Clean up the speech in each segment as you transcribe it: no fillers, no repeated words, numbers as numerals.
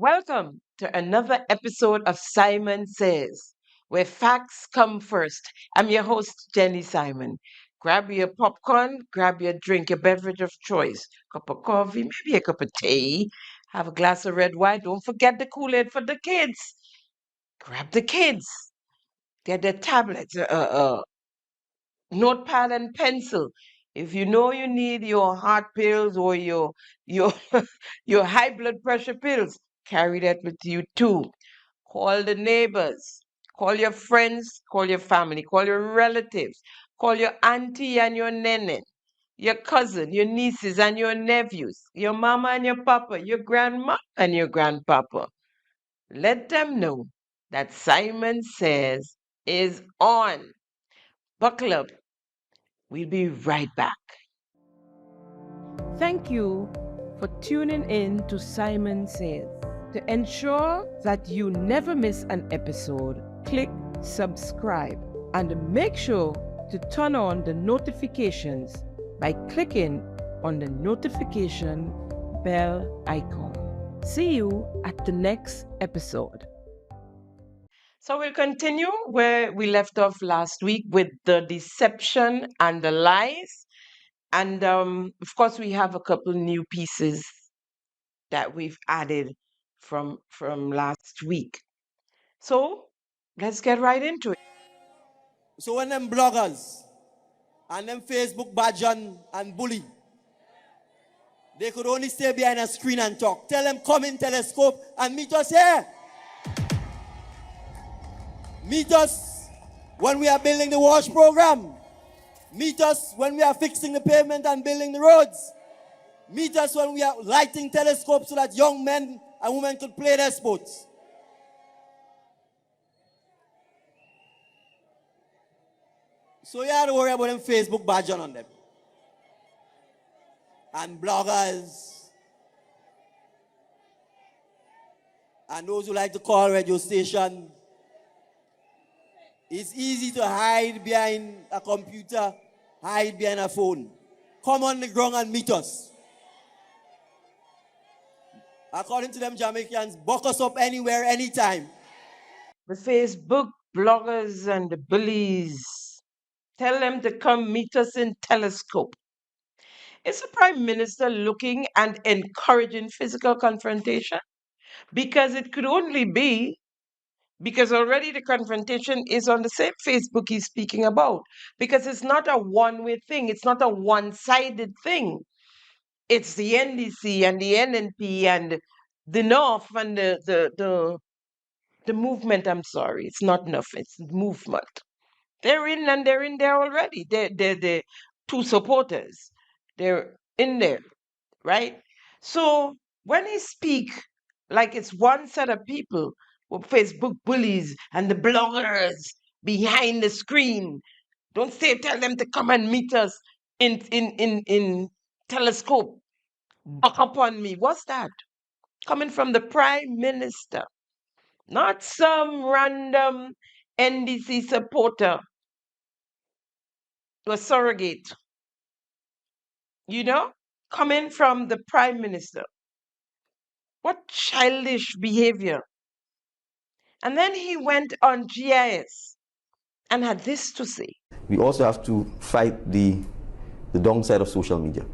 Welcome to another episode of Simon Says, where facts come first. I'm your host, Jenny Simon. Grab your popcorn, grab your drink, your beverage of choice, cup of coffee, maybe a cup of tea, have a glass of red wine. Don't forget the Kool-Aid for the kids. Grab the kids, get their tablets, notepad and pencil. If you know you need your heart pills or your your high blood pressure pills, carry that with you too. Call the neighbors, call your friends, call your family, call your relatives, call your auntie and your nene, your cousin, your nieces and your nephews, your mama and your papa, your grandma and your grandpapa. Let them know that Simon Says is on. Buckle up. We'll be right back. Thank you for tuning in to Simon Says. To ensure that you never miss an episode, click subscribe and make sure to turn on the notifications by clicking on the notification bell icon. See you at the next episode. So we'll continue where we left off last week with the deception and the lies. And of course, we have a couple new pieces that we've added from last week. So let's get right into it. So when them bloggers and them Facebook badge and bully, they could only stay behind a screen and talk. Tell them come in telescope and meet us here. Meet us when we are building the wash program. Meet us when we are fixing the pavement and building the roads. Meet us when we are lighting telescopes so that young men and women could play their sports. So you have to worry about them Facebook badge on them. And bloggers. And those who like to call radio station. It's easy to hide behind a computer, hide behind a phone. Come on the ground and meet us. According to them Jamaicans, buck us up anywhere, anytime. The Facebook bloggers and the bullies, tell them to come meet us in Telescope. Is the Prime Minister looking and encouraging physical confrontation? Because it could only be because already the confrontation is on the same Facebook he's speaking about. Because it's not a one-way thing. It's not a one-sided thing. It's the NDC and the NNP and the North and the movement. I'm sorry, it's not enough. It's movement. They're in and they're in there already. They're two supporters. They're in there, right? So when he speak like it's one set of people with Facebook bullies and the bloggers behind the screen, don't say tell them to come and meet us in Telescope. Buck up on me. What's that? Coming from the Prime Minister, not some random NDC supporter or surrogate. You know, coming from the Prime Minister. What childish behavior. And then he went on GIS and had this to say. We also have to fight the downside of social media,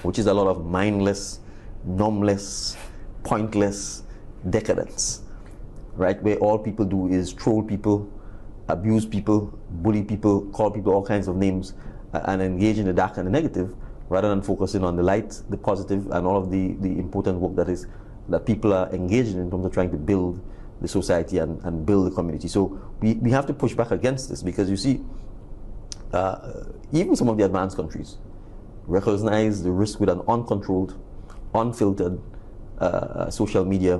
which is a lot of mindless, numbless, pointless decadence, right? Where all people do is troll people, abuse people, bully people, call people all kinds of names, and engage in the dark and the negative, rather than focusing on the light, the positive, and all of the important work that people are engaged in terms of trying to build the society and build the community. So we have to push back against this, because you see, even some of the advanced countries recognize the risk with an uncontrolled, unfiltered social media,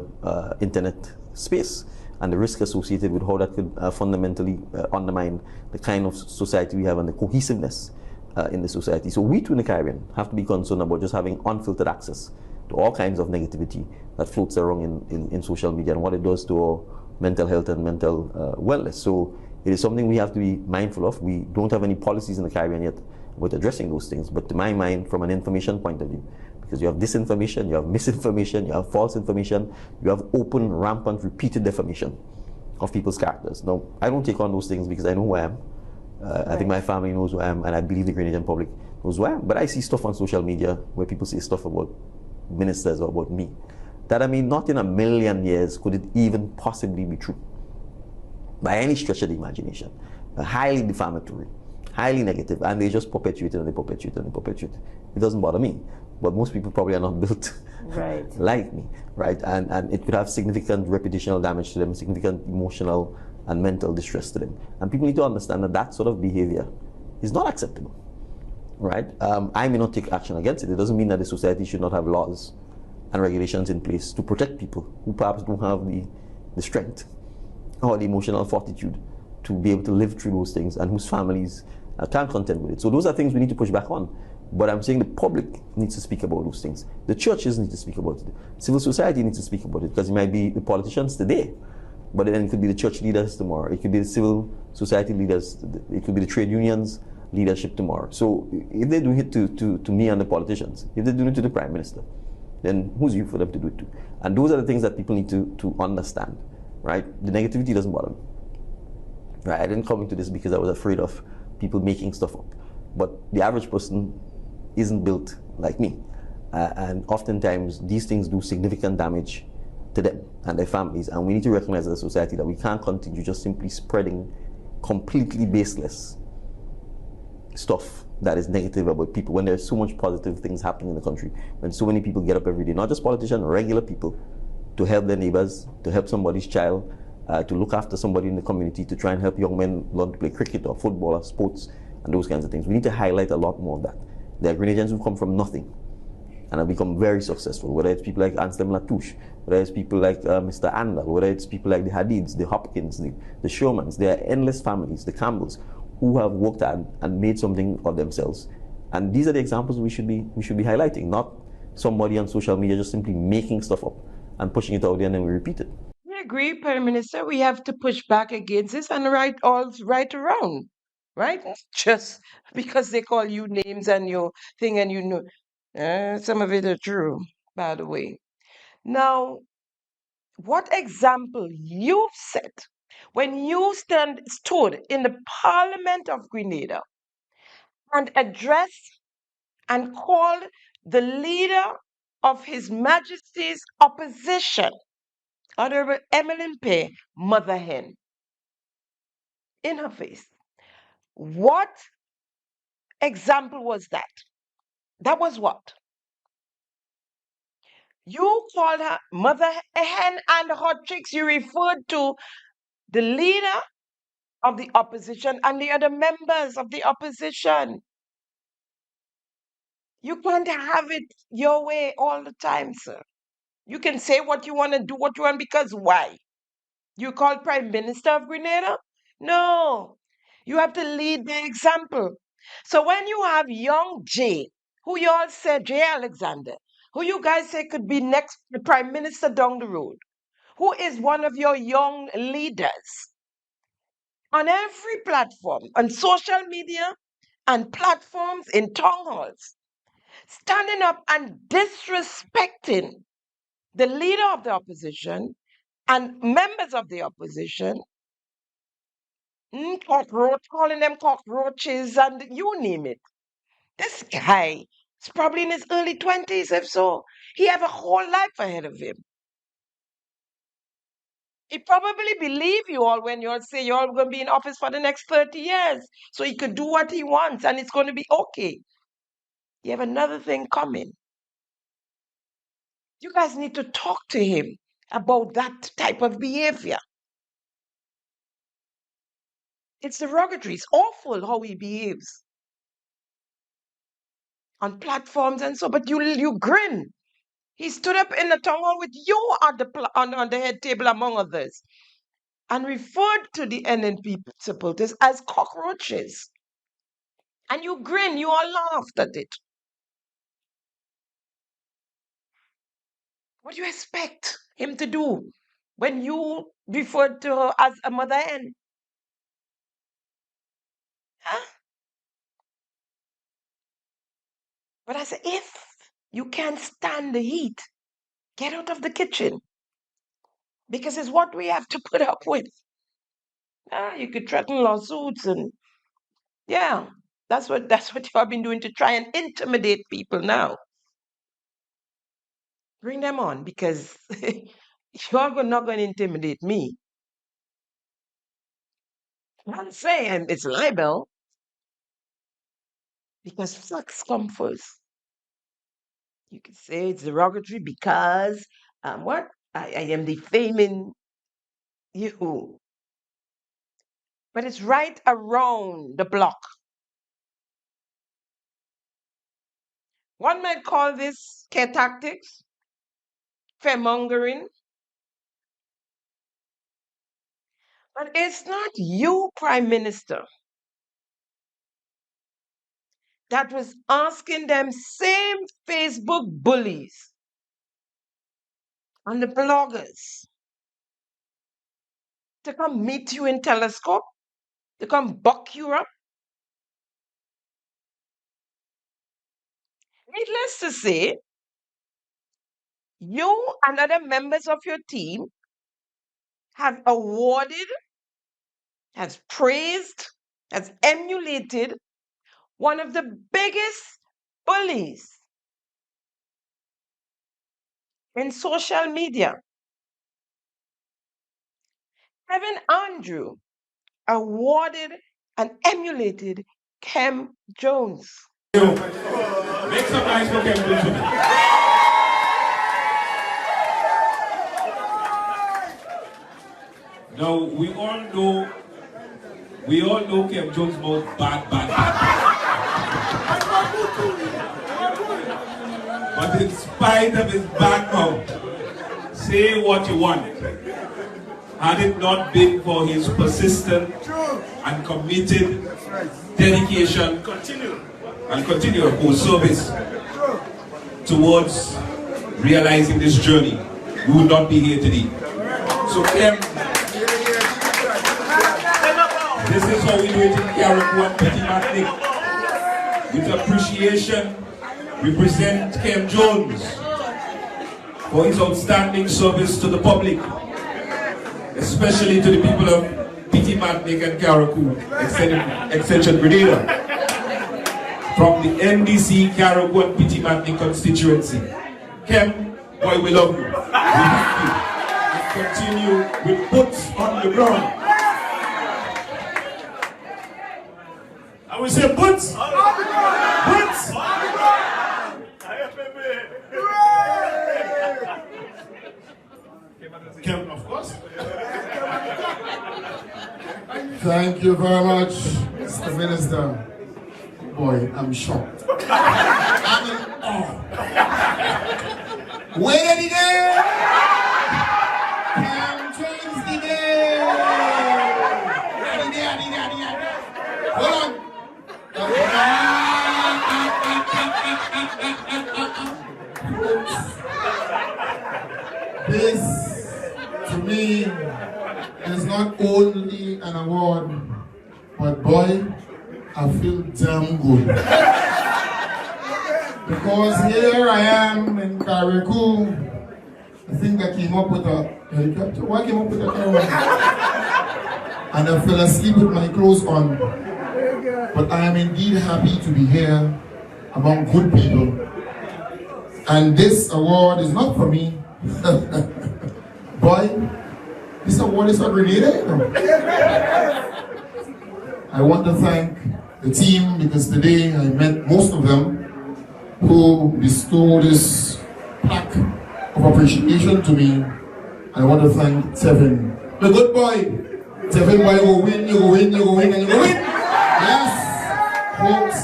internet space, and the risk associated with how that could fundamentally undermine the kind of society we have and the cohesiveness in the society. So we too in the Caribbean have to be concerned about just having unfiltered access to all kinds of negativity that floats around in social media and what it does to our mental health and mental wellness. So it is something we have to be mindful of. We don't have any policies in the Caribbean yet about addressing those things, but to my mind, from an information point of view, Because you have disinformation, you have misinformation, you have false information, you have open, rampant, repeated defamation of people's characters. Now, I don't take on those things because I know who I am. I think my family knows who I am, and I believe the Grenadian public knows who I am. But I see stuff on social media where people say stuff about ministers or about me that, I mean, not in a million years could it even possibly be true by any stretch of the imagination. Highly defamatory, highly negative, and they just perpetuate it and they perpetuate it and they perpetuate it. It doesn't bother me, but most people probably are not built like me, right? And it could have significant reputational damage to them, significant emotional and mental distress to them. And people need to understand that that sort of behavior is not acceptable, right? I may not take action against it. It doesn't mean that the society should not have laws and regulations in place to protect people who perhaps don't have the strength or the emotional fortitude to be able to live through those things and whose families can't contend with it. So those are things we need to push back on. But I'm saying the public needs to speak about those things. The churches need to speak about it. Civil society needs to speak about it, because it might be the politicians today, but then it could be the church leaders tomorrow. It could be the civil society leaders. It could be the trade unions leadership tomorrow. So if they're doing it to me and the politicians, if they're doing it to the prime minister, then who's you for them to do it to? And those are the things that people need to understand, right? The negativity doesn't bother me. Right? I didn't come into this because I was afraid of people making stuff up. But the average person isn't built like me. And oftentimes these things do significant damage to them and their families. And we need to recognize as a society that we can't continue just simply spreading completely baseless stuff that is negative about people when there's so much positive things happening in the country, when so many people get up every day, not just politicians, regular people, to help their neighbors, to help somebody's child, to look after somebody in the community, to try and help young men learn to play cricket or football or sports and those kinds of things. We need to highlight a lot more of that. There are Grenadians who come from nothing and have become very successful, whether it's people like Anselm Latouche, whether it's people like Mr. Andal, whether it's people like the Hadids, the Hopkins, the Shermans. There are endless families, the Campbells, who have worked and made something of themselves. And these are the examples we should be highlighting, not somebody on social media just simply making stuff up and pushing it out there and then we repeat it. I agree, Prime Minister. We have to push back against this and right around, right? Just because they call you names and your thing and you know, some of it are true, by the way. Now, what example you've set when you stood in the Parliament of Grenada and addressed and called the leader of His Majesty's opposition, Honorable Emmeline Pay, mother hen, in her face. What example was that? That was what? You called her mother hen and hot chicks. You referred to the leader of the opposition and the other members of the opposition. You can't have it your way all the time, sir. You can say what you want and do what you want because why? You called Prime Minister of Grenada? No. You have to lead by example. So when you have young Jay, who you all said, Jay Alexander, who you guys say could be next the Prime Minister down the road, who is one of your young leaders, on every platform, on social media and platforms in town halls, standing up and disrespecting the leader of the opposition and members of the opposition, calling them cockroaches and you name it. This guy is probably in his early 20s, if so. He have a whole life ahead of him. He probably believe you all when you all say you're all going to be in office for the next 30 years. So he could do what he wants and it's going to be okay. You have another thing coming. You guys need to talk to him about that type of behavior. It's derogatory. It's awful how he behaves on platforms and so. But you grin. He stood up in the town hall with you on the head table, among others, and referred to the NNP supporters as cockroaches. And you grin. You all laughed at it. What do you expect him to do when you referred to her as a mother hen? Huh? But as if You can't stand the heat. Get out of the kitchen. Because it's what we have to put up with. You could threaten lawsuits and yeah, that's what you have been doing to try and intimidate people now. Bring them on because you're not going to intimidate me. I'm saying it's libel because facts come first. You could say it's derogatory because what? I am defaming you. But it's right around the block. One might call this care tactics, fearmongering, but it's not you, Prime Minister, that was asking them same Facebook bullies and the bloggers to come meet you in Telescope, to come buck you up. Needless to say, you and other members of your team have awarded, has praised, has emulated one of the biggest bullies in social media. Kevin Andrew awarded and emulated Kem Jones. Make some noise for Kem Jones. Now we all know Kem Jones mouth bad. But in spite of his bad mouth, say what you want. Had it not been for his persistent and committed dedication of course service towards realizing this journey, we would not be here today. So Kem, this is how we do it in Carrick Petit Matnik. With appreciation, we present Kem Jones for his outstanding service to the public, especially to the people of Petit Matnik and Carriacou, Extension Grenada, from the NDC Carriacou and Petit Matnik constituency. Kem, boy, we love you. We thank you. And continue with boots on the ground. I will say boots on the ground. Boots on the ground. Kem, of course. Thank you very much, Mr. Minister. Boy, I'm shocked. I'm in awe. Where did he go? Kem Jones did it. Hold on. This, to me, is not only an award, but boy, I feel damn good. Because here I am in Carriacou. I think I came up with a helicopter. Why came up with a camera? And I fell asleep with my clothes on. But I am indeed happy to be here among good people. And this award is not for me. Boy, this award is for Grenada, you know. I want to thank the team because today I met most of them who bestowed this plaque of appreciation to me. I want to thank Tevin, the good boy. Tevin, boy, you go win, and you go win. Yes, folks.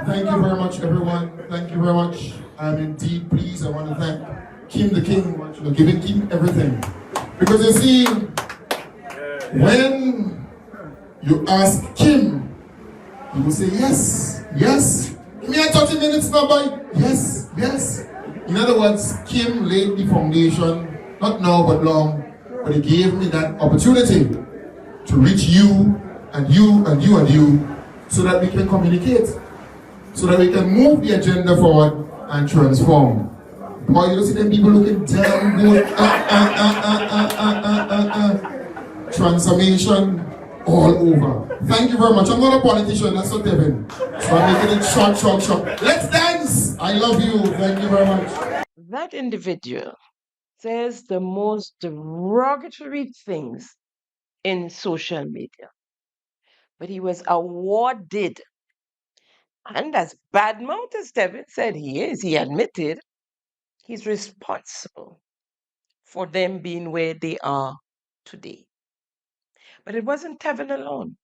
Thank you very much, everyone. Thank you very much. I'm indeed pleased. I want to thank Kim the King for giving Kim everything. Because you see, when you ask Kim, he will say yes, yes. Give me a 30 minutes now, boy. Yes, yes. In other words, Kim laid the foundation, not now but long, but he gave me that opportunity to reach you and you and you and you so that we can communicate, so that we can move the agenda forward and transform. Boy, you see them people looking damn good. Transformation all over. Thank you very much. I'm not a politician, that's not Devin. So I'm making it short. Let's dance! I love you. Thank you very much. That individual says the most derogatory things in social media. But he was awarded. And as badmouth as Devin said he is, he admitted he's responsible for them being where they are today. But it wasn't Tevin alone.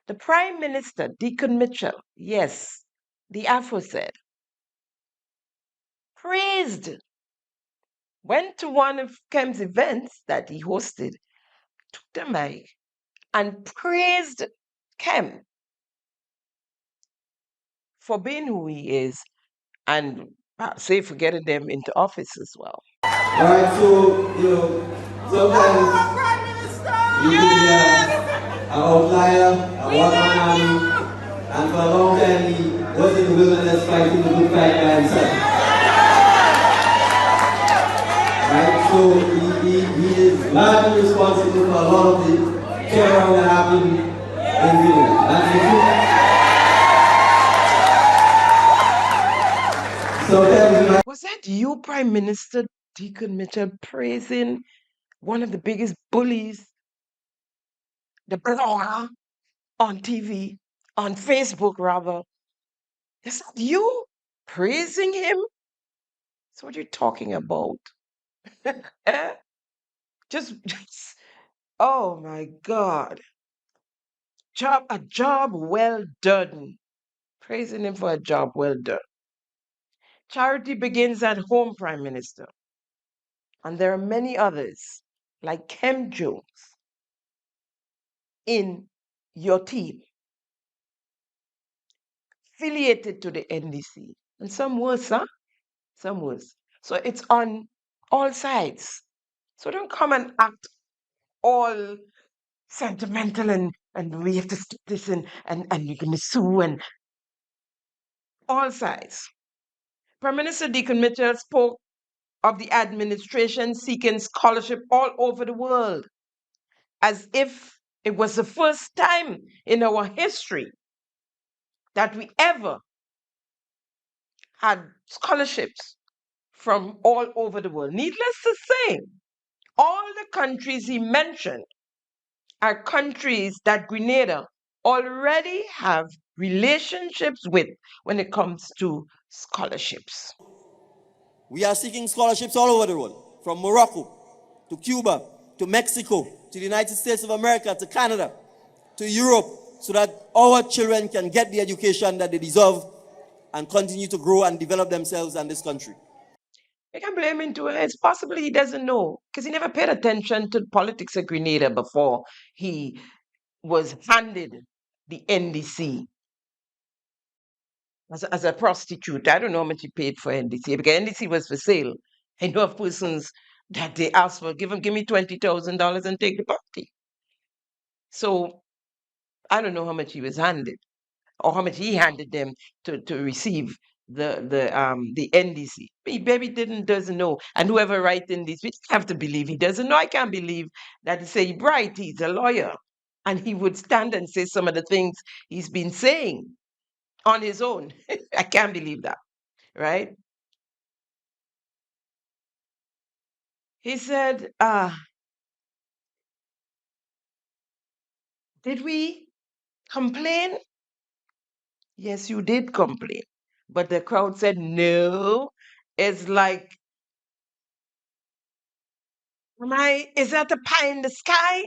The Prime Minister, Deacon Mitchell, yes, the aforesaid, praised, went to one of Kem's events that he hosted, took the mic, and praised Kem for being who he is and say for getting them into office as well. Alright, so, sometimes you can be an outlier, a one-man army, and for a long time he was in the wilderness fighting the good fight by himself. Right, so he is largely responsible for a lot of the terror that happened in Greenland. That's the truth. So was that you, Prime Minister Deacon Mitchell, praising one of the biggest bullies, the blogger on TV, on Facebook rather? Is that you praising him? That's what you're talking about. just, oh my God. A job well done. Praising him for a job well done. Charity begins at home, Prime Minister. And there are many others, like Kem Jones, in your team, affiliated to the NDC. And some worse, huh? Some worse. So it's on all sides. So don't come and act all sentimental and we have to stop this and you're going to sue and all sides. Prime Minister Deacon Mitchell spoke of the administration seeking scholarship all over the world as if it was the first time in our history that we ever had scholarships from all over the world. Needless to say, all the countries he mentioned are countries that Grenada already have relationships with when it comes to scholarships. we are seeking scholarships all over the world, from Morocco to Cuba to Mexico to the United States of America to Canada to Europe, so that our children can get the education that they deserve and continue to grow and develop themselves in this country. You can blame him too. It's possible he doesn't know because he never paid attention to the politics of Grenada before he was handed the NDC as a prostitute. I don't know how much he paid for NDC because NDC was for sale. I know of persons that they asked for, give me $20,000 and take the party. So I don't know how much he was handed or how much he handed them to receive the NDC. He maybe doesn't know. And whoever writing this, we have to believe he doesn't know. I can't believe that he say right, he's a lawyer. And he would stand and say some of the things he's been saying on his own. I can't believe that, right? He said, did we complain? Yes, you did complain. But the crowd said, no. It's like, is that a pie in the sky?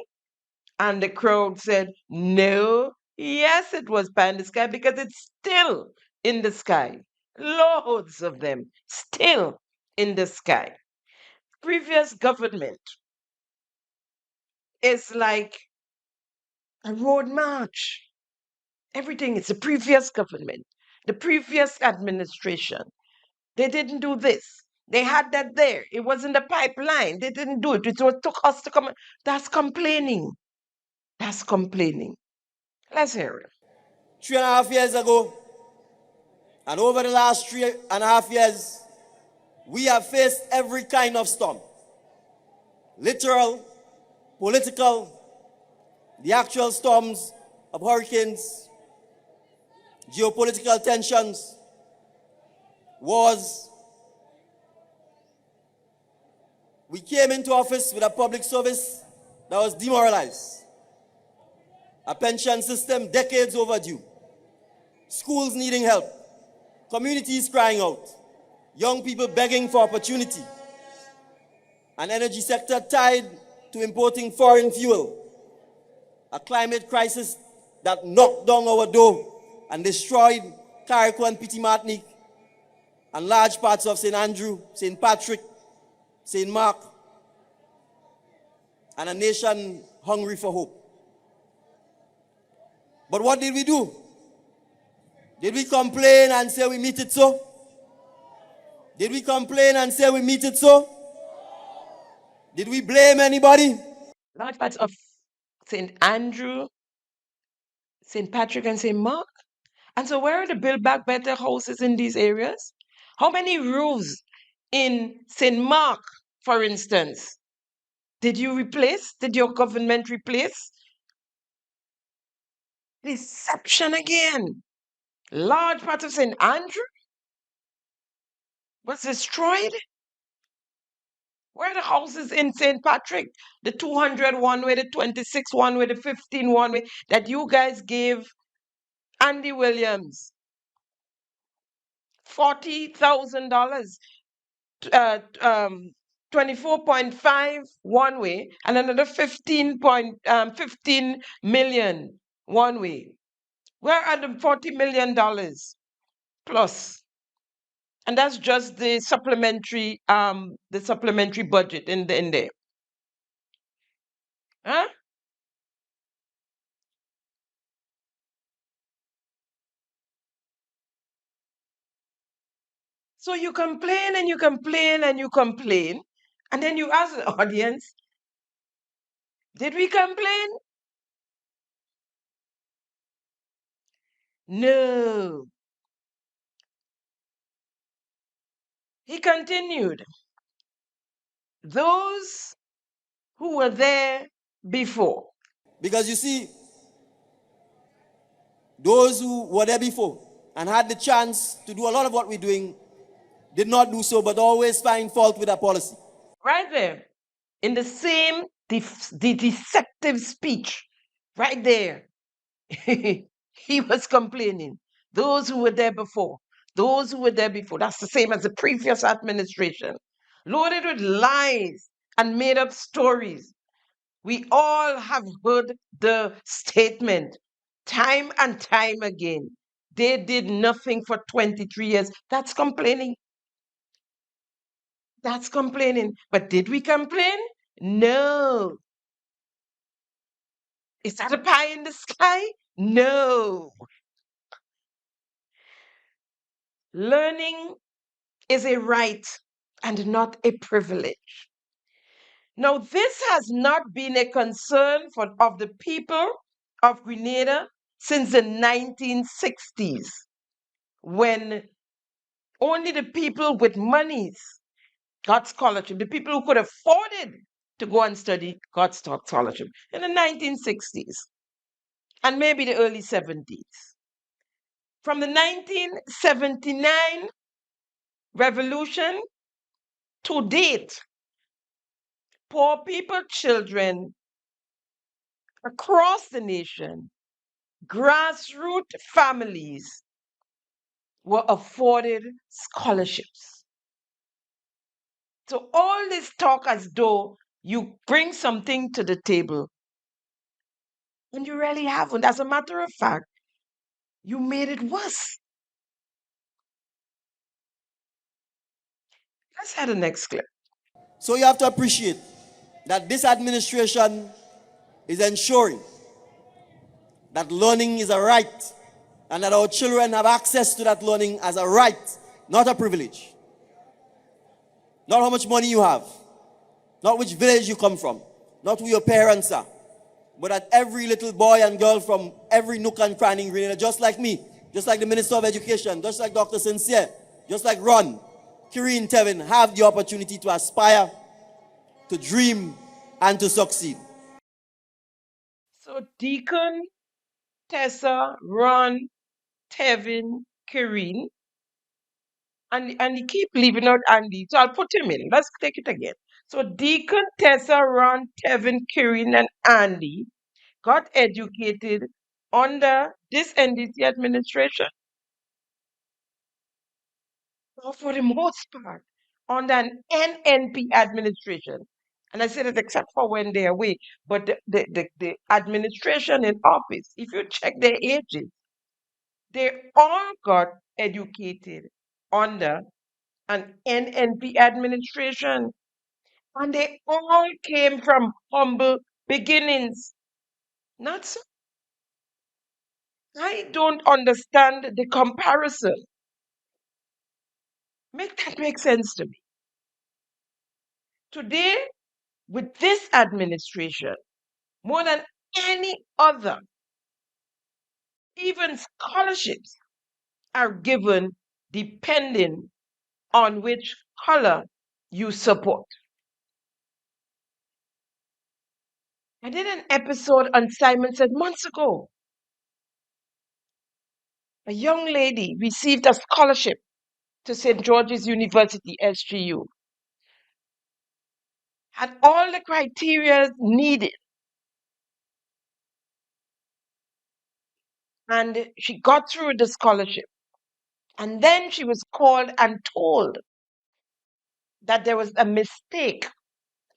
And the crowd said, no. Yes, it was pie in the sky because it's still in the sky. Loads of them still in the sky. Previous government is like a road march. Everything is the previous government, the previous administration. They didn't do this. They had that there. It was in the pipeline. They didn't do it. It took us to come. That's complaining. That's complaining. Let's hear it. 3.5 years ago, And over the last 3.5 years, we have faced every kind of storm. Literal, political, the actual storms of hurricanes, geopolitical tensions, wars. We came into office with a public service that was demoralized, a pension system decades overdue, schools needing help, communities crying out, young people begging for opportunity, an energy sector tied to importing foreign fuel, a climate crisis that knocked down our door and destroyed Carriacou and Petit Martinique and large parts of St. Andrew, St. Patrick, St. Mark, and a nation hungry for hope. But what did we do? Did we complain and say we meet it so? Did we complain and say we meet it so? Did we blame anybody? Large parts of St. Andrew, St. Patrick, and St. Mark. And so where are the Build Back Better houses in these areas? How many roofs in St. Mark, for instance, did you replace? Did your government replace? Deception again. Large part of St. Andrew was destroyed. Where are the houses in St. Patrick? The 200 one way, the 26 one way, the 15 one way that you guys gave Andy Williams $40,000, 24.5 one way, and another 15 million one way. Where are the $40 million plus? And that's just the supplementary budget in there. Huh? So you complain and you complain and you complain, and then you ask the audience, did we complain? No. He continued, those who were there before. Because you see, those who were there before and had the chance to do a lot of what we're doing did not do so, but always find fault with our policy. Right there, in the same the deceptive speech, right there, he was complaining. Those who were there before, that's the same as the previous administration, loaded with lies and made up stories. We all have heard the statement time and time again. They did nothing for 23 years. That's complaining. That's complaining. But did we complain? No. Is that a pie in the sky? No. Learning is a right and not a privilege. Now, this has not been a concern of the people of Grenada since the 1960s, when only the people with monies got scholarship. The people who could afford it to go and study got scholarship in the 1960s and maybe the early 70s. From the 1979 revolution to date, poor people, children across the nation, grassroots families were afforded scholarships. So all this talk as though you bring something to the table, and you really haven't. As a matter of fact, you made it worse. Let's have the next clip. So you have to appreciate that this administration is ensuring that learning is a right and that our children have access to that learning as a right, not a privilege. Not how much money you have, not which village you come from, not who your parents are, but that every little boy and girl from every nook and cranny in Grenada, just like me, just like the Minister of Education, just like Dr. Sincere, just like Ron, Kireen, Tevin, have the opportunity to aspire, to dream, and to succeed. So Deacon, Tessa, Ron, Tevin, Kireen, and he keep leaving out Andy. So I'll put him in. Let's take it again. So Deacon, Tessa, Ron, Tevin, Kireen, and Andy got educated under this NDC administration. Or for the most part, under an NNP administration. And I said it except for when they're away. But the administration in office, if you check their ages, they all got educated under an NNP administration. And they all came from humble beginnings. Not so. I don't understand the comparison. Make that make sense to me. Today, with this administration, more than any other, even scholarships are given depending on which color you support. I did an episode on Simon Said months ago. A young lady received a scholarship to St. George's University, SGU, had all the criteria needed, and she got through the scholarship. And then she was called and told that there was a mistake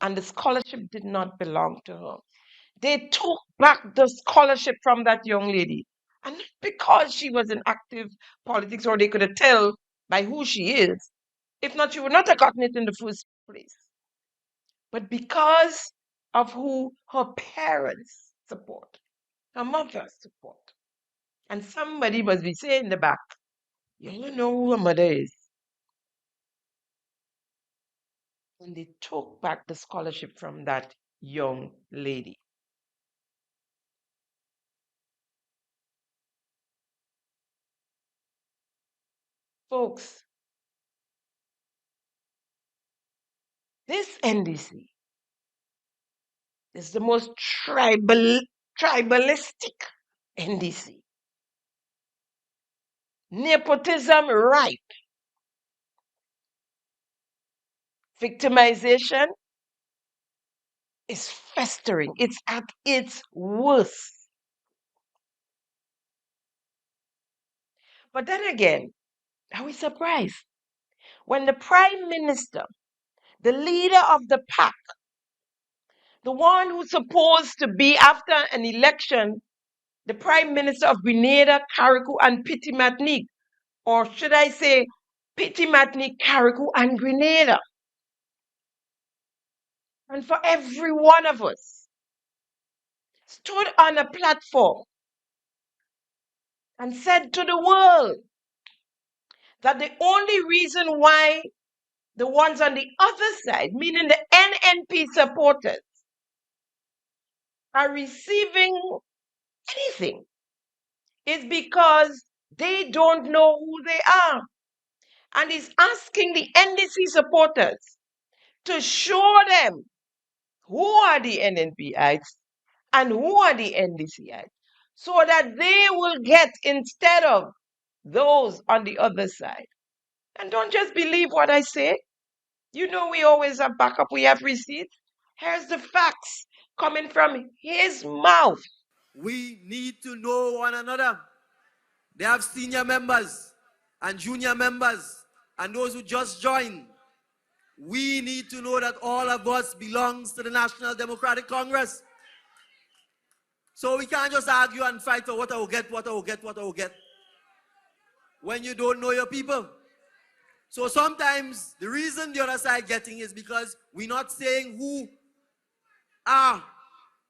and the scholarship did not belong to her. They took back the scholarship from that young lady. And not because she was in active politics or they could have tell by who she is. If not, she would not have gotten it in the first place. But because of who her parents support, her mother support. And somebody must be saying in the back, you don't know who her mother is. And they took back the scholarship from that young lady. Folks, this NDC is the most tribalistic NDC. Nepotism ripe. Victimization is festering. It's at its worst. But then again, are we surprised? When the Prime Minister, the leader of the pack, the one who's supposed to be after an election, the Prime Minister of Grenada, Carriacou, and Petit Martinique, or should I say Petit Martinique, Carriacou, and Grenada. And for every one of us, stood on a platform and said to the world that the only reason why the ones on the other side, meaning the NNP supporters, are receiving anything is because they don't know who they are. And he's asking the NDC supporters to show them who are the NNPites and who are the NDCites, so that they will get instead of those on the other side. And don't just believe what I say. You know we always have backup, we have receipts. Here's the facts coming from his mouth. We need to know one another. They have senior members and junior members and those who just joined. We need to know that all of us belongs to the National Democratic Congress. So we can't just argue and fight for what I will get, what I will get, what I will get, when you don't know your people. So sometimes the reason the other side getting is because we're not saying who are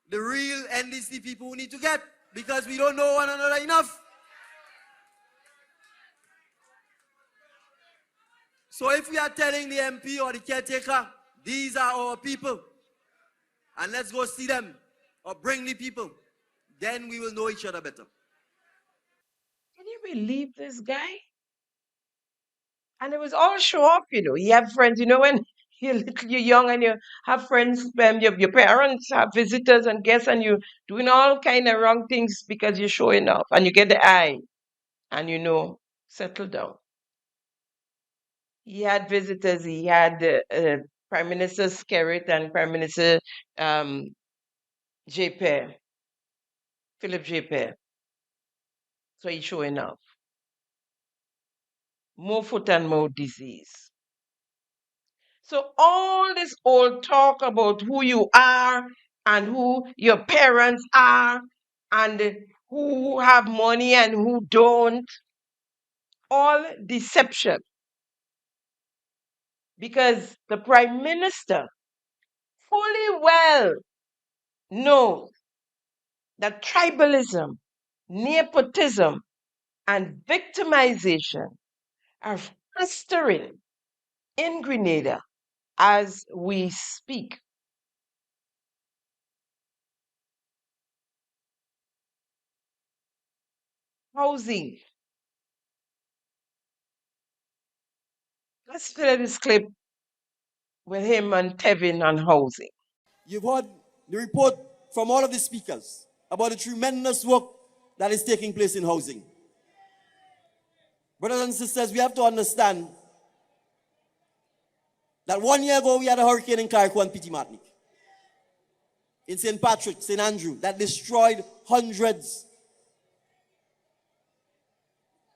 the real NDC people who need to get, because we don't know one another enough. So if we are telling the MP or the caretaker, these are our people, and let's go see them or bring the people, then we will know each other better. Can you believe this guy? And it was all show off, you know. You have friends, you know, when you're young and you have friends, your parents have visitors and guests, and you're doing all kind of wrong things because you're showing off, and you get the eye, and you know, settle down. He had visitors. He had Prime Minister Skerritt and Prime Minister um, J. Philip J. So he's showing off. More foot and mouth disease. So all this old talk about who you are and who your parents are and who have money and who don't, all deception. Because the Prime Minister fully well knows that tribalism, nepotism, and victimization are festering in Grenada as we speak. Housing. Let's play this clip with him and Tevin on housing. You've heard the report from all of the speakers about the tremendous work that is taking place in housing. Brothers and sisters, we have to understand that 1 year ago we had a hurricane in Carriacou and Petit Martinique, in St. Patrick, St. Andrew, that destroyed hundreds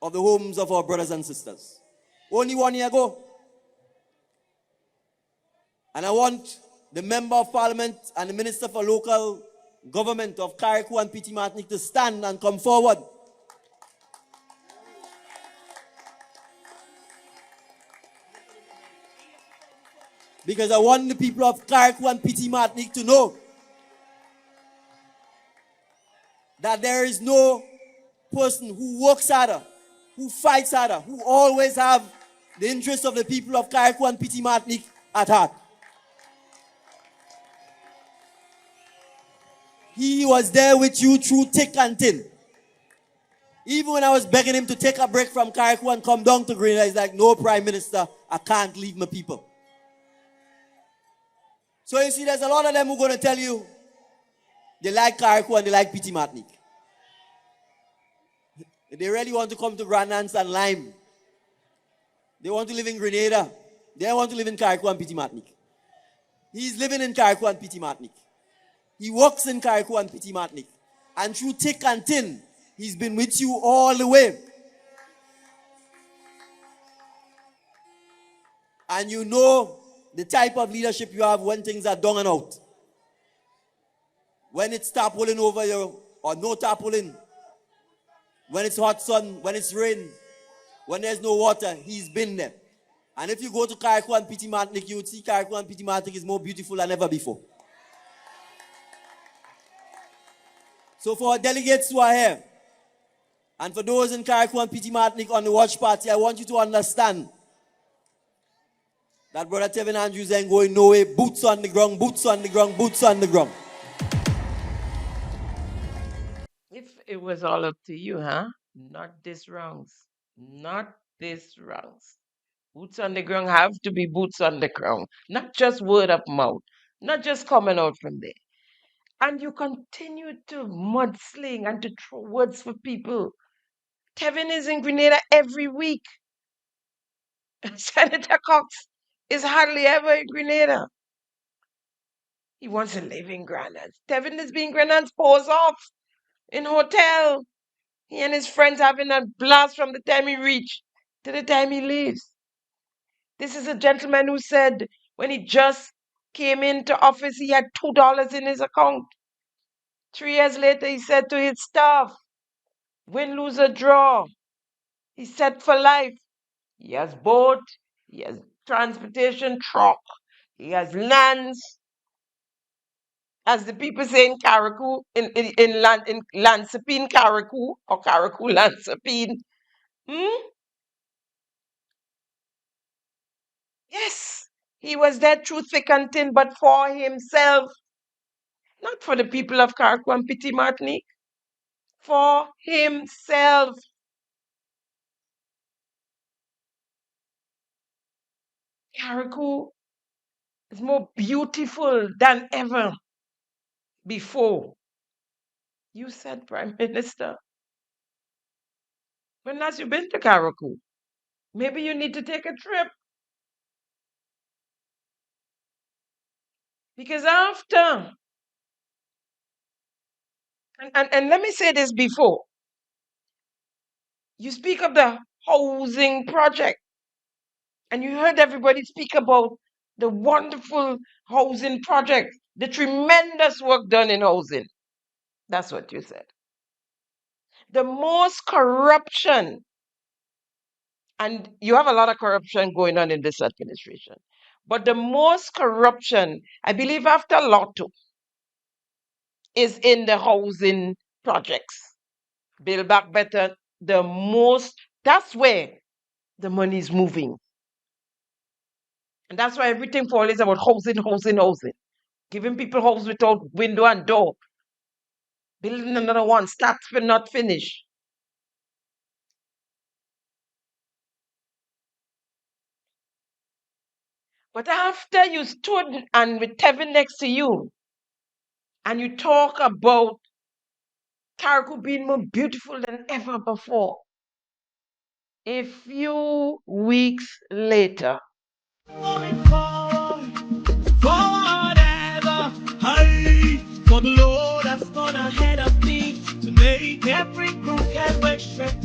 of the homes of our brothers and sisters. Only 1 year ago. And I want the Member of Parliament and the Minister for Local Government of Carriacou and Petit Martinique to stand and come forward. Because I want the people of Carriacou and Petit Martinique to know that there is no person who works harder, who fights harder, who always have the interests of the people of Carriacou and Petit Martinique at heart. He was there with you through thick and thin. Even when I was begging him to take a break from Carriacou and come down to Grenada, he's like, no, Prime Minister, I can't leave my people. So you see, there's a lot of them who are going to tell you they like Carriacou and they like Petit Martinique. They really want to come to Grand Anse and Lime. They want to live in Grenada. They want to live in Carriacou and Petit Martinique. He's living in Carriacou and Petit Martinique. He works in Carriacou and Petit Martinique. And through thick and thin, he's been with you all the way. And you know the type of leadership you have when things are down and out. When it's tarpaulin over you, or no tarpaulin. When it's hot sun, when it's rain, when there's no water, he's been there. And if you go to Carriacou and Petit Martinique, you would see Carriacou and Petit Martinique is more beautiful than ever before. So for our delegates who are here, and for those in Carriacou and Petit Martinique on the watch party, I want you to understand that Brother Tevin Andrews ain't going nowhere. Boots on the ground, boots on the ground, boots on the ground. If it was all up to you, huh? Not this rounds. Not this rounds. Boots on the ground have to be boots on the ground. Not just word of mouth. Not just coming out from there. And you continue to mudsling and to throw words for people. Tevin is in Grenada every week. Senator Cox is hardly ever in Grenada. He wants to live in Grenada. Tevin is being Grenada's pose off in hotel. He and his friends having a blast from the time he reached to the time he leaves. This is a gentleman who said when he just came into office, he had $2 in his account. 3 years later, he said to his staff, win, lose, or draw. He's set for life. He has boat, he has transportation truck, he has lands. As the people say in Carriacou, in Lansepine, Carriacou, or Carriacou, Lansepine. Yes, he was there through thick and thin, but for himself, not for the people of Carriacou and Petit Martinique, for himself. Carriacou is more beautiful than ever before. You said, Prime Minister, when last you been to Carriacou? Maybe you need to take a trip. Because after, and let me say this before, you speak of the housing project, and you heard everybody speak about the wonderful housing project, the tremendous work done in housing. That's what you said. The most corruption, and you have a lot of corruption going on in this administration, but the most corruption, I believe, after Lotto, is in the housing projects. Build Back Better, the most, that's where the money is moving. And that's why everything for all is about housing, housing, housing. Giving people house without window and door. Building another one, start but not finish. But after you stood and with Tevin next to you, and you talk about Carriacou being more beautiful than ever before, a few weeks later, Forever, hey, for the Lord has gone ahead of me to make every crooked way straight.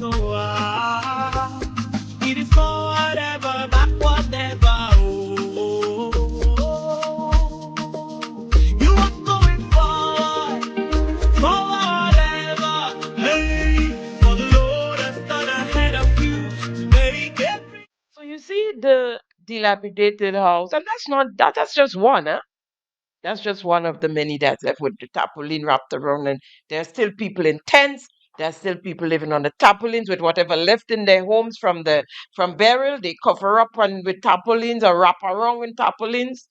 It is forward ever, backward never. Oh, you are going forward ever, hey, for the Lord has gone ahead of you to make every. so you see the dilapidated house, and that's just one, huh? That's just one of the many that's left with the tarpaulin wrapped around, and there are still people in tents. There are still people living on the tarpaulins with whatever left in their homes from burial. They cover up with tarpaulins or wrap around with tarpaulins.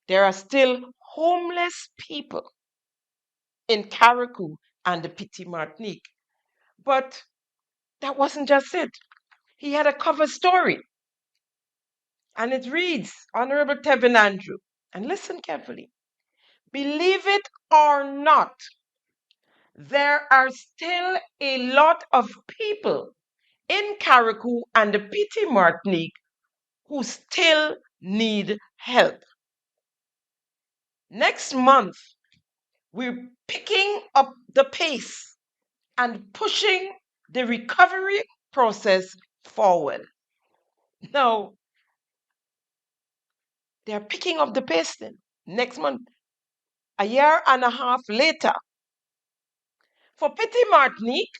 There are still homeless people in Carriacou and the Petit Martinique. But that wasn't just it. He had a cover story, and it reads, Honorable Tevin Andrew, and listen carefully. Believe it or not, there are still a lot of people in Carriacou and the Petit Martinique who still need help. Next month, we're picking up the pace and pushing the recovery process forward. Now, they're picking up the pace then. Next month, a year and a half later, for Petit Martinique,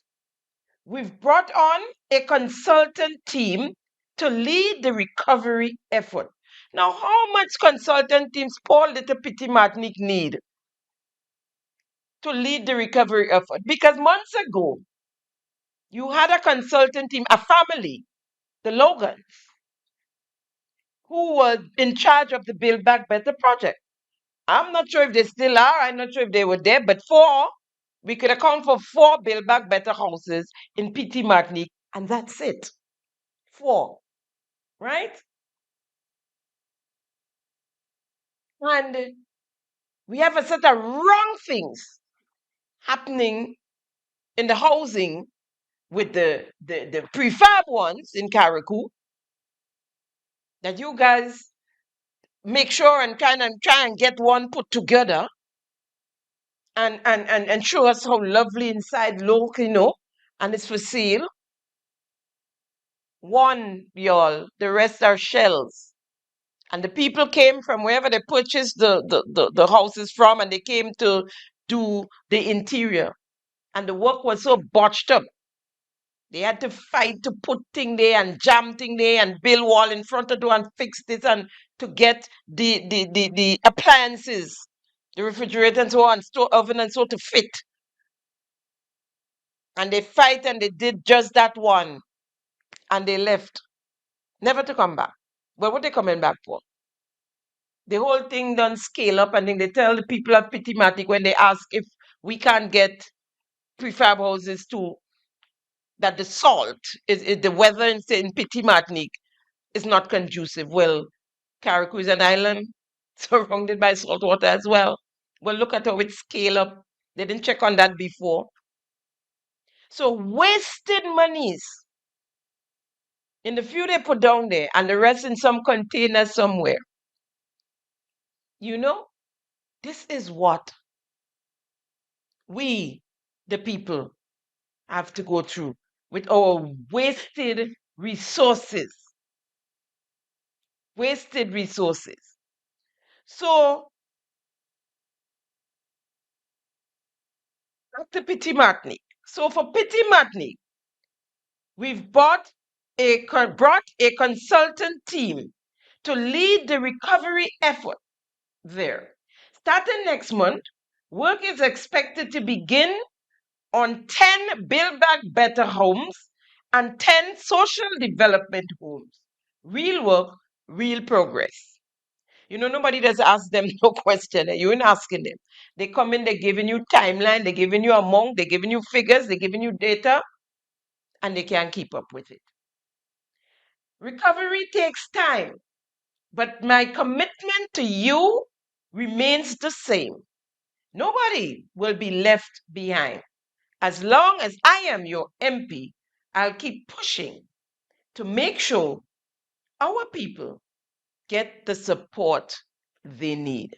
we've brought on a consultant team to lead the recovery effort. Now, how much consultant teams Paul Little Petit Martinique need to lead the recovery effort? Because months ago, you had a consultant team, a family, the Logans, who was in charge of the Build Back Better project. I'm not sure if they still are. I'm not sure if they were there, but we could account for 4 Build Back Better houses in Petit Martinique, and that's it. 4, right? And we have a set of wrong things happening in the housing with the prefab ones in Carriacou that you guys make sure and kind of try and get one put together and show us how lovely inside look, and it's for sale. One, y'all, the rest are shells. And the people came from wherever they purchased the houses from, and they came to do the interior. And the work was so botched up. They had to fight to put thing there and jam thing there and build wall in front of door and fix this and to get the appliances, the refrigerator and so on, store oven and so to fit. And they fight and they did just that one. And they left. Never to come back. But what they coming back for? The whole thing done scale up, and then they tell the people at Pitimatic when they ask if we can't get prefab houses too, that the salt is the weather in Petit Martinique is not conducive. Well, Carriacou is an island surrounded by salt water as well. Well, look at how it scale up. They didn't check on that before. So wasted monies in the few they put down there and the rest in some container somewhere. You know, this is what we, the people, have to go through with our wasted resources. Wasted resources. So, back to Petit Martinique. So, for Petit Martinique, we've brought a consultant team to lead the recovery effort there. Starting next month, work is expected to begin on 10 Build Back Better homes and 10 social development homes. Real work, real progress. You know, nobody does ask them no question. You ain't asking them. They come in, they're giving you timeline, they're giving you amount, they're giving you figures, they're giving you data, and they can't keep up with it. Recovery takes time, but my commitment to you remains the same. Nobody will be left behind. As long as I am your MP, I'll keep pushing to make sure our people get the support they need.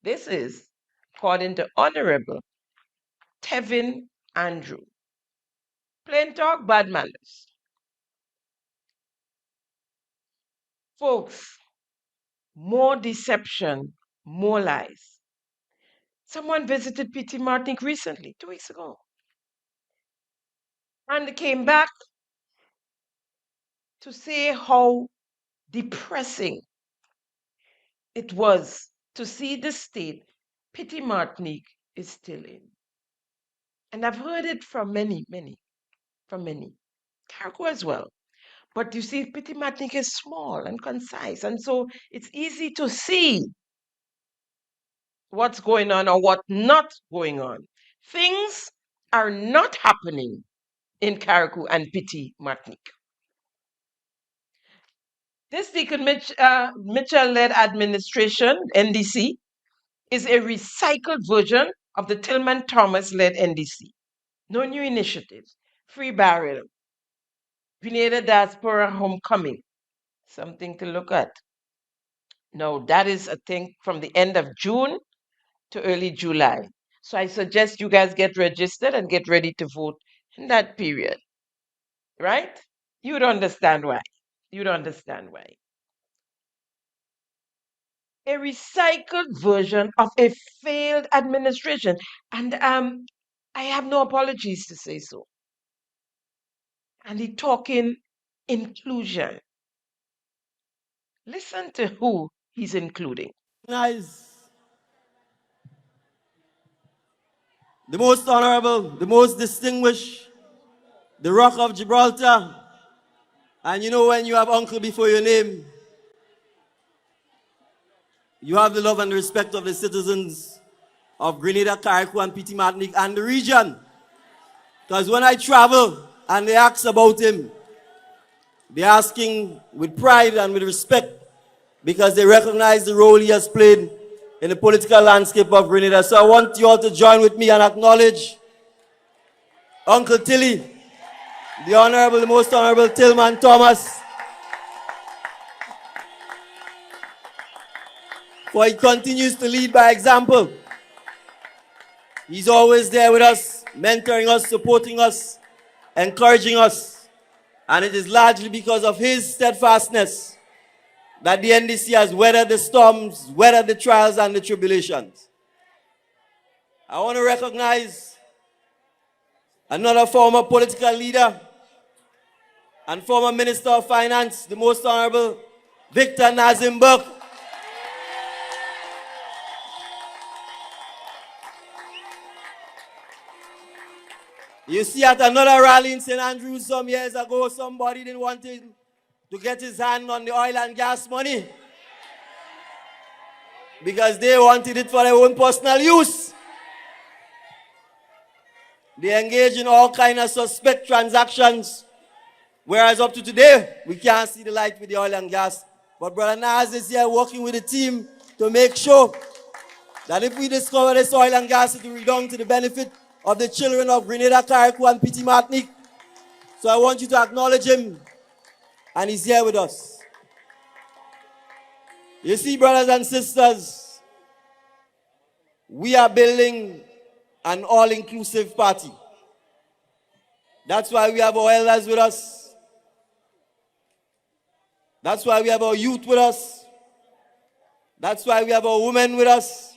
This is according to Honorable Tevin Andrew. Plain talk, bad manners. Folks, more deception, more lies. Someone visited Petit Martinique recently, 2 weeks ago, and came back to say how depressing it was to see the state Petit Martinique is still in. And I've heard it from many, Cargo as well. But you see, Petit Martinique is small and concise, and so it's easy to see what's going on or what not going on. Things are not happening in Carriacou and Petit Martinique. This Deacon Mitchell-led administration, NDC, is a recycled version of the Tillman Thomas-led NDC. No new initiatives, free barrel, Grenada Diaspora Homecoming, something to look at. No, that is, I think, from the end of June to early July. So I suggest you guys get registered and get ready to vote in that period. Right? You'd understand why. You'd understand why. A recycled version of a failed administration. And I have no apologies to say so. And he talking inclusion. Listen to who he's including. Recognize the most honorable, the most distinguished, the Rock of Gibraltar. And you know, when you have uncle before your name, you have the love and the respect of the citizens of Grenada, Carriacou, and Petit Martinique and the region. Because when I travel and they ask about him, they're asking with pride and with respect because they recognize the role he has played in the political landscape of Grenada. So I want you all to join with me and acknowledge Uncle Tilly, the Honorable, the Most Honorable Tillman Thomas, for he continues to lead by example. He's always there with us, mentoring us, supporting us, encouraging us. And it is largely because of his steadfastness that the NDC has weathered the storms, weathered the trials and the tribulations. I want to recognize another former political leader and former Minister of Finance, the Most Honorable Victor Nazim Burke. You see, at another rally in St. Andrews some years ago, somebody didn't want him to get his hand on the oil and gas money because they wanted it for their own personal use. They engaged in all kinds of suspect transactions Whereas up to today, we can't see the light with the oil and gas. But Brother Nas is here working with the team to make sure that if we discover this oil and gas, it will redound to the benefit of the children of Grenada, Carriacou, and Petit Martinique. So I want you to acknowledge him, and he's here with us. You see, brothers and sisters, we are building an all-inclusive party. That's why we have our elders with us. That's why we have our youth with us. That's why we have our women with us.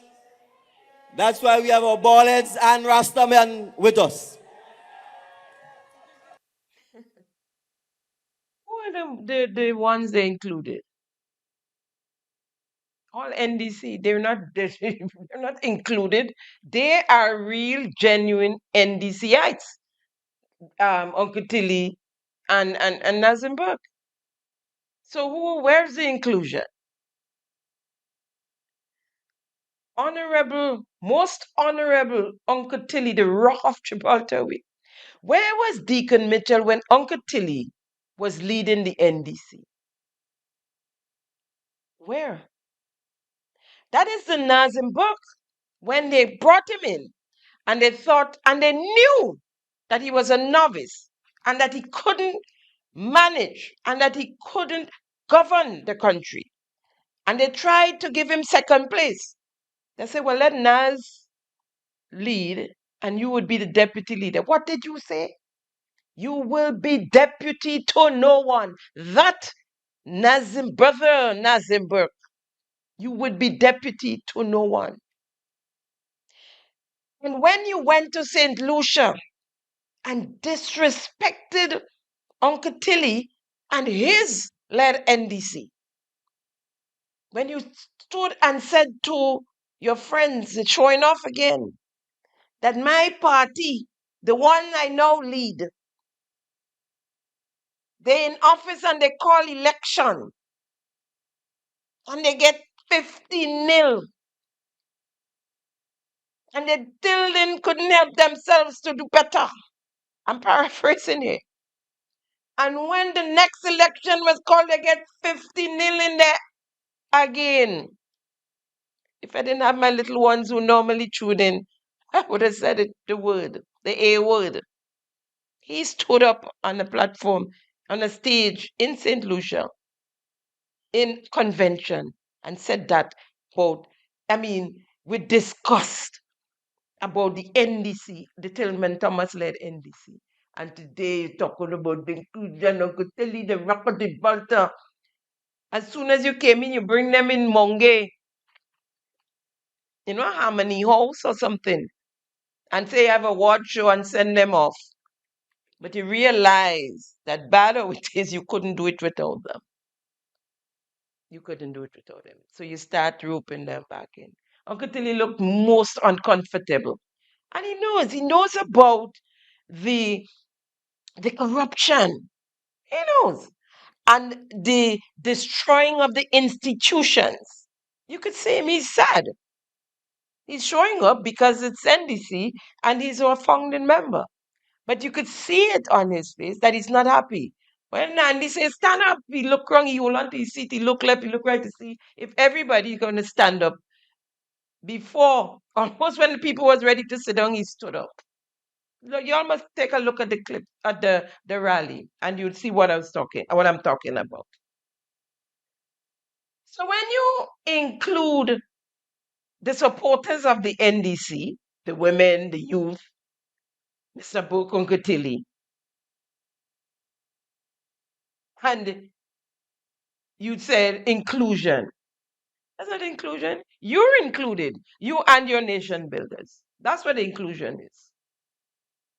That's why we have our ballheads and Rastamen with us. Who are the ones they included? All NDC, they're not included. They are real, genuine NDCites. Uncle Tilly and Nazim Burke. So where's the inclusion? Honorable, most honorable Uncle Tilly, the Rock of Gibraltar. Where was Deacon Mitchell when Uncle Tilly was leading the NDC? Where? That is the Nazim Burke. When they brought him in, and they thought, and they knew that he was a novice, and that he couldn't manage, and that he couldn't govern the country. And they tried to give him second place. They said, well, let Naz lead, and you would be the deputy leader. What did you say? You will be deputy to no one. That brother Nazim Burke, you would be deputy to no one. And when you went to St. Lucia and disrespected Uncle Tilly and his led NDC, when you stood and said to your friends, showing off again, that my party, the one I now lead, they're in office and they call election and they get 50-0, and they still then couldn't help themselves to do better. I'm paraphrasing here. And when the next election was called, they get 50-0 in there again. If I didn't have my little ones who normally tune in, I would have said it, the word, the A word. He stood up on a platform, on a stage in St. Lucia, in convention, and said that about, with disgust about the NDC, the Tillman Thomas led NDC. And today, talking about the inclusion of Kuteli, the Rock of Gibraltar. As soon as you came in, you bring them in Monge, Harmony House or something, and say you have a award show and send them off. But you realize that bad or it is, you couldn't do it without them. You couldn't do it without them. So you start roping them back in. Uncle Tilly looked most uncomfortable. And he knows about the corruption. He knows. And the destroying of the institutions. You could see him, he's sad. He's showing up because it's NDC and he's a founding member. But you could see it on his face that he's not happy. When Andy says, stand up, he look wrong, he hold on to his seat, he look left, he look right to see if everybody is going to stand up. Before, almost when the people was ready to sit down, he stood up. You all must take a look at the clip at the rally, and you'll see what I'm talking about. So when you include the supporters of the NDC, the women, the youth, Mr. Bokunkatili, and you said inclusion. That's not inclusion. You're included. You and your nation builders. That's what inclusion is.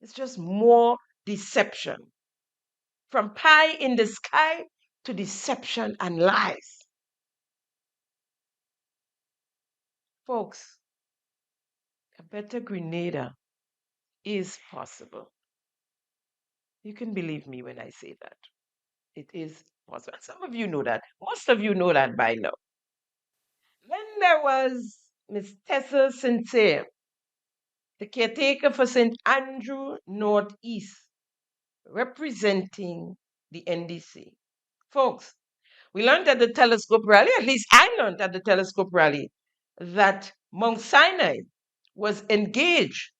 It's just more deception. From pie in the sky to deception and lies. Folks, a better Grenada is possible. You can believe me when I say that. It is possible. Some of you know that. Most of you know that by now. Then there was Miss Tessa Sincere, the caretaker for St. Andrew Northeast, representing the NDC. Folks, we learned at the telescope rally, at least I learned at the telescope rally, that Mount Sinai was engaged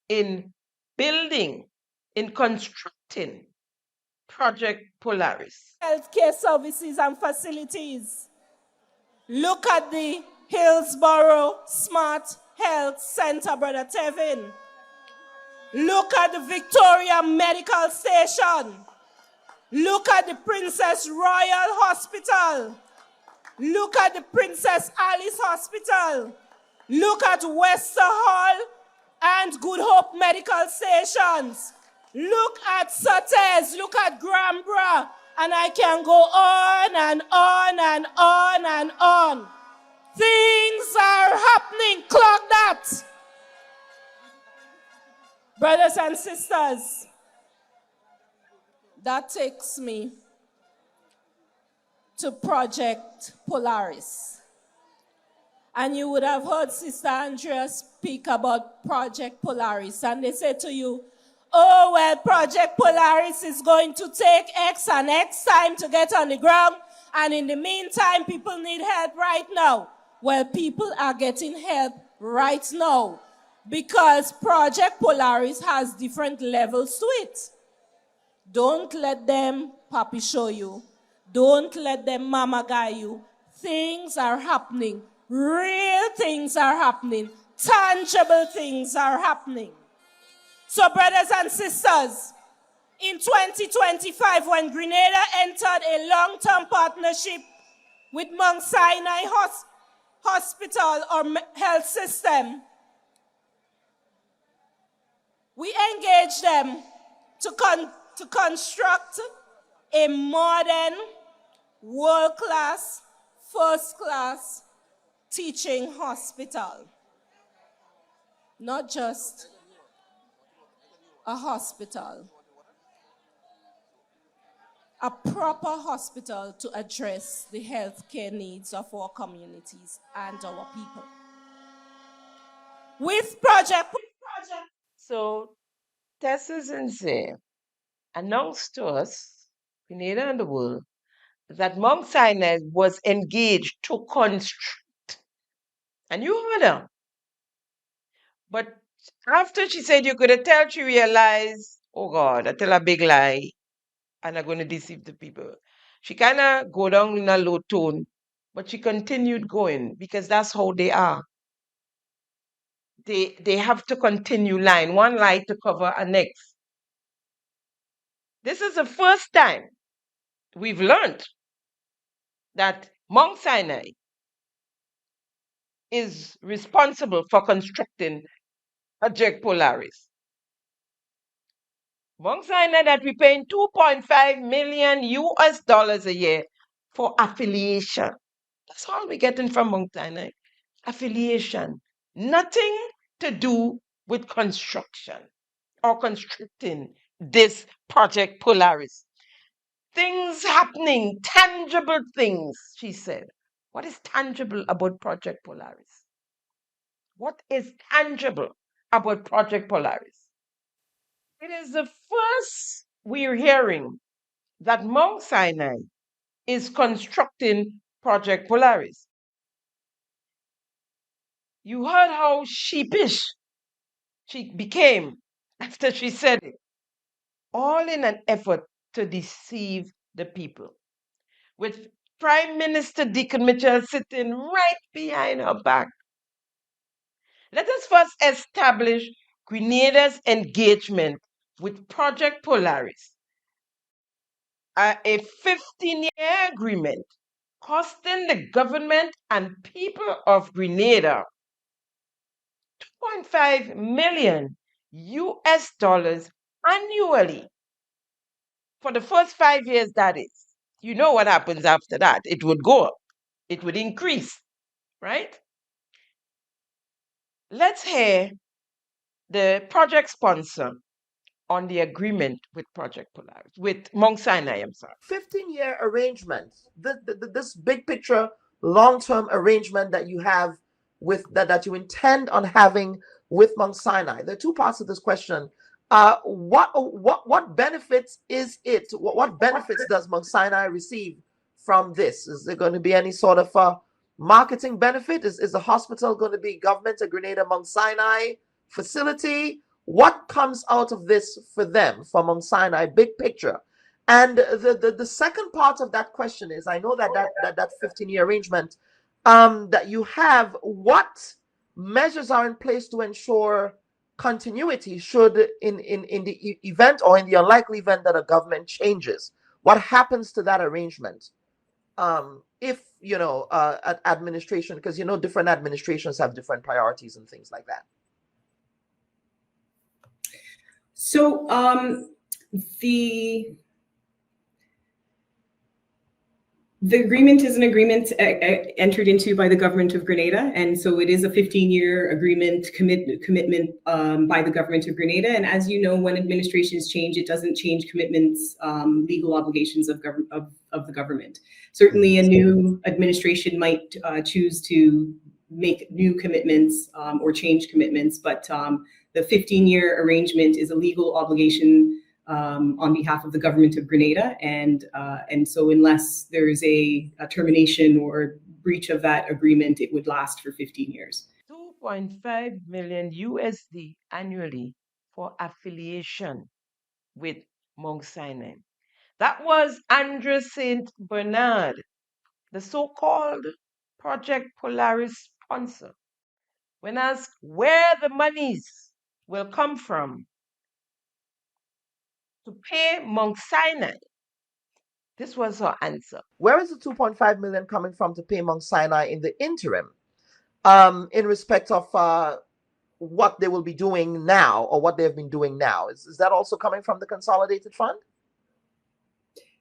in building, in constructing Project Polaris. Healthcare services and facilities. Look at the Hillsborough Smart Health Center, Brother Tevin. Look at the Victoria Medical Station. Look at the Princess Royal Hospital. Look at the Princess Alice Hospital. Look at Wester Hall and Good Hope Medical Stations. Look at Sutter's. Look at Gramborough. And I can go on and on and on and on. Things are happening. Clock that. Brothers and sisters, that takes me to Project Polaris. And you would have heard Sister Andrea speak about Project Polaris. And they say to you, oh, well, Project Polaris is going to take X and X time to get on the ground. And in the meantime, people need help right now. Well, people are getting help right now because Project Polaris has different levels to it. Don't let them papi show you. Don't let them mama guy you. Things are happening. Real things are happening. Tangible things are happening. So, brothers and sisters, in 2025, when Grenada entered a long-term partnership with Mount Sinai Hospital or health system, we engaged them to construct a modern, world-class, first-class teaching hospital. Not just a hospital, a proper hospital to address the healthcare needs of our communities and our people. With Project. So, Tessa Zinze announced to us, Grenada and the world, that Mount Sinai was engaged to construct. And you heard her. But after she said you could tell, she realized, oh God, I tell a big lie and I'm going to deceive the people. She kind of go down in a low tone, but she continued going because that's how they are. They have to continue lying, one lie to cover a next. This is the first time we've learned that Mount Sinai is responsible for constructing Project Polaris. Mount Sinai that we're paying 2.5 million US dollars a year for affiliation. That's all we're getting from Mount Sinai. Affiliation. Nothing to do with construction or constructing this Project Polaris. Things happening, tangible things, she said. What is tangible about Project Polaris? What is tangible about Project Polaris? It is the first we're hearing that Mount Sinai is constructing Project Polaris. You heard how sheepish she became after she said it, all in an effort to deceive the people. With Prime Minister Deacon Mitchell sitting right behind her back. Let us first establish Grenada's engagement with Project Polaris, a 15-year agreement costing the government and people of Grenada 2.5 million US dollars annually for the first 5 years, that is. You know what happens after that. It would go up. It would increase, right? Let's hear the project sponsor on the agreement with Project Polaris, with Mount Sinai, I'm sorry. 15-year arrangement, this big picture, long-term arrangement that you have with that you intend on having with Mount Sinai. There are two parts of this question. What benefits is it? What benefits does Mount Sinai receive from this? Is there going to be any sort of marketing benefit? Is the hospital going to be Government of Grenada Mount Sinai facility? What comes out of this for them, for Mount Sinai, big picture? And the second part of that question is, I know that 15-year arrangement that you have, what measures are in place to ensure continuity should in the event or in the unlikely event that a government changes? What happens to that arrangement if administration, because different administrations have different priorities and things like that? So the agreement is an agreement entered into by the government of Grenada, and so it is a 15-year agreement commitment by the government of Grenada. And as you know, when administrations change, it doesn't change commitments, legal obligations of the government. Certainly, a new administration might choose to make new commitments or change commitments, but the 15-year arrangement is a legal obligation on behalf of the government of Grenada, and so unless there's a termination or breach of that agreement, it would last for 15 years. 2.5 million USD annually for affiliation with Mount Sinai. That was Andre St. Bernard, the so-called Project Polaris sponsor. When asked where the monies will come from to pay Mount Sinai, this was her answer. Where is the 2.5 million coming from to pay Mount Sinai in the interim, in respect of what they will be doing now, or what they've been doing now? Is that also coming from the consolidated fund?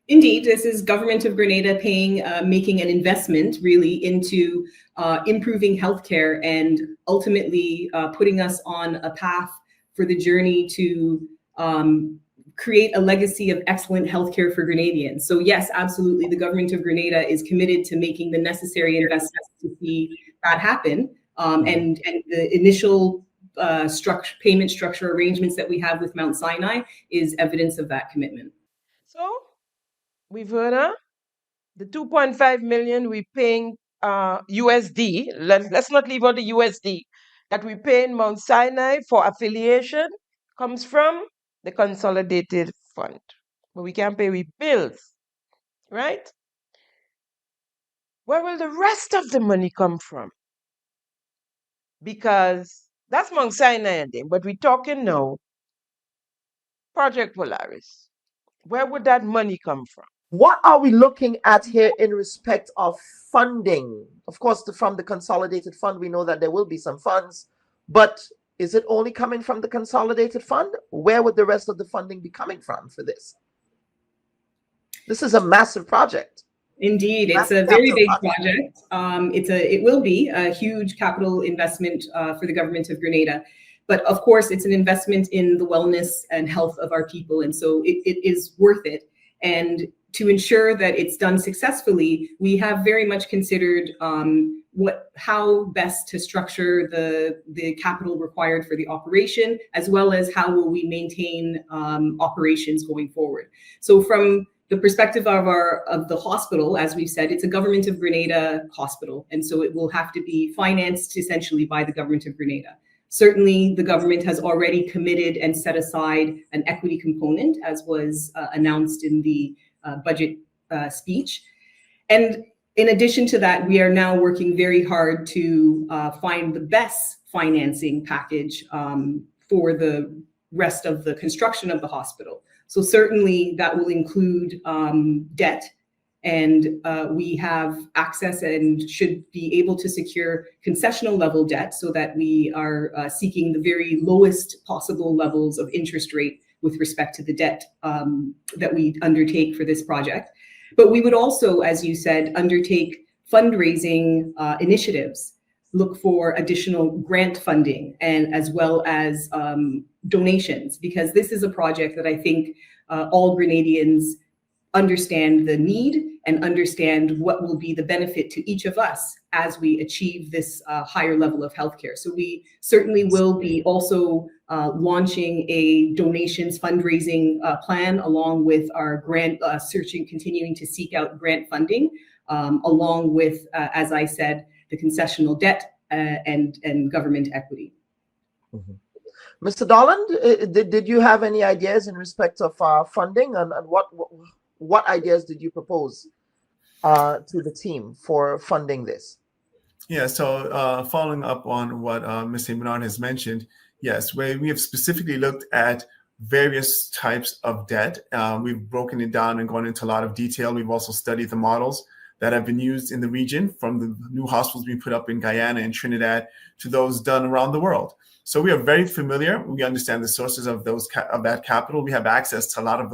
Indeed, this is government of Grenada paying, making an investment really into improving healthcare and ultimately putting us on a path for the journey to create a legacy of excellent healthcare for Grenadians. So yes, absolutely, the government of Grenada is committed to making the necessary investments to see that happen. And the initial payment structure arrangements that we have with Mount Sinai is evidence of that commitment. So we've heard her. The 2.5 million we paying USD. Let's not leave out the USD that we pay in Mount Sinai for affiliation comes from the consolidated fund. But we can't pay with bills, right? Where will the rest of the money come from? Because that's Mount Sinai, but we're talking now Project Polaris. Where would that money come from? What are we looking at here in respect of funding? Of course, from the consolidated fund, we know that there will be some funds, but is it only coming from the consolidated fund? Where would the rest of the funding be coming from for this? This is a massive project. Indeed, it's a very big project. It will be a huge capital investment for the government of Grenada. But of course, it's an investment in the wellness and health of our people. And so it is worth it. And to ensure that it's done successfully, we have very much considered how best to structure the capital required for the operation, as well as how will we maintain operations going forward. So from the perspective of the hospital, as we've said, it's a government of Grenada hospital. And so it will have to be financed essentially by the government of Grenada. Certainly, the government has already committed and set aside an equity component, as was announced in the budget speech. And in addition to that, we are now working very hard to find the best financing package for the rest of the construction of the hospital. So certainly that will include debt. And we have access and should be able to secure concessional level debt so that we are seeking the very lowest possible levels of interest rate with respect to the debt that we undertake for this project. But we would also, as you said, undertake fundraising initiatives, look for additional grant funding, and as well as donations, because this is a project that I think all Grenadians understand the need and understand what will be the benefit to each of us as we achieve this higher level of healthcare. So we certainly will be also launching a donations fundraising plan, along with our grant continuing to seek out grant funding, along with, as I said, the concessional debt and government equity. Mm-hmm. Mr. Dolland, did you have any ideas in respect of funding, and what ideas did you propose to the team for funding this? Yeah, so following up on what Mr. Bernard has mentioned, yes, we have specifically looked at various types of debt. We've broken it down and gone into a lot of detail. We've also studied the models that have been used in the region, from the new hospitals being put up in Guyana and Trinidad to those done around the world. So we are very familiar. We understand the sources of that capital. We have access to a lot of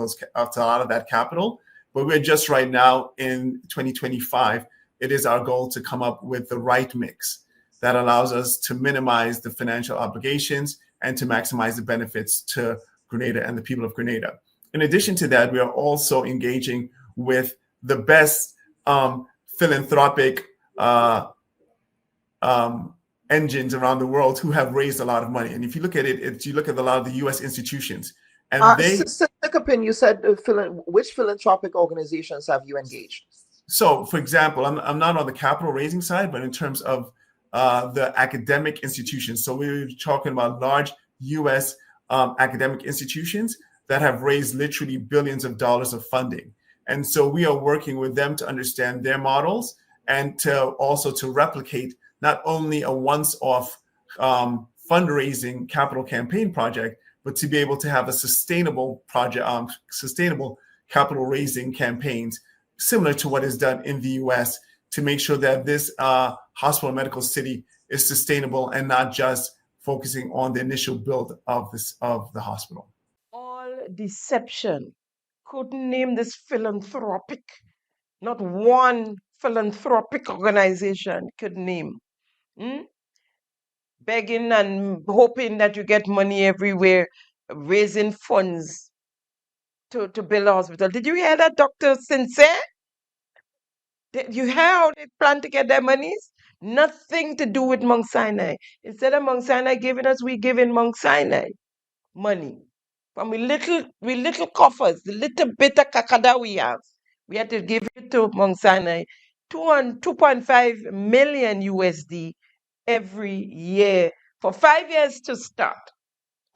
that capital. But we're just right now in 2025. It is our goal to come up with the right mix that allows us to minimize the financial obligations and to maximize the benefits to Grenada and the people of Grenada. In addition to that, we are also engaging with the best philanthropic engines around the world who have raised a lot of money. And if you look at it, you look at a lot of the U.S. institutions, and TeCep-tiKON, you said which philanthropic organizations have you engaged? So, for example, I'm not on the capital raising side, but in terms of the academic institutions. So we're talking about large U.S. Academic institutions that have raised literally billions of dollars of funding. And so we are working with them to understand their models and to also to replicate not only a once-off fundraising capital campaign project, but to be able to have a sustainable project, sustainable capital raising campaigns similar to what is done in the U.S. to make sure that this hospital medical city is sustainable and not just focusing on the initial build of the hospital. All deception. Couldn't name this philanthropic. Not one philanthropic organization could name. Begging and hoping that you get money everywhere, raising funds to build a hospital. Did you hear that, Dr. Sincere? Did you hear how they plan to get their monies? Nothing to do with Mount Sinai. Instead of Mount Sinai giving us, we giving Mount Sinai money. From we little coffers, the little bit of kakada we have, we had to give it to Mount Sinai, 2.5 million USD every year for 5 years to start.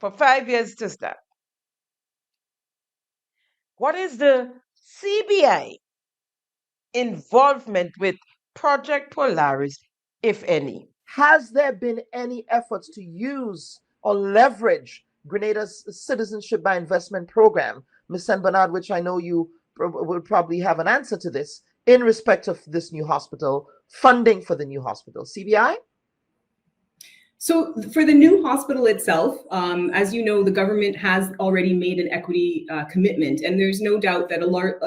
For 5 years to start. What is the CBI involvement with Project Polaris, if any? Has there been any efforts to use or leverage Grenada's Citizenship by Investment program, Ms. St. Bernard, which I know you will probably have an answer to this, in respect of this new hospital, funding for the new hospital? CBI? So for the new hospital itself, as you know, the government has already made an equity commitment, and there's no doubt that a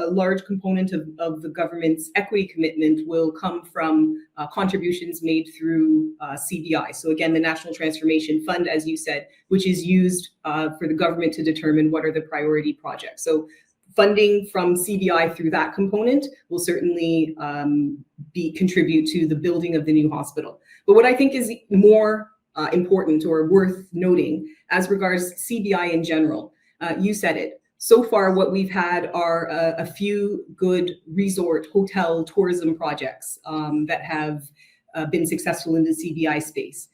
large component of the government's equity commitment will come from contributions made through CBI. So again, the National Transformation Fund, as you said, which is used for the government to determine what are the priority projects. So funding from CBI through that component will certainly contribute to the building of the new hospital. But what I think is more important or worth noting as regards CBI in general, you said it. So far, what we've had are a few good resort, hotel, tourism projects that have been successful in the CBI space.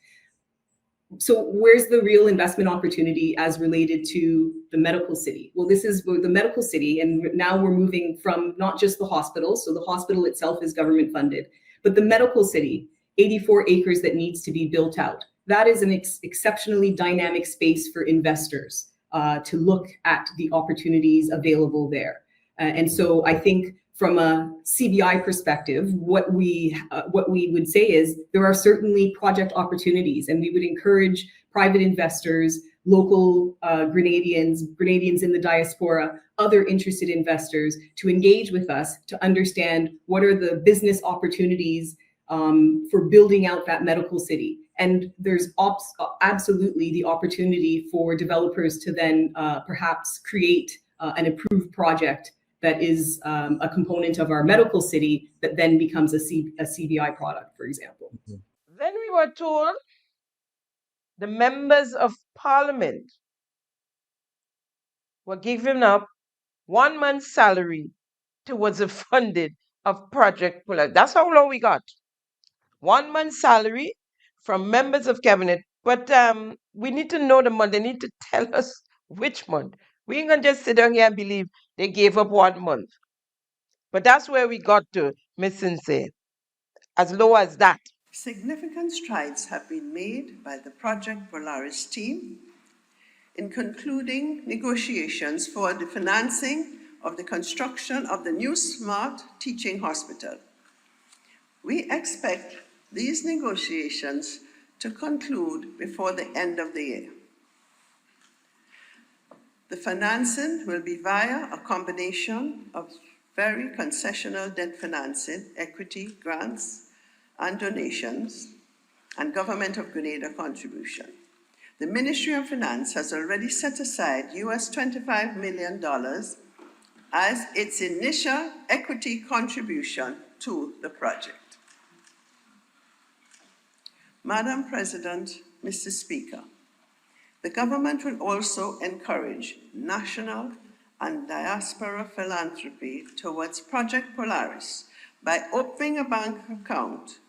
So where's the real investment opportunity as related to the medical city? Well, this is the medical city, and now we're moving from not just the hospital, so the hospital itself is government funded, but the medical city, 84 acres that needs to be built out. That is an exceptionally dynamic space for investors to look at the opportunities available there. And so I think from a CBI perspective, what we would say is there are certainly project opportunities, and we would encourage private investors, local Grenadians in the diaspora, other interested investors to engage with us to understand what are the business opportunities for building out that medical city. And there's absolutely the opportunity for developers to then perhaps create an approved project that is a component of our medical city that then becomes a CBI product, for example. Then we were told the members of parliament were giving up 1 month's salary towards the funding of Project Polaris. That's how low we got. 1 month's salary from members of cabinet. But we need to know the month. They need to tell us which month. We ain't gonna just sit down here and believe they gave up 1 month. But that's where we got to, Miss Sincere. As low as that. Significant strides have been made by the Project Polaris team in concluding negotiations for the financing of the construction of the new smart teaching hospital. We expect these negotiations to conclude before the end of the year. The financing will be via a combination of very concessional debt financing, equity, grants, and donations, and Government of Grenada contribution. The Ministry of Finance has already set aside US $25 million as its initial equity contribution to the project. Madam President, Mr. Speaker, the government will also encourage national and diaspora philanthropy towards Project Polaris by opening a bank account,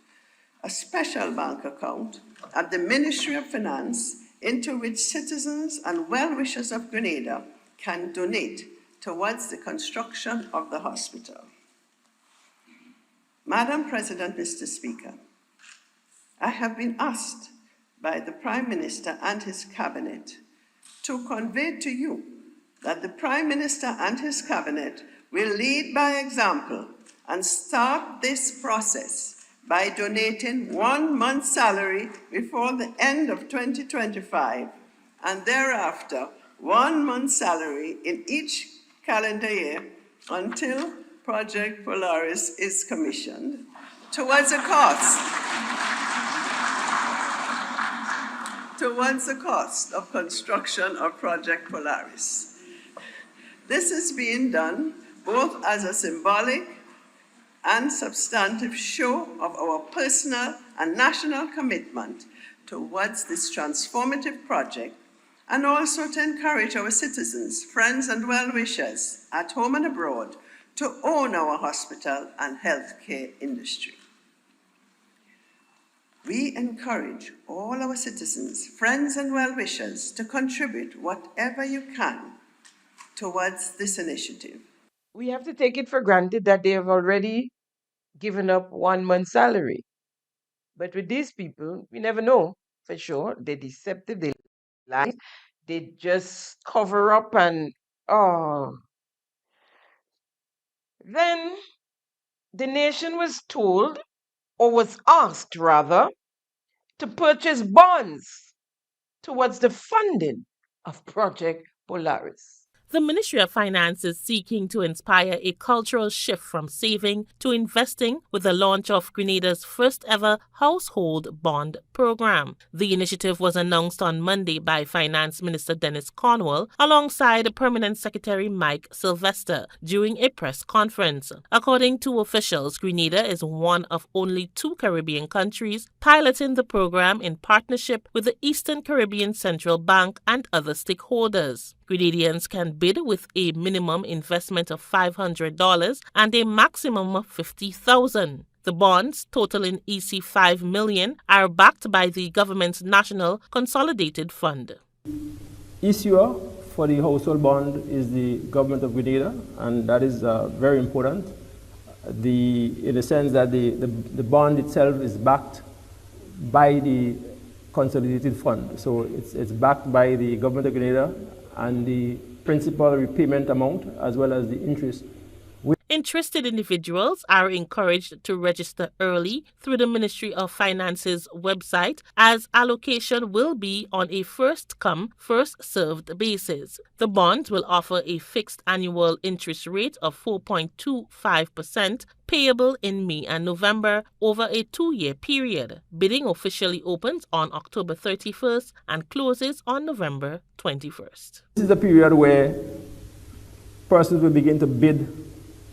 a special bank account at the Ministry of Finance into which citizens and well-wishers of Grenada can donate towards the construction of the hospital. Madam President, Mr. Speaker, I have been asked by the Prime Minister and his cabinet to convey to you that the Prime Minister and his cabinet will lead by example and start this process by donating 1 month's salary before the end of 2025, and thereafter 1 month's salary in each calendar year until Project Polaris is commissioned, towards the cost of construction of Project Polaris. This is being done both as a symbolic and substantive show of our personal and national commitment towards this transformative project, and also to encourage our citizens, friends, and well-wishers at home and abroad to own our hospital and healthcare industry. We encourage all our citizens, friends, and well-wishers to contribute whatever you can towards this initiative. We have to take it for granted that they have already given up 1 month's salary. But with these people, we never know for sure. They're deceptive, they lie, they just cover up and, Then the nation was told, or was asked rather, to purchase bonds towards the funding of Project Polaris. The Ministry of Finance is seeking to inspire a cultural shift from saving to investing with the launch of Grenada's first ever household bond program. The initiative was announced on Monday by Finance Minister Dennis Cornwall alongside Permanent Secretary Mike Sylvester during a press conference. According to officials, Grenada is one of only 2 Caribbean countries piloting the program in partnership with the Eastern Caribbean Central Bank and other stakeholders. Grenadians can bid with a minimum investment of $500 and a maximum of $50,000. The bonds, totaling EC $5 million, are backed by the government's National Consolidated Fund. Issuer for the household bond is the government of Grenada, and that is very important. In the sense that the bond itself is backed by the Consolidated Fund. So it's backed by the government of Grenada, and the principal repayment amount as well as the interest. Interested individuals are encouraged to register early through the Ministry of Finance's website, as allocation will be on a first-come, first-served basis. The bonds will offer a fixed annual interest rate of 4.25%, payable in May and November over a 2-year period. Bidding officially opens on October 31st and closes on November 21st. This is the period where persons will begin to bid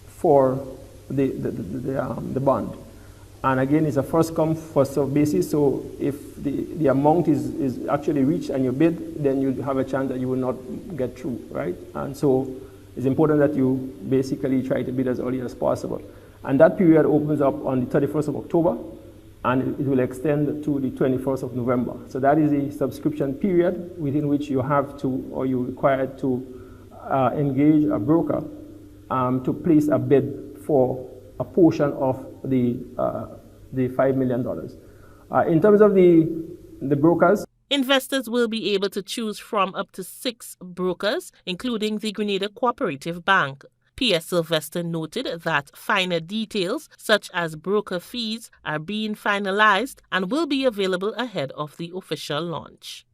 for the bond. And again, it's a first come, first served basis. So if the amount is actually reached and you bid, then you have a chance that you will not get through, right? And so it's important that you basically try to bid as early as possible. And that period opens up on the 31st of October, and it will extend to the 21st of November. So that is the subscription period within which you have to, or you're required to engage a broker to place a bid for a portion of the $5 million. In terms of the brokers, investors will be able to choose from up to 6 brokers, including the Grenada Cooperative Bank. P.S. Sylvester noted that finer details, such as broker fees, are being finalized and will be available ahead of the official launch.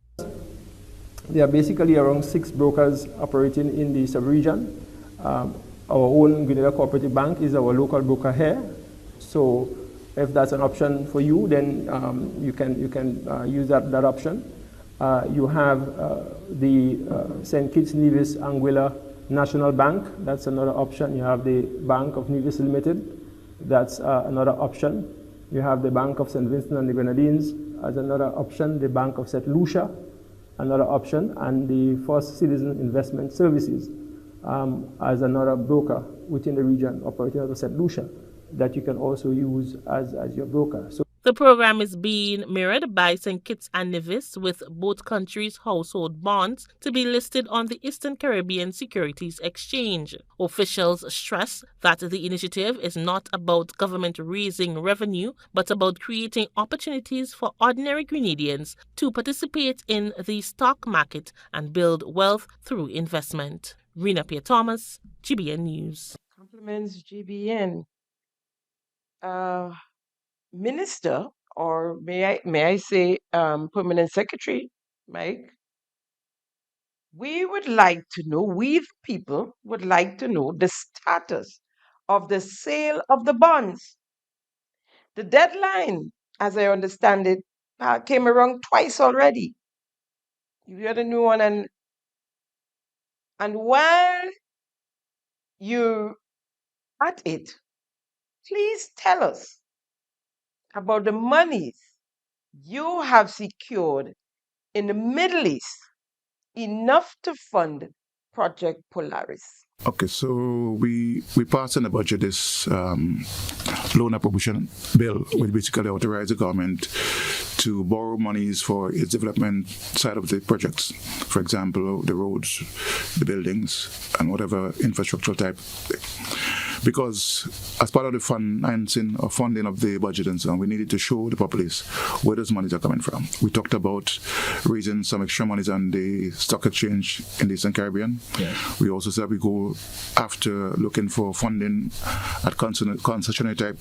There are basically around 6 brokers operating in the sub-region. Our own Grenada Cooperative Bank is our local broker here. So if that's an option for you, then you can use that option. You have the St. Kitts Nevis Anguilla National Bank. That's another option. You have the Bank of Nevis Limited. That's another option. You have the Bank of St. Vincent and the Grenadines as another option. The Bank of St. Lucia, another option, and the First Citizen Investment Services as another broker within the region operating out of St. Lucia that you can also use as your broker. So the program is being mirrored by St. Kitts and Nevis, with both countries' household bonds to be listed on the Eastern Caribbean Securities Exchange. Officials stress that the initiative is not about government raising revenue, but about creating opportunities for ordinary Grenadians to participate in the stock market and build wealth through investment. Rena Pierre-Thomas, GBN News. Compliments, GBN. Minister, or may I say Permanent Secretary, Mike, we the people would like to know the status of the sale of the bonds. The deadline, as I understand it, came around twice already. You got a new one, and while you're at it, please tell us about the monies you have secured in the Middle East, enough to fund Project Polaris. Okay, so we passed in the budget this loan appropriation bill, which basically authorized the government to borrow monies for its development side of the projects. For example, the roads, the buildings, and whatever infrastructure type. Because as part of the financing or funding of the budget and so on, we needed to show the populace where those monies are coming from. We talked about raising some extra monies on the stock exchange in the Eastern Caribbean. Yeah. We also said we go after looking for funding at concessionary type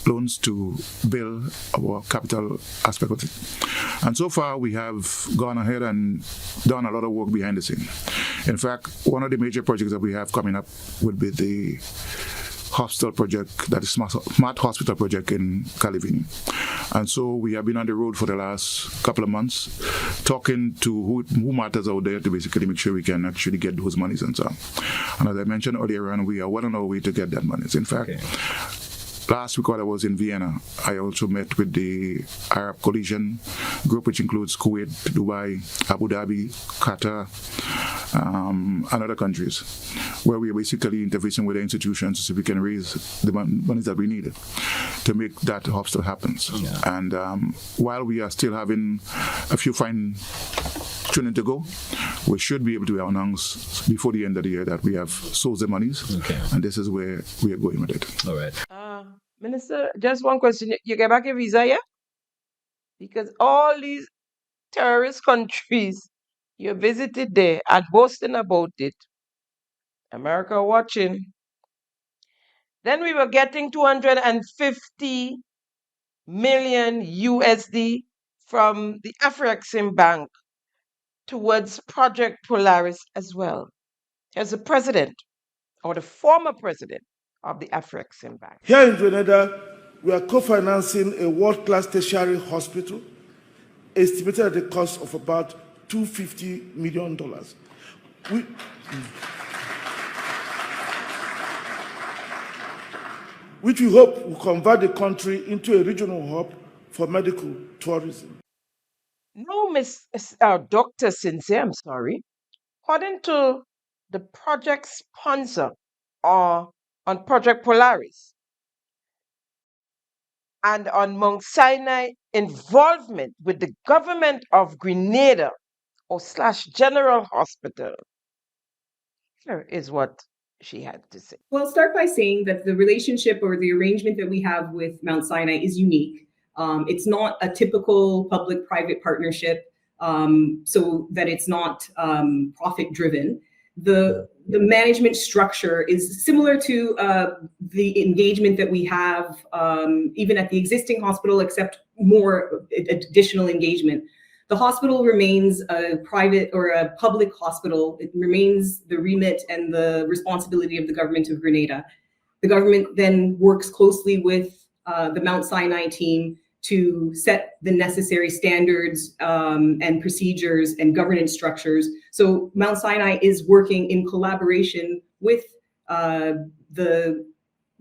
loans to build our capital aspect of it. And so far, we have gone ahead and done a lot of work behind the scene. In fact, one of the major projects that we have coming up would be the hospital project, that is Smart Hospital project in Calivini. And so we have been on the road for the last couple of months, talking to who matters out there to basically make sure we can actually get those monies and so on. And as I mentioned earlier on, we are well on our way to get that monies. In fact, last week while I was in Vienna, I also met with the Arab Coalition Group, which includes Kuwait, Dubai, Abu Dhabi, Qatar, and other countries, where we are basically interfacing with the institutions to see if we can raise the monies that we needed to make that hospital happen. Yeah. And while we are still having a few fine tuning to go, we should be able to announce before the end of the year that we have sourced the monies, and this is where we are going with it. All right. Minister, just one question. You get back a visa, yeah? Because all these terrorist countries you visited there and boasting about it, America watching. Then we were getting 250 million USD from the Afrexim Bank towards Project Polaris as well. As the president, or the former president of the Afrexim Bank. Here in Grenada, we are co-financing a world-class tertiary hospital, estimated at the cost of about $250 million. which we hope will convert the country into a regional hub for medical tourism. No, Dr. Sincere, I'm sorry. According to the project sponsor or on Project Polaris and on Mount Sinai involvement with the government of Grenada or slash General Hospital, here is what she had to say. Well, I'll start by saying that the relationship or the arrangement that we have with Mount Sinai is unique. It's not a typical public-private partnership, so that it's not profit-driven. The management structure is similar to the engagement that we have even at the existing hospital, except more additional engagement. The hospital remains a private or a public hospital. It remains the remit and the responsibility of the government of Grenada. The government then works closely with the Mount Sinai team to set the necessary standards and procedures and governance structures. So Mount Sinai is working in collaboration with the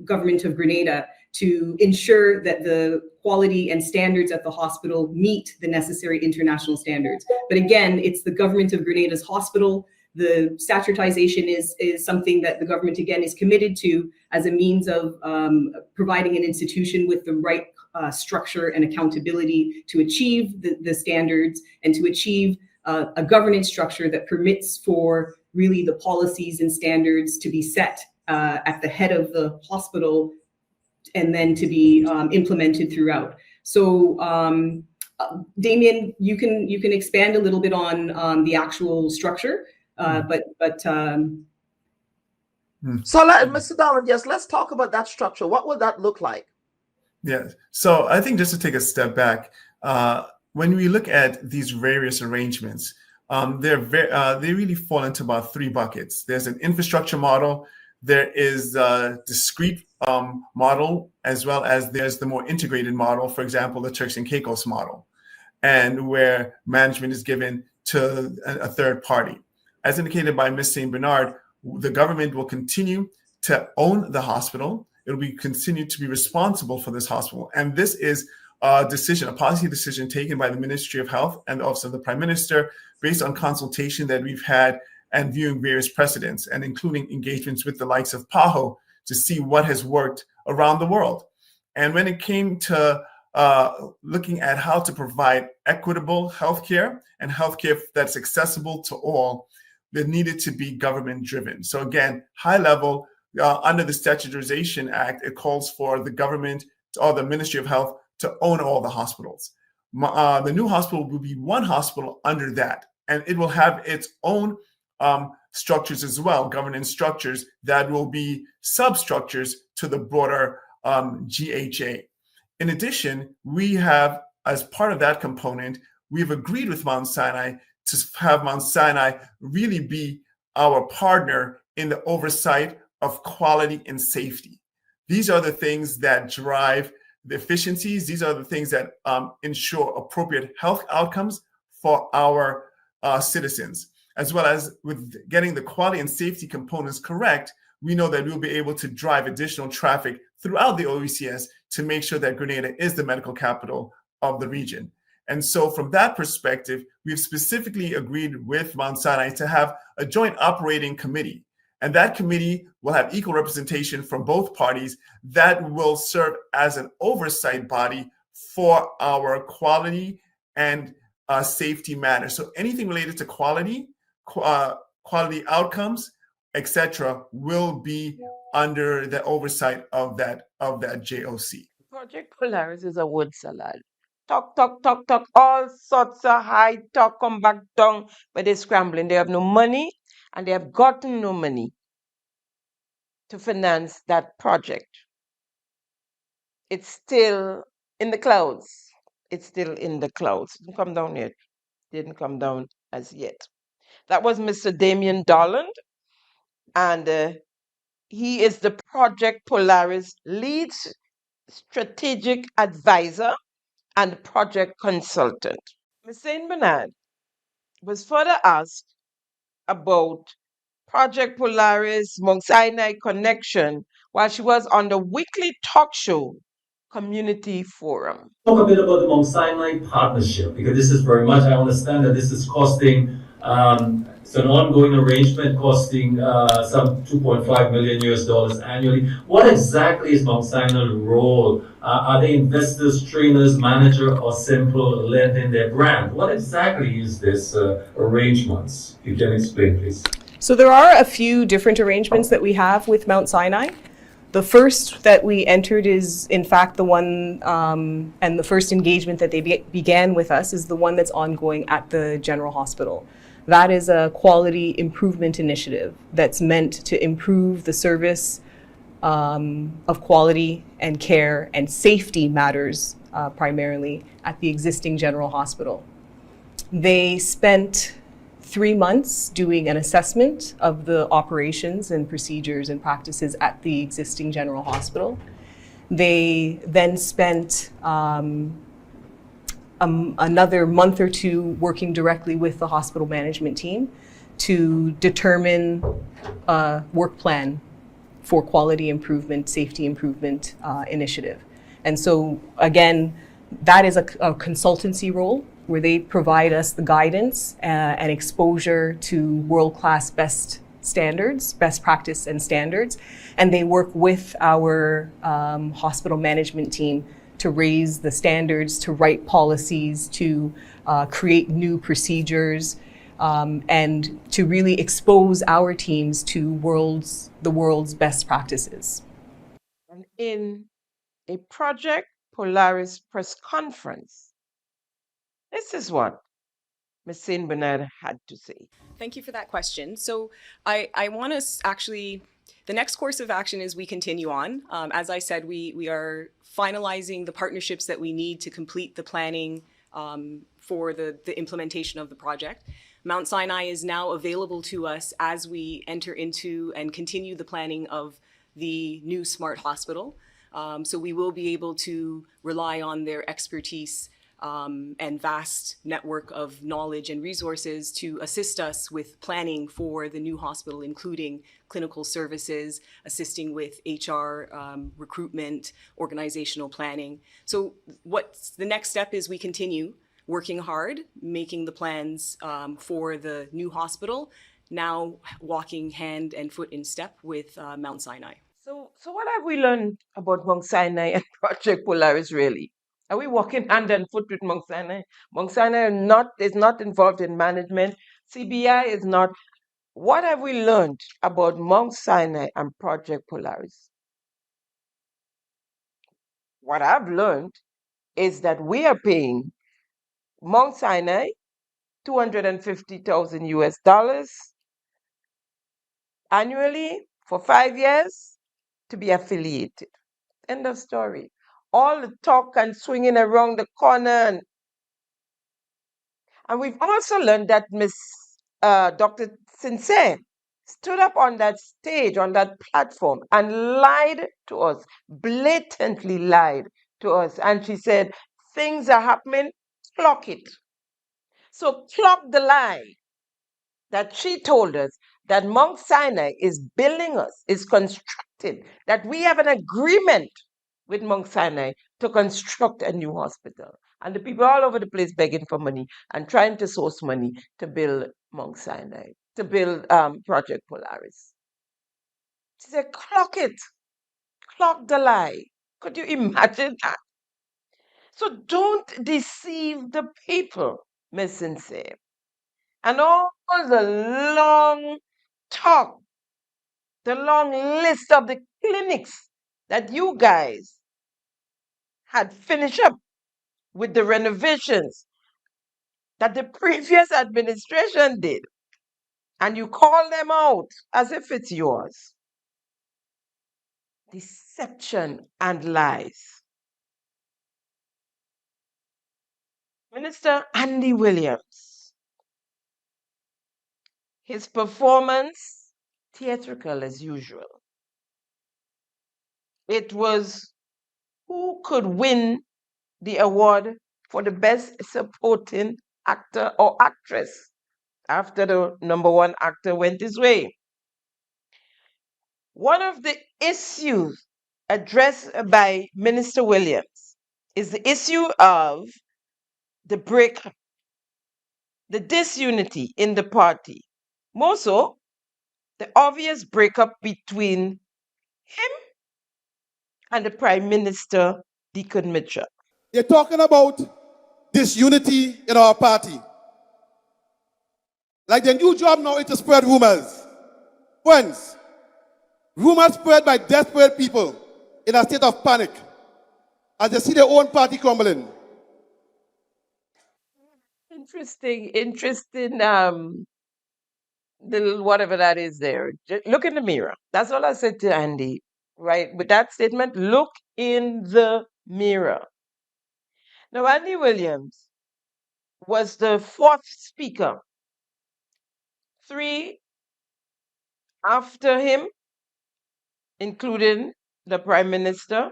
government of Grenada to ensure that the quality and standards at the hospital meet the necessary international standards. But again, it's the government of Grenada's hospital. The statutization is something that the government, again, is committed to as a means of providing an institution with the right structure and accountability to achieve the standards and to achieve a governance structure that permits for really the policies and standards to be set at the head of the hospital and then to be implemented throughout. So Damien, you can expand a little bit on the actual structure, So Mr. Darwin, yes, let's talk about that structure. What would that look like? Yeah. So I think just to take a step back, when we look at these various arrangements, they really fall into about three buckets. There's an infrastructure model, there is a discrete model, as well as there's the more integrated model, for example, the Turks and Caicos model, and where management is given to a third party. As indicated by Ms. St. Bernard, the government will continue to own the hospital. It will continue to be responsible for this hospital. And this is a decision, a policy decision taken by the Ministry of Health and the Office of the Prime Minister based on consultation that we've had and viewing various precedents and including engagements with the likes of PAHO to see what has worked around the world. And when it came to looking at how to provide equitable healthcare and healthcare that's accessible to all, there needed to be government driven. So again, high level, under the Statutorization Act, it calls for the government or the Ministry of Health to own all the hospitals. The new hospital will be one hospital under that, and it will have its own structures as well, governance structures that will be substructures to the broader GHA. In addition, we have, as part of that component, we've agreed with Mount Sinai to have Mount Sinai really be our partner in the oversight of quality and safety. These are the things that drive the efficiencies. These are the things that ensure appropriate health outcomes for our citizens, as well as with getting the quality and safety components correct. We know that we'll be able to drive additional traffic throughout the OECS to make sure that Grenada is the medical capital of the region. And so from that perspective, we've specifically agreed with Mount Sinai to have a joint operating committee. And that committee will have equal representation from both parties that will serve as an oversight body for our quality and safety matters. So anything related to quality, quality outcomes, etc., will be under the oversight of that JOC. Project Polaris is a word salad. Talk, talk, talk, talk. All sorts of high talk come back down, but they're scrambling. They have no money, and they have gotten no money to finance that project. It's still in the clouds. It's still in the clouds. Didn't come down yet. Didn't come down as yet. That was Mr. Damien Darland, and he is the Project Polaris lead strategic advisor and project consultant. Ms. St. Bernard was further asked about Project Polaris Mount Sinai connection while she was on the weekly talk show Community Forum. Talk a bit about the Mount Sinai partnership, because this is very much, I understand that this is costing, it's an ongoing arrangement costing some 2.5 million US dollars annually. What exactly is Mount Sinai's role? Are they investors, trainers, manager, or simple lending their brand? What exactly is this arrangements? You can explain, please. So there are a few different arrangements that we have with Mount Sinai. The first that we entered is, in fact, the one, and the first engagement that they began with us is the one that's ongoing at the General Hospital. That is a quality improvement initiative that's meant to improve the service of quality and care and safety matters primarily at the existing General Hospital. They spent 3 months doing an assessment of the operations and procedures and practices at the existing General Hospital. They then spent another month or two working directly with the hospital management team to determine a work plan for quality improvement, safety improvement initiative. And so again, that is a consultancy role where they provide us the guidance and exposure to world-class best standards, best practice and standards. And they work with our hospital management team to raise the standards, to write policies, to create new procedures, and to really expose our teams to the world's best practices. And in a Project Polaris press conference, this is what Ms. St. Bernard had to say. Thank you for that question. So I want to actually, the next course of action is we continue on. As I said, we are finalizing the partnerships that we need to complete the planning for the implementation of the project. Mount Sinai is now available to us as we enter into and continue the planning of the new smart hospital. So we will be able to rely on their expertise and vast network of knowledge and resources to assist us with planning for the new hospital, including clinical services, assisting with HR, recruitment, organizational planning. So what's the next step is we continue working hard, making the plans for the new hospital, now walking hand and foot in step with Mount Sinai. So what have we learned about Mount Sinai and Project Polaris, really? Are we walking hand and foot with Mount Sinai? Mount Sinai is not involved in management. CBI is not. What have we learned about Mount Sinai and Project Polaris? What I've learned is that we are paying Mount Sinai $250,000 US annually for 5 years to be affiliated. End of story. All the talk and swinging around the corner. And we've also learned that Dr. Sincere stood up on that stage, on that platform, and lied to us, blatantly lied to us. And she said, things are happening, clock it. So clock the lie that she told us that Mount Sinai is building us, is constructed, that we have an agreement with Mount Sinai to construct a new hospital. And the people all over the place begging for money and trying to source money to build Mount Sinai, to build Project Polaris. She said, clock it, clock the lie. Could you imagine that? So don't deceive the people, Ms. Sincere. And all the long talk, the long list of the clinics that you guys had finished up with the renovations that the previous administration did, and you call them out as if it's yours. Deception and lies. Minister Andy Williams, his performance, theatrical as usual. It was who could win the award for the best supporting actor or actress after the #1 actor went his way. One of the issue addressed by Minister Williams is the issue of the breakup, the disunity in the party. More so, the obvious breakup between him and the Prime Minister, DeCep Mitchell. They're talking about disunity in our party. Like the new job now is to spread rumors. Friends, rumors spread by desperate people in a state of panic as they see their own party crumbling. Interesting, little whatever that is there. Look in the mirror. That's all I said to Andy, right? With that statement, look in the mirror. Now, Andy Williams was the fourth speaker. 3 after him, including the Prime Minister.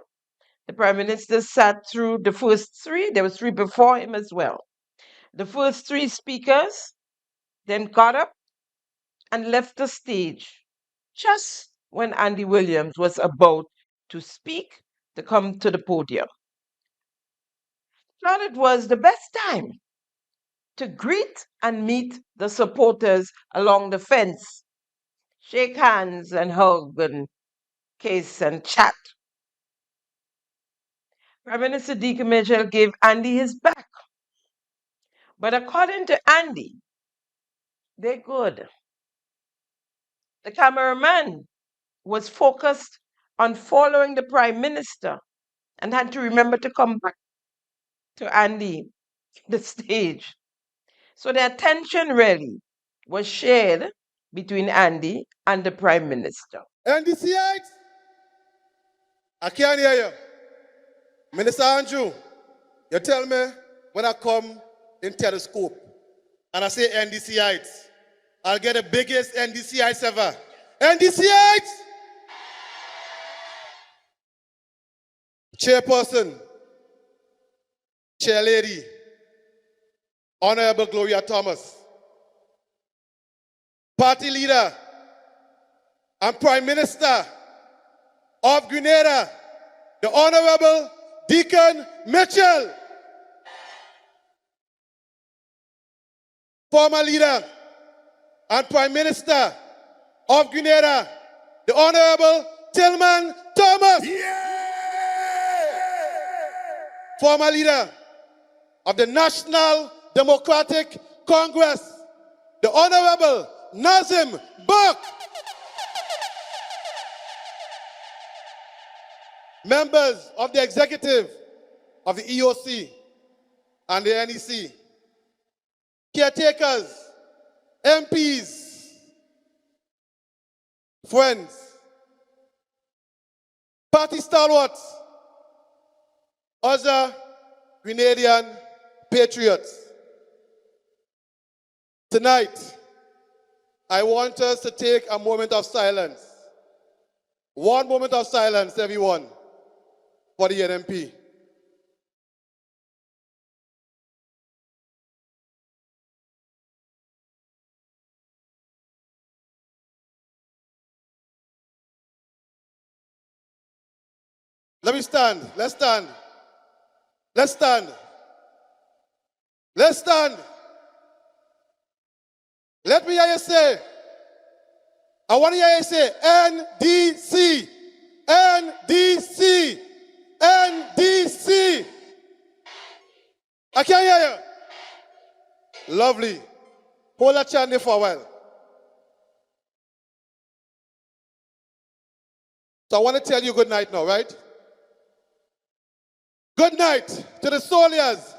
The Prime Minister sat through the first 3. There were 3 before him as well. The first 3 speakers then got up and left the stage just when Andy Williams was about to speak, to come to the podium. Thought it was the best time to greet and meet the supporters along the fence, shake hands and hug and kiss and chat. Prime Minister DeCep Mitchell gave Andy his back. But according to Andy, they're good. The cameraman was focused on following the Prime Minister and had to remember to come back to Andy, the stage. So the attention really was shared between Andy and the Prime Minister. NDCites, I can't hear you. Minister Andrew, you tell me when I come in Telescope and I say NDCites, I'll get the biggest NDCites ever. NDCites! Chairperson, Chairlady, Honorable Gloria Thomas, Party Leader and Prime Minister of Grenada, the Honorable DeCep Mitchell, former Leader and Prime Minister of Grenada, the Honorable Tillman Thomas, former Leader of the National Democratic Congress, the Honorable Nazim Buck, members of the executive of the EOC and the NEC, caretakers, MPs, friends, party stalwarts, other Grenadian patriots. Tonight, I want us to take a moment of silence. 1 moment of silence, everyone, for the NMP. Let me stand. Let's stand. Let's stand. Let's stand. Let me hear you say. I want to hear you say NDC. NDC. NDC. I can't hear you. Lovely. Hold that chant there for a while. So I want to tell you good night now, right? Good night to the soldiers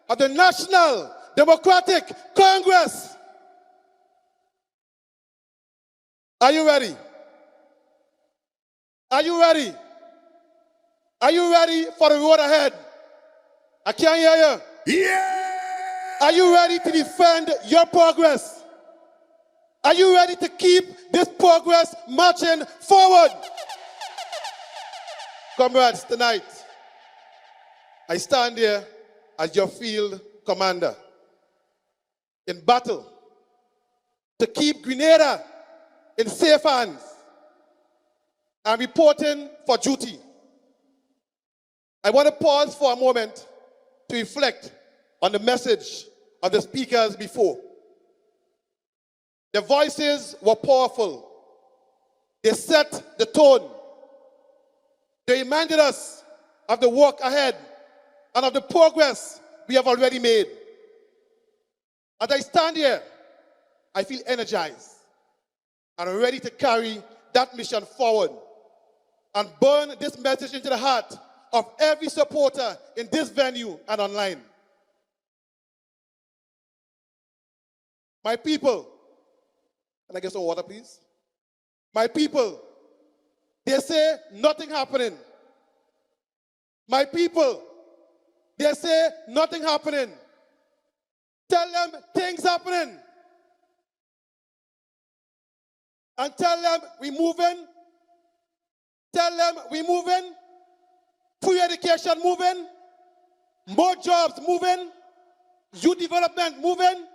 of the National Democratic Congress. Are you ready? Are you ready? Are you ready for the road ahead? I can't hear you. Yeah! Are you ready to defend your progress? Are you ready to keep this progress marching forward? Comrades, tonight, I stand here as your field commander in battle to keep Grenada in safe hands, and reporting for duty. I want to pause for a moment to reflect on the message of the speakers before. Their voices were powerful. They set the tone. They reminded us of the work ahead and of the progress we have already made. As I stand here, I feel energized and ready to carry that mission forward and burn this message into the heart of every supporter in this venue and online. My people, can I get some water, please? My people, they say nothing happening. My people, they say nothing happening. Tell them things happening. And tell them we moving. Tell them we moving. Free education moving. More jobs moving. Youth development moving.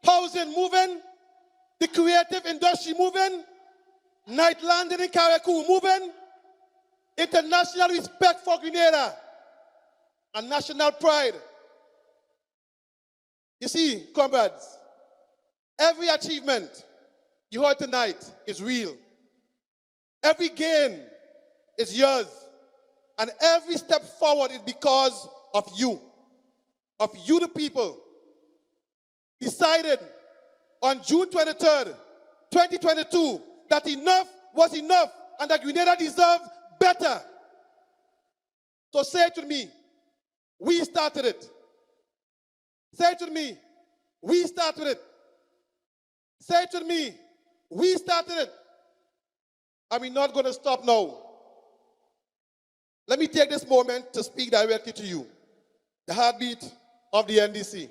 Housing moving. The creative industry moving. Night landing in Carriacou moving. International respect for Grenada. And national pride. You see, comrades, every achievement you heard tonight is real. Every gain is yours. And every step forward is because of you the people. Decided on June 23rd, 2022, that enough was enough and that Grenada deserved better. So say it to me, we started it. Say it to me, we started it. Say it to me, we started it. And we're not going to stop now. Let me take this moment to speak directly to you, the heartbeat of the NDC.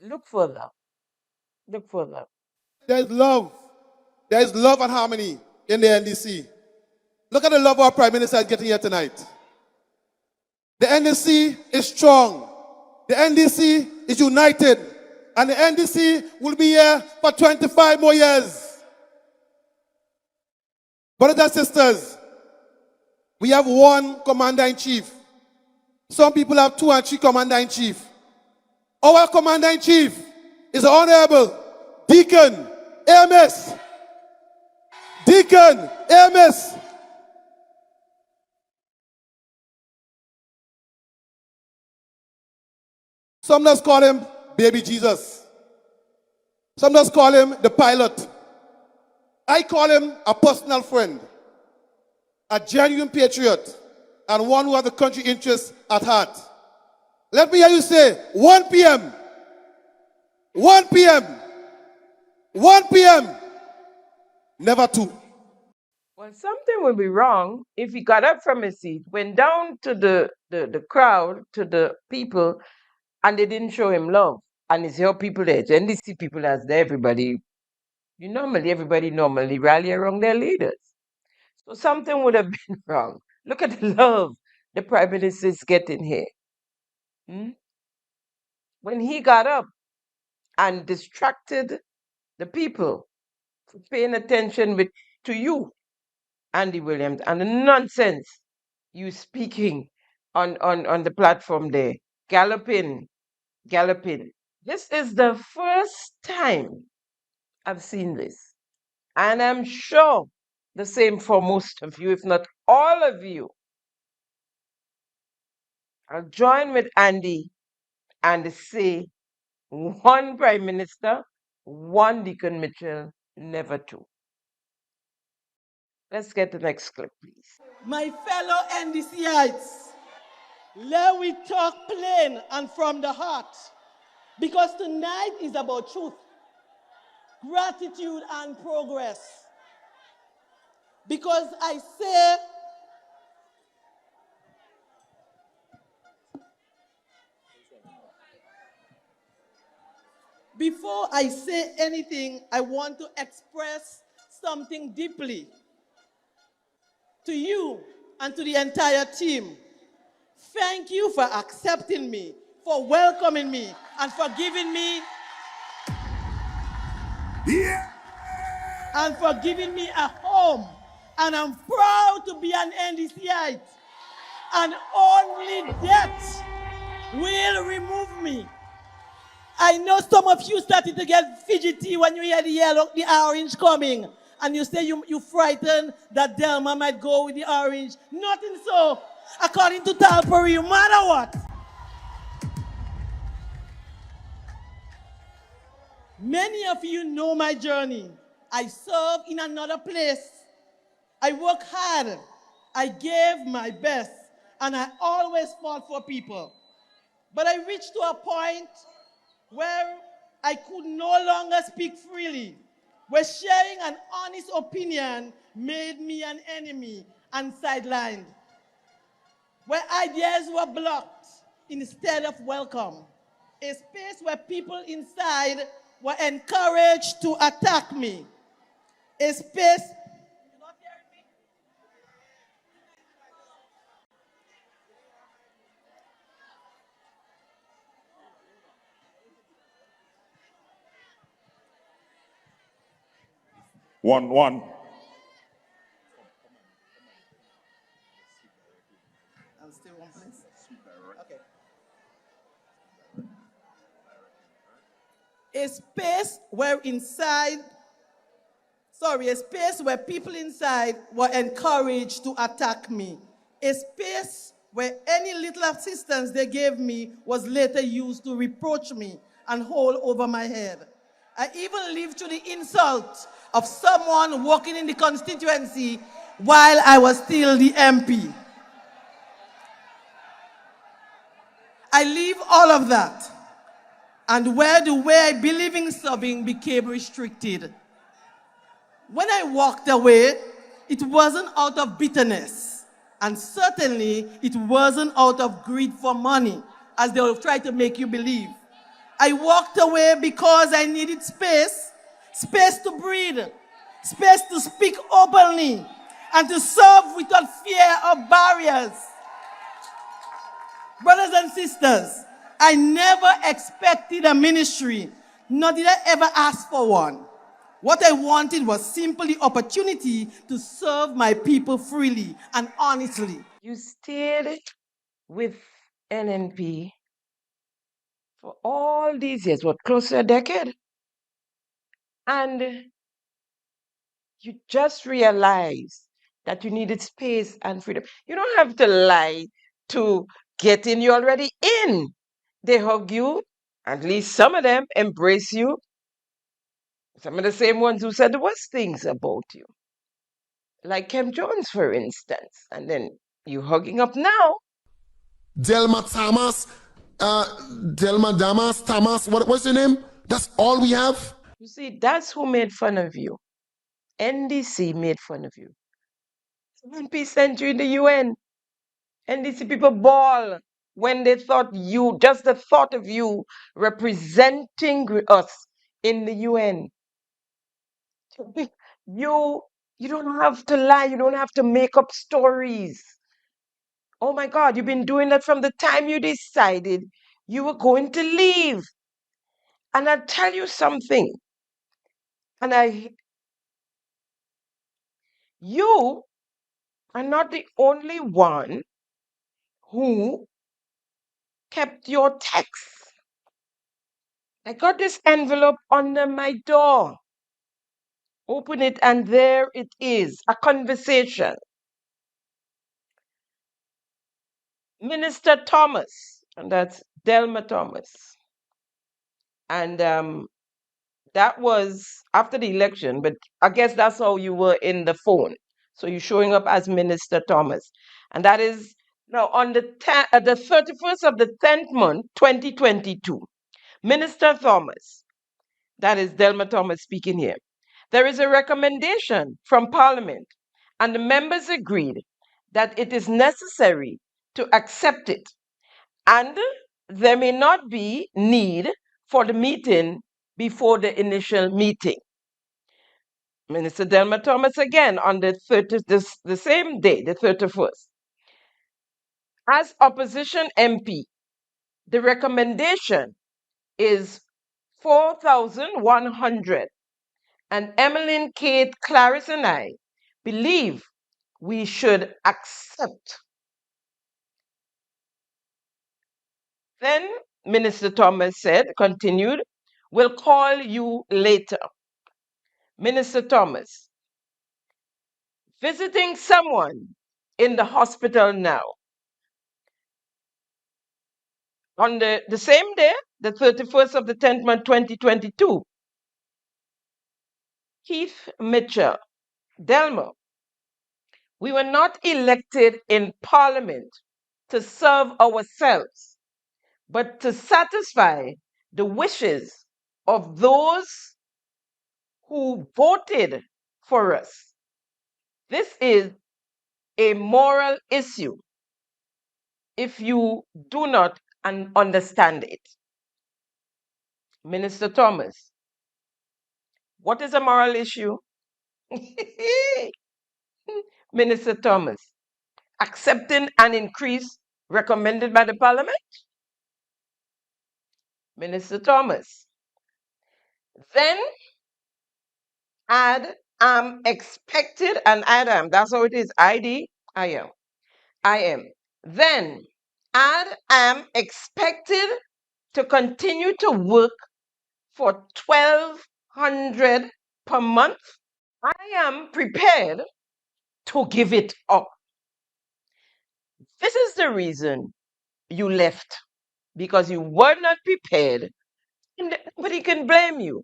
Look further. Look further. There's love. There's love and harmony in the NDC. Look at the love our Prime Minister is getting here tonight. The NDC is strong. The NDC is united. And the NDC will be here for 25 more years. Brothers and sisters, we have one commander-in-chief. Some people have 2 and 3 commander-in-chief. Our commander-in-chief is the Honorable Deacon Amos. Deacon Amos. Some just call him Baby Jesus. Some just call him the pilot. I call him a personal friend, a genuine patriot, and one who has the country interests at heart. Let me hear you say 1 p.m. 1 p.m. 1 p.m. Never 2. Well, something would be wrong if he got up from his seat, went down to the crowd, to the people, and they didn't show him love. And it's your people there, it's NDC people as there, everybody. Everybody normally rally around their leaders. So something would have been wrong. Look at the love the Prime Minister is getting here. When he got up and distracted the people from paying attention to you, Andy Williams, and the nonsense you speaking on the platform there, galloping. This is the first time I've seen this. And I'm sure the same for most of you, if not all of you. I'll join with Andy and say 1 Prime Minister, 1 Deacon Mitchell, never 2. Let's get the next clip, please. My fellow NDCites, let we talk plain and from the heart, because tonight is about truth, gratitude, and progress. Because I say, before I say anything, I want to express something deeply to you and to the entire team. Thank you for accepting me, for welcoming me, and for giving me and for giving me a home And I'm proud to be an NDCite. And only death will remove me. I know some of you started to get fidgety when you hear the orange coming. And you say you frightened that Delma might go with the orange. Nothing so. According to Talpuri, no matter what. Many of you know my journey. I served in another place. I worked hard. I gave my best. And I always fought for people. But I reached to a point where I could no longer speak freely, where sharing an honest opinion made me an enemy and sidelined, where ideas were blocked instead of welcome, a space where people inside were encouraged to attack me, a space. One. I'm still one place. Okay. A space where people inside were encouraged to attack me. A space where any little assistance they gave me was later used to reproach me and hold over my head. I even lived through the insult of someone working in the constituency while I was still the MP. I leave all of that, and where the way I believe in serving became restricted. When I walked away, it wasn't out of bitterness, and certainly it wasn't out of greed for money, as they will try to make you believe. I walked away because I needed space to breathe, space to speak openly, and to serve without fear of barriers. Brothers and sisters, I never expected a ministry, nor did I ever ask for one. What I wanted was simply opportunity to serve my people freely and honestly. You stayed with NNP for all these years, what, close to a decade? And you just realized that you needed space and freedom. You don't have to lie to get in. You're already in. They hug you. At least some of them embrace you. Some of the same ones who said the worst things about you. Like Kem Jones, for instance. And then you hugging up now. Delma Thomas, Delma Damas, Thomas, what's your name? That's all we have? You see, that's who made fun of you. NDC made fun of you. NP sent you in the UN. NDC people bawl when they thought you, just the thought of you representing us in the UN. You don't have to lie. You don't have to make up stories. Oh my God, you've been doing that from the time you decided you were going to leave. And I'll tell you something. You are not the only one who kept your text. I got this envelope under my door. Open it, and there it is, a conversation. Minister Thomas, and that's Delma Thomas. And that was after the election, but I guess that's how you were in the phone. So you're showing up as Minister Thomas. And that is now on the 31st of the 10th month, 2022. Minister Thomas, that is Delma Thomas speaking here. There is a recommendation from Parliament, and the members agreed that it is necessary to accept it, and there may not be need for the meeting before the initial meeting. Minister Delma Thomas again on the same day, the 31st. As opposition MP, the recommendation is 4,100. And Emmeline, Kate, Clarice, and I believe we should accept. Then Minister Thomas continued, we'll call you later. Minister Thomas, visiting someone in the hospital now. On the same day, the 31st of the 10th month, 2022, Keith Mitchell, Delmer, we were not elected in Parliament to serve ourselves, but to satisfy the wishes of those who voted for us. This is a moral issue if you do not understand it. Minister Thomas, what is a moral issue? Minister Thomas, accepting an increase recommended by the Parliament? Minister Thomas, then add expected and add that's how it is, I am. Then add am expected to continue to work for $1,200 per month. I am prepared to give it up. This is the reason you left, because you were not prepared. Nobody can blame you.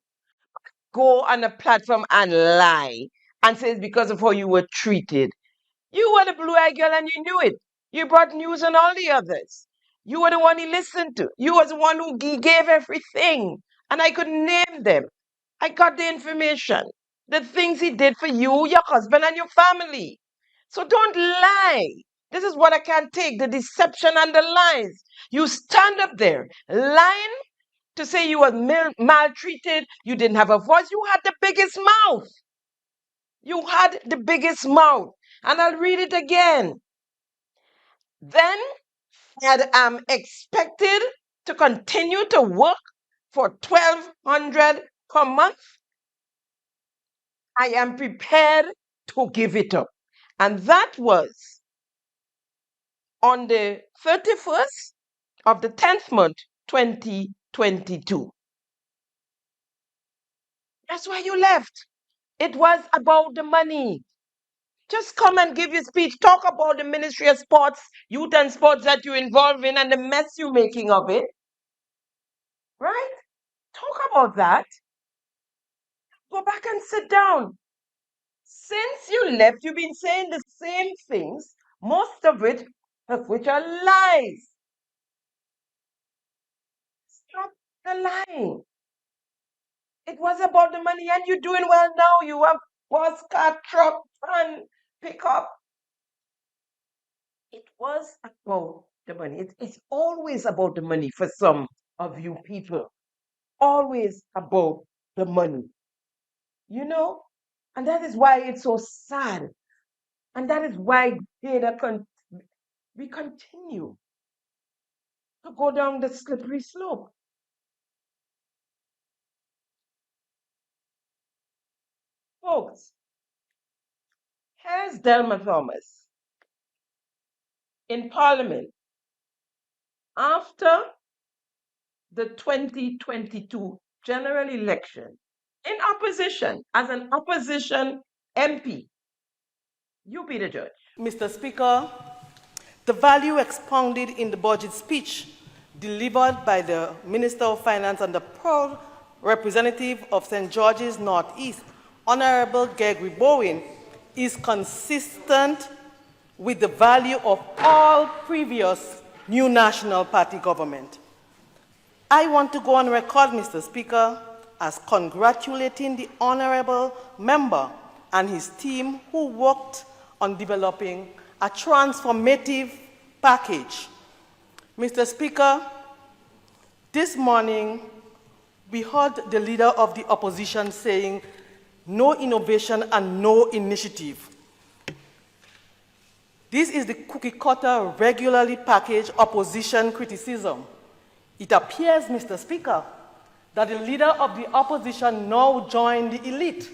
Go on a platform and lie and say it's because of how you were treated. You were the blue-eyed girl and you knew it. You brought news on all the others. You were the one he listened to. You was the one who gave everything. And I could name them. I got the information. The things he did for you, your husband, and your family. So don't lie. This is what I can't take, the deception and the lies. You stand up there lying to say you were maltreated, you didn't have a voice. You had the biggest mouth. You had the biggest mouth. And I'll read it again. Then I am expected to continue to work for $1,200 per month. I am prepared to give it up. And that was on the 31st of the 10th month, 2022. That's why you left. It was about the money. Just come and give your speech. Talk about the Ministry of Sports, Youth and Sports that you're involved in and the mess you're making of it. Right? Talk about that. Go back and sit down. Since you left, you've been saying the same things, most of which are lies. Stop the lying. It was about the money, and you're doing well now. You have bus, car, truck, van, pickup. It was about the money. It's always about the money for some of you people. Always about the money. You know? And that is why it's so sad. And that is why we continue to go down the slippery slope. Folks, here's Delma Thomas in Parliament after the 2022 general election in opposition, as an opposition MP. You be the judge. Mr. Speaker, the value expounded in the budget speech delivered by the Minister of Finance and the proud representative of St. George's Northeast, Honorable Gregory Bowen, is consistent with the value of all previous New National Party government. I want to go on record, Mr. Speaker, as congratulating the honorable member and his team who worked on developing a transformative package. Mr. Speaker, this morning we heard the leader of the opposition saying no innovation and no initiative. This is the cookie-cutter, regularly packaged opposition criticism. It appears, Mr. Speaker, that the leader of the opposition now joined the elite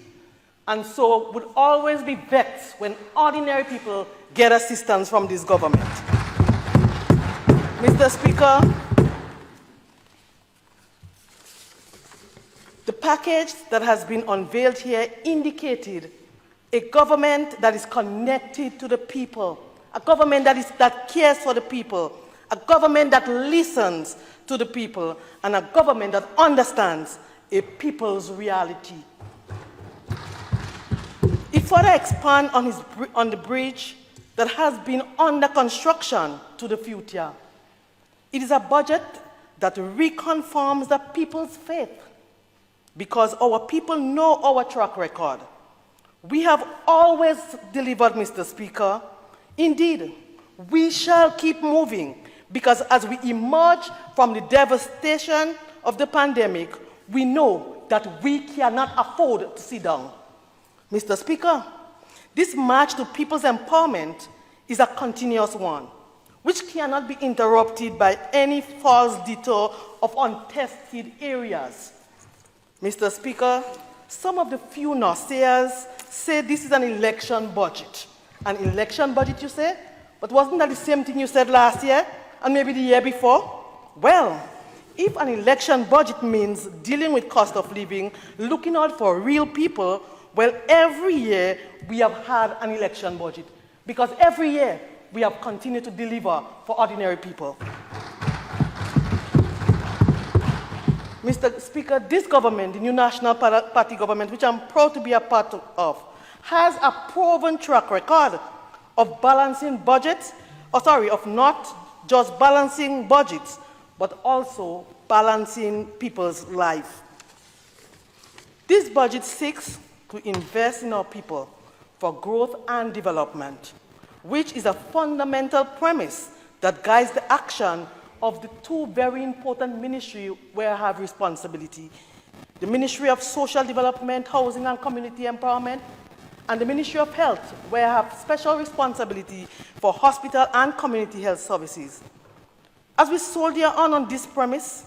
and so would always be vexed when ordinary people get assistance from this government. Mr. Speaker, the package that has been unveiled here indicated a government that is connected to the people, a government that cares for the people, a government that listens to the people, and a government that understands a people's reality. It further expands on the bridge that has been under construction to the future. It is a budget that reconfirms the people's faith, because our people know our track record. We have always delivered, Mr. Speaker. Indeed, we shall keep moving, because as we emerge from the devastation of the pandemic, we know that we cannot afford to sit down. Mr. Speaker, this march to people's empowerment is a continuous one, which cannot be interrupted by any false detour of untested areas. Mr. Speaker, some of the few naysayers say this is an election budget. An election budget, you say? But wasn't that the same thing you said last year and maybe the year before? Well, if an election budget means dealing with cost of living, looking out for real people, well, every year we have had an election budget, because every year we have continued to deliver for ordinary people. Mr. Speaker, this government, the new National Party government, which I'm proud to be a part of, has a proven track record of balancing budgets, of not just balancing budgets, but also balancing people's life. This budget seeks to invest in our people for growth and development, which is a fundamental premise that guides the action of the two very important ministries where I have responsibility: the Ministry of Social Development, Housing and Community Empowerment, and the Ministry of Health, where I have special responsibility for hospital and community health services. As we soldier on this premise,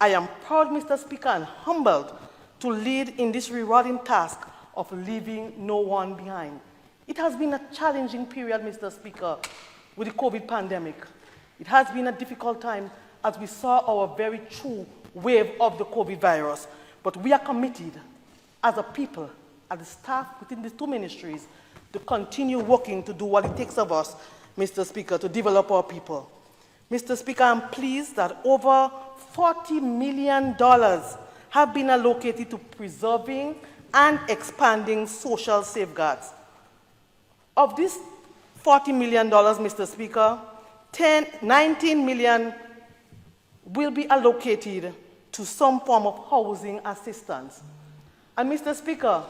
I am proud, Mr. Speaker, and humbled to lead in this rewarding task of leaving no one behind. It has been a challenging period, Mr. Speaker, with the COVID pandemic. It has been a difficult time as we saw our very true wave of the COVID virus. But we are committed as a people, as the staff within the two ministries, to continue working to do what it takes of us, Mr. Speaker, to develop our people. Mr. Speaker, I'm pleased that over $40 million have been allocated to preserving and expanding social safeguards. Of this $40 million, Mr. Speaker, 19 million will be allocated to some form of housing assistance. And Mr. Speaker,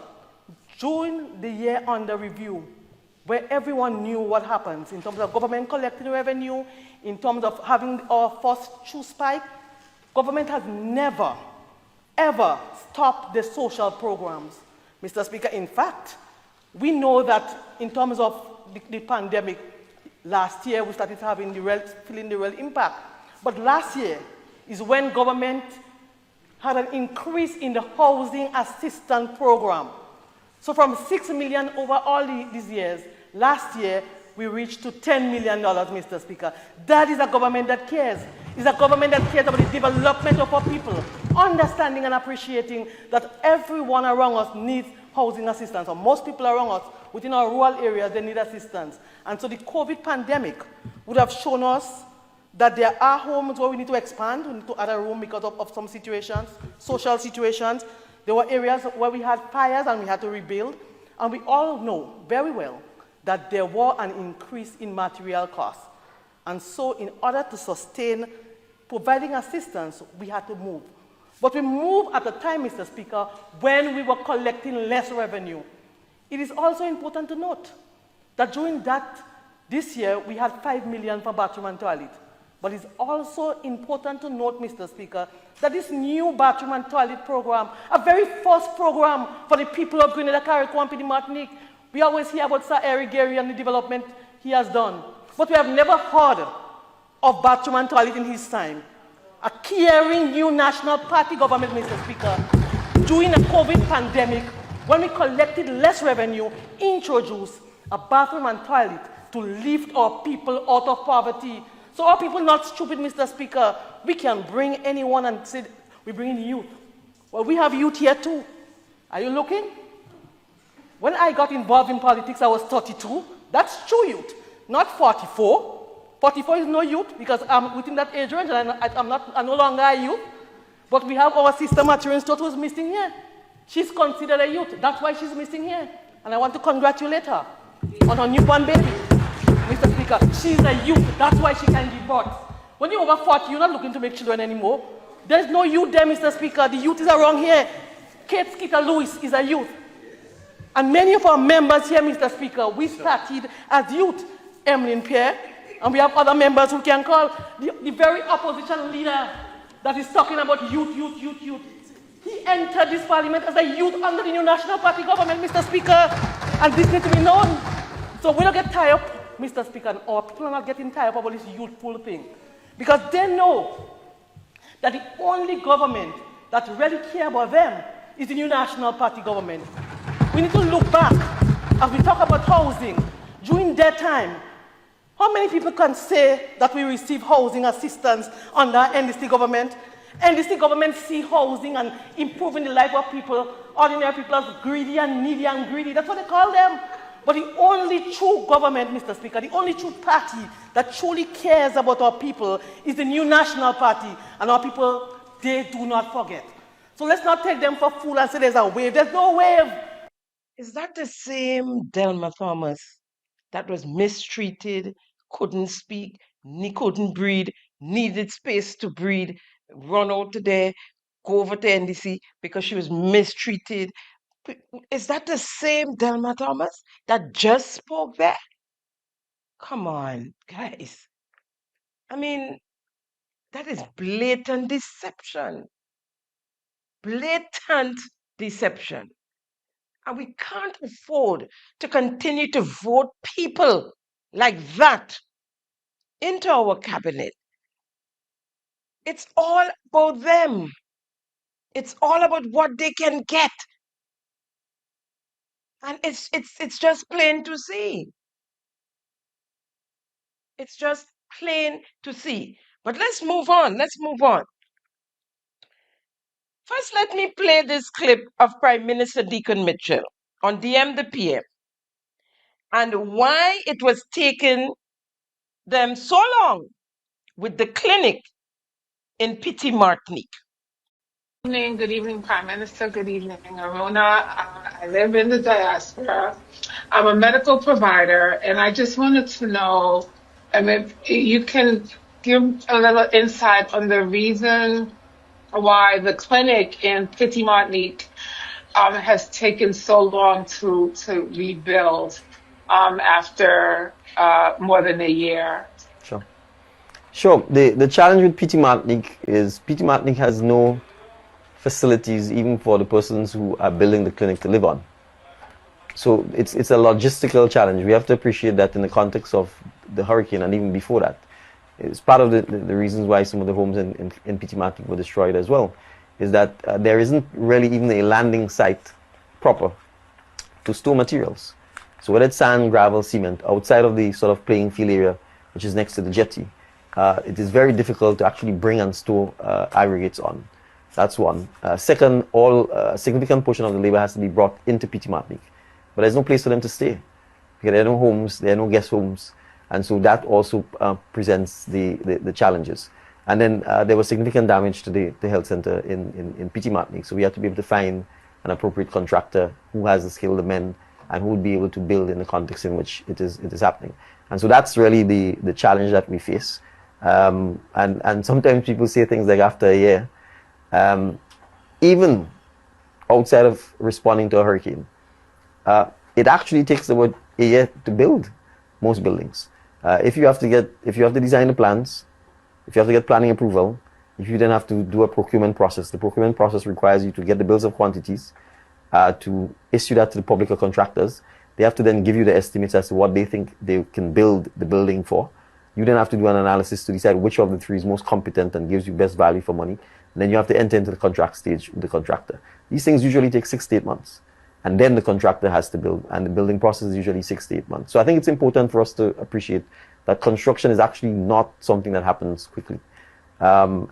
during the year under review, where everyone knew what happens in terms of government collecting revenue, in terms of having our first true spike, government has never, ever stopped the social programs. Mr. Speaker, in fact, we know that in terms of the pandemic, last year we started having feeling the real impact. But last year is when government had an increase in the housing assistance program. So from 6 million over all these years, last year we reached to $10 million, Mr. Speaker. That is a government that cares. It's a government that cares about the development of our people, understanding and appreciating that everyone around us needs housing assistance, or most people around us within our rural areas, they need assistance. And so the COVID pandemic would have shown us that there are homes where we need to expand, we need to add a room because of some situations, social situations. There were areas where we had fires and we had to rebuild. And we all know very well that there was an increase in material costs. And so in order to sustain providing assistance, we had to move. But we moved at a time, Mr. Speaker, when we were collecting less revenue. It is also important to note that during this year, we had 5 million for bathroom and toilet. But it's also important to note, Mr. Speaker, that this new bathroom and toilet program, a very first program for the people of Grenada, CARICOM, and Martinique, we always hear about Sir Eric Gary and the development he has done. But we have never heard of bathroom and toilet in his time. A caring new National Party government, Mr. Speaker, during a COVID pandemic, when we collected less revenue, introduced a bathroom and toilet to lift our people out of poverty. So our people not stupid, Mr. Speaker. We can bring anyone and say, we bring in youth. Well, we have youth here too. Are you looking? When I got involved in politics, I was 32. That's true youth, not 44. 44 is no youth because I'm within that age range and I'm no longer a youth. But we have our sister Materian Stott who's missing here. She's considered a youth. That's why she's missing here. And I want to congratulate her on her newborn baby. Mr. Speaker, she's a youth. That's why she can give birth. When you're over 40, you're not looking to make children anymore. There's no youth there, Mr. Speaker. The youth is around here. Kate Skeeter-Lewis is a youth. And many of our members here, Mr. Speaker, we started as youth. Emmeline Pierre, and we have other members who can call. The very opposition leader that is talking about youth. He entered this parliament as a youth under the new National Party government, Mr. Speaker, and this needs to be known. So we don't get tired up, Mr. Speaker, and our people are not getting tired up about this youthful thing. Because they know that the only government that really cares about them is the new National Party government. We need to look back as we talk about housing. During that time, how many people can say that we receive housing assistance under NDC government? NDC government see housing and improving the life of people, ordinary people as greedy and needy and greedy. That's what they call them. But the only true government, Mr. Speaker, the only true party that truly cares about our people is the new National Party. And our people, they do not forget. So let's not take them for fool and say there's a wave. There's no wave. Is that the same Delma Thomas that was mistreated, couldn't speak, couldn't breathe, needed space to breathe, run out today, go over to NDC because she was mistreated? Is that the same Delma Thomas that just spoke there? Come on, guys. I mean, that is blatant deception. Blatant deception. And we can't afford to continue to vote people like that into our cabinet. It's all about them. It's all about what they can get. And it's just plain to see. It's just plain to see. But let's move on. Let's move on. First, let me play this clip of Prime Minister Deacon Mitchell on DM the PM and why it was taking them so long with the clinic in Petit Martinique. Good evening, Prime Minister. Good evening, Arona. I live in the diaspora. I'm a medical provider, and I just wanted to know if you can give a little insight on the reason why the clinic in Petit Martinique has taken so long to rebuild after more than a year. Sure. The challenge with Petit Martinique is Petit Martinique has no facilities even for the persons who are building the clinic to live on. So it's a logistical challenge. We have to appreciate that in the context of the hurricane and even before that. It's part of the reasons why some of the homes in Petit Martinique were destroyed as well, is that there isn't really even a landing site proper to store materials. So whether it's sand, gravel, cement, outside of the sort of playing field area, which is next to the jetty, it is very difficult to actually bring and store aggregates on. That's one. Second, a significant portion of the labor has to be brought into Petit Martinique. But there's no place for them to stay. Because there are no homes, there are no guest homes. And so that also presents the challenges. And then there was significant damage to the health center in Petit Martinique. So we have to be able to find an appropriate contractor who has the skill, the men, and who would be able to build in the context in which it is happening. And so that's really the challenge that we face. And sometimes people say things like after a year, even outside of responding to a hurricane, it actually takes about a year to build most buildings. If you have to design the plans, if you have to get planning approval, if you then have to do a procurement process, the procurement process requires you to get the bills of quantities, to issue that to the public or contractors. They have to then give you the estimates as to what they think they can build the building for. You then have to do an analysis to decide which of the three is most competent and gives you best value for money. And then you have to enter into the contract stage with the contractor. These things usually take 6 to 8 months. and then the contractor has to build, and the building process is usually 6 to 8 months. So I think it's important for us to appreciate that construction is actually not something that happens quickly. And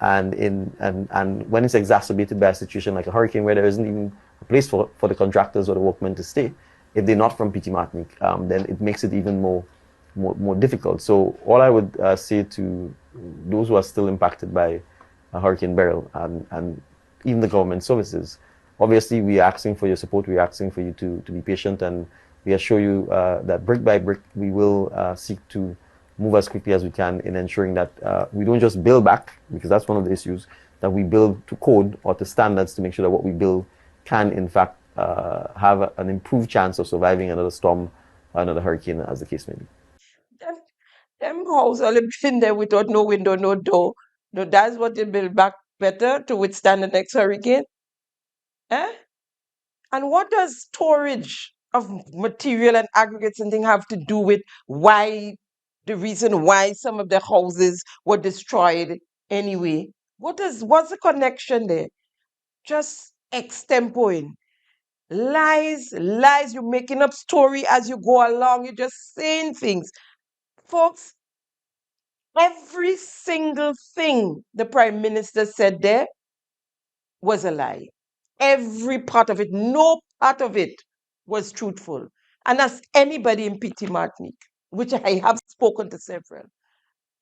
when it's exacerbated by a situation like a hurricane where there isn't even a place for the contractors or the workmen to stay, if they're not from PT Martinique, then it makes it even more difficult. So all I would say to those who are still impacted by Hurricane Beryl and even the government services, obviously we are asking for your support, we are asking for you to be patient, and we assure you that brick by brick we will seek to move as quickly as we can in ensuring that we don't just build back, because that's one of the issues, that we build to code or to standards to make sure that what we build can in fact have an improved chance of surviving another storm or another hurricane, as the case may be. Them house only been there without no window, no door. No, that's what they build back better to withstand the next hurricane. Eh? And what does storage of material and aggregates and things have to do with the reason why some of the houses were destroyed anyway? What's the connection there? Just extemporing. Lies. You're making up story as you go along. You're just saying things. Folks, every single thing the Prime Minister said there was a lie. Every part of it, no part of it was truthful. And as anybody in PT Martinique, which I have spoken to several,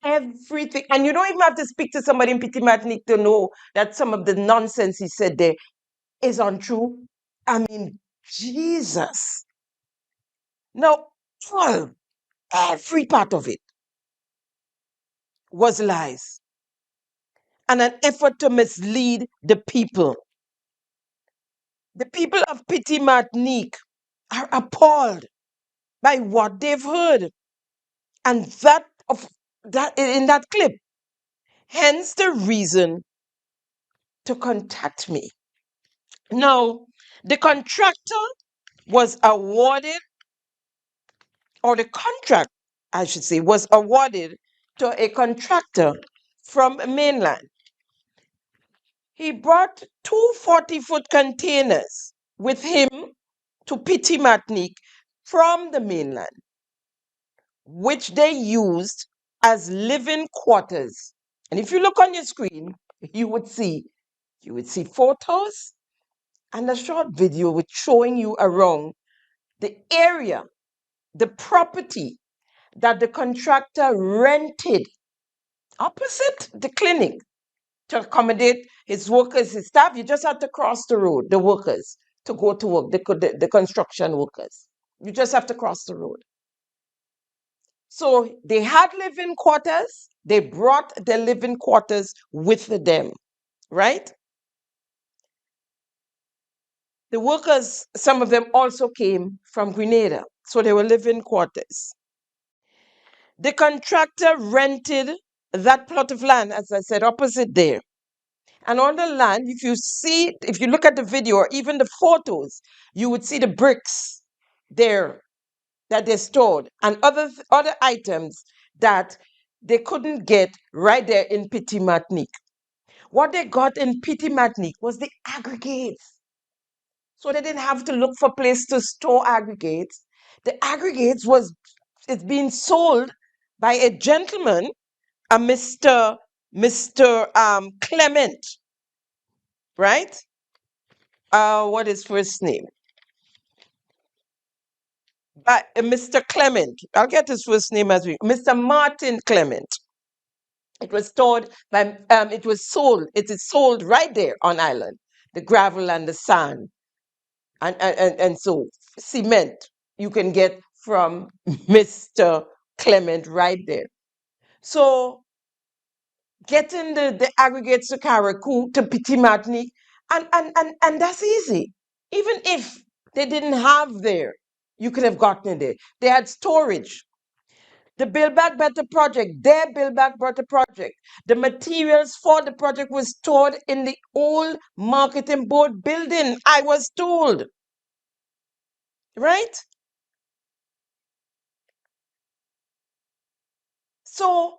everything, and you don't even have to speak to somebody in PT Martinique to know that some of the nonsense he said there is untrue. I mean, Jesus. Now, every part of it was lies and an effort to mislead the people. The people of Petit Martinique are appalled by what they've heard. And that in that clip, hence the reason to contact me. Now, the contractor was awarded, or the contract, I should say, was awarded to a contractor from mainland. He brought 2 40-foot containers with him to Petit Martinique from the mainland, which they used as living quarters. And if you look on your screen, you would see photos and a short video with showing you around the area, the property that the contractor rented opposite the clinic to accommodate his workers, his staff. You just have to cross the road, the workers, to go to work, the construction workers. You just have to cross the road. So they had living quarters. They brought their living quarters with them, right? The workers, some of them also came from Grenada, so they were living quarters. The contractor rented that plot of land, as I said, opposite there. And on the land, if you look at the video or even the photos, you would see the bricks there that they stored and other items that they couldn't get right there in Petit Martinique. What they got in Petit Martinique was the aggregates. So they didn't have to look for a place to store aggregates. The aggregates it's being sold by a gentleman, a Mr. Clement, right? What is first name? But Mr. Clement. I'll get his first name as we. Mr. Martin Clement. It was stored by. It was sold. It is sold right there on island. The gravel and the sand, and so cement you can get from Mr. Clement right there. So getting the aggregates to Carriacou, to Petit Martinique, and that's easy. Even if they didn't have there, you could have gotten it there. They had storage. The Build Back Better project, their Build Back Better project, the materials for the project was stored in the old marketing board building, I was told. Right? So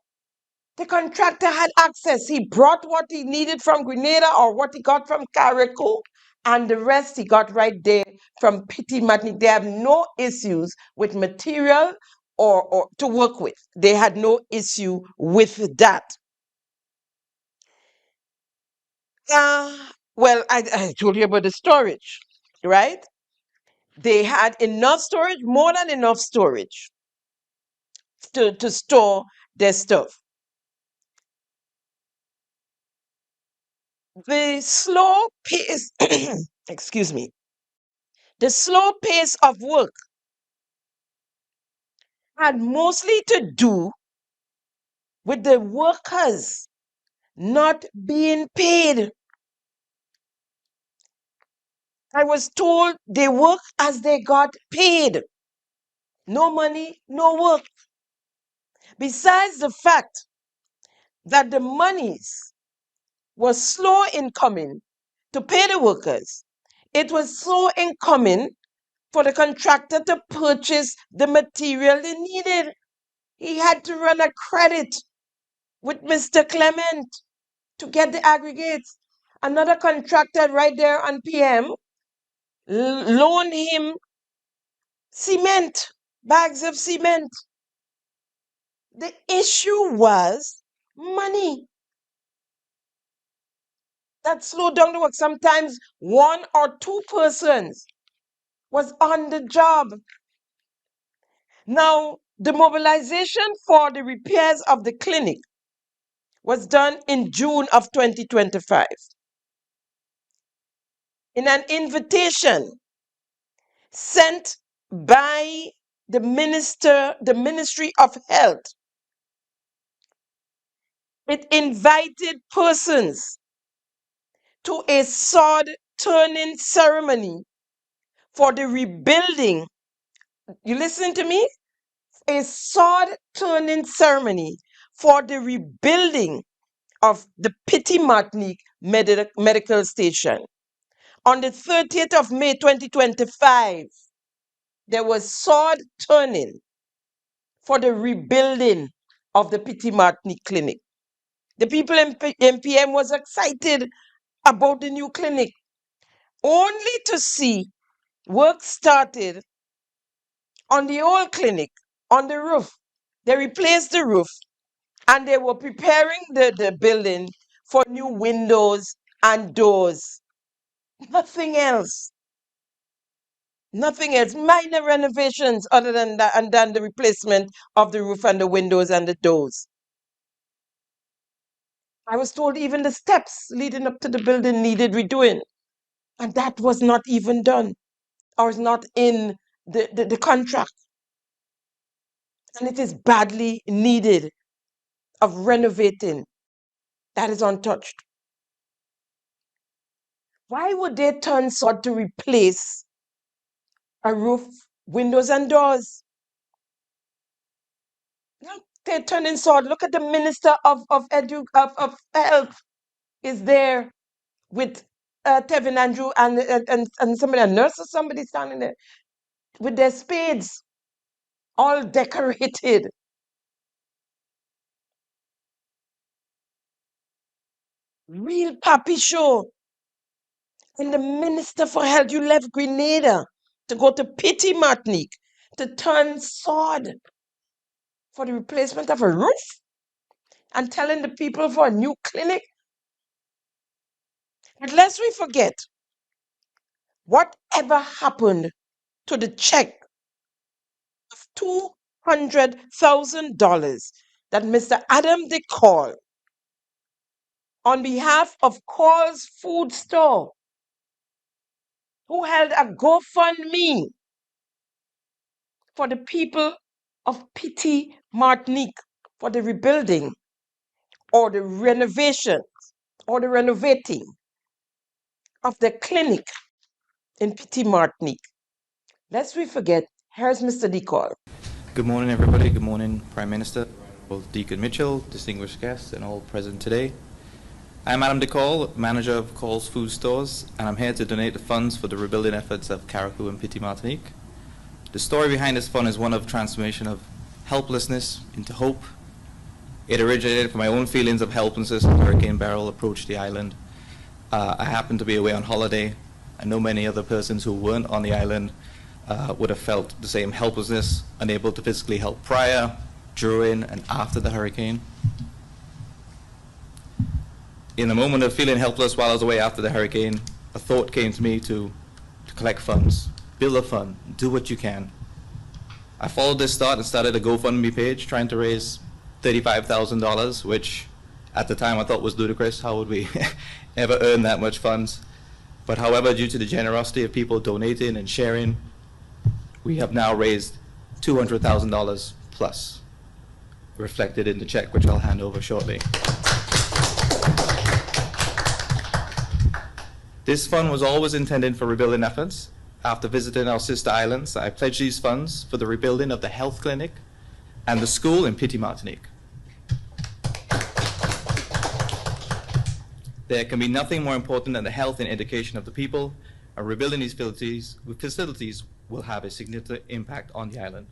the contractor had access. He brought what he needed from Grenada or what he got from Carriacou And the rest he got right there from Pity Martinique. They have no issues with material or to work with. They had no issue with that. Well, I told you about the storage, right? They had enough storage, more than enough storage to store their stuff. The slow pace, excuse me, the slow pace of work had mostly to do with the workers not being paid. I was told they work as they got paid. No money, no work. Besides the fact that the monies was slow in coming to pay the workers, it was slow in coming for the contractor to purchase the material they needed. He had to run a credit with Mr. Clement to get the aggregates. Another contractor right there on PM loaned him cement, bags of cement. The issue was money. That slowed down the work. Sometimes one or two persons was on the job. Now, the mobilization for the repairs of the clinic was done in June of 2025. In an invitation sent by the Ministry of Health, it invited persons to a sword turning ceremony for the rebuilding. You listen to me? A sword turning ceremony for the rebuilding of the Pity Martinique Medical Station. On the 30th of May 2025, there was sword turning for the rebuilding of the Pity Martinique Clinic. The people in PM was excited about the new clinic, only to see work started on the old clinic, on the roof. They replaced the roof and they were preparing the building for new windows and doors. Nothing else. Nothing else. Minor renovations other than that, and then the replacement of the roof and the windows and the doors. I was told even the steps leading up to the building needed redoing. And that was not even done or is not in the contract. And it is badly needed of renovating. That is untouched. Why would they turn sword to replace a roof, windows, and doors? No, they're turning sword. Look at the Minister of Health is there with Tevin Andrew and somebody, a nurse or somebody standing there with their spades, all decorated. Real papi show. And the Minister for Health, you left Grenada to go to Pity Martinique to turn sword for the replacement of a roof and telling the people for a new clinic. But lest we forget, whatever happened to the check of $200,000 that Mr. Adam DeCall, on behalf of Call's Food Store, who held a GoFundMe for the people of Pity Martinique for the rebuilding or the renovation or the renovating of the clinic in Pity Martinique. Lest we forget, here's Mr. DeCall. Good morning, everybody. Good morning, Prime Minister, both Deacon Mitchell, distinguished guests, and all present today. I'm Adam DeCall, manager of Call's Food Stores, and I'm here to donate the funds for the rebuilding efforts of Carriacou and Pity Martinique. The story behind this fund is one of transformation of helplessness into hope. It originated from my own feelings of helplessness when Hurricane Beryl approached the island. I happened to be away on holiday I know many other persons who weren't on the island would have felt the same helplessness, unable to physically help prior, during, and after the hurricane. In a moment of feeling helpless while I was away after the hurricane, a thought came to me to collect funds, build a fund, do what you can. I followed this thought and started a GoFundMe page trying to raise $35,000, which at the time I thought was ludicrous. How would we ever earn that much funds? But however, due to the generosity of people donating and sharing, we have now raised $200,000 plus, reflected in the check, which I'll hand over shortly. This fund was always intended for rebuilding efforts. After visiting our sister islands, I pledged these funds for the rebuilding of the health clinic and the school in Martinique. There can be nothing more important than the health and education of the people, and rebuilding these facilities will have a significant impact on the island.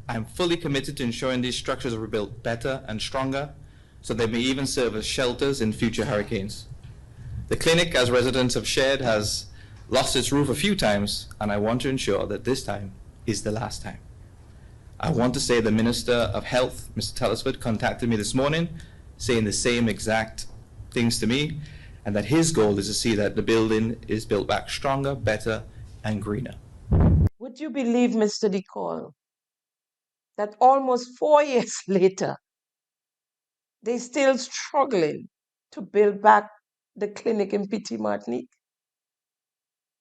I am fully committed to ensuring these structures are rebuilt better and stronger, so they may even serve as shelters in future hurricanes. The clinic, as residents have shared, has lost its roof a few times, and I want to ensure that this time is the last time. I want to say the Minister of Health, Mr. Telesford, contacted me this morning saying the same exact things to me, and that his goal is to see that the building is built back stronger, better, and greener. Would you believe, Mr. DeCep, that almost 4 years later, they're still struggling to build back the clinic in Martinique?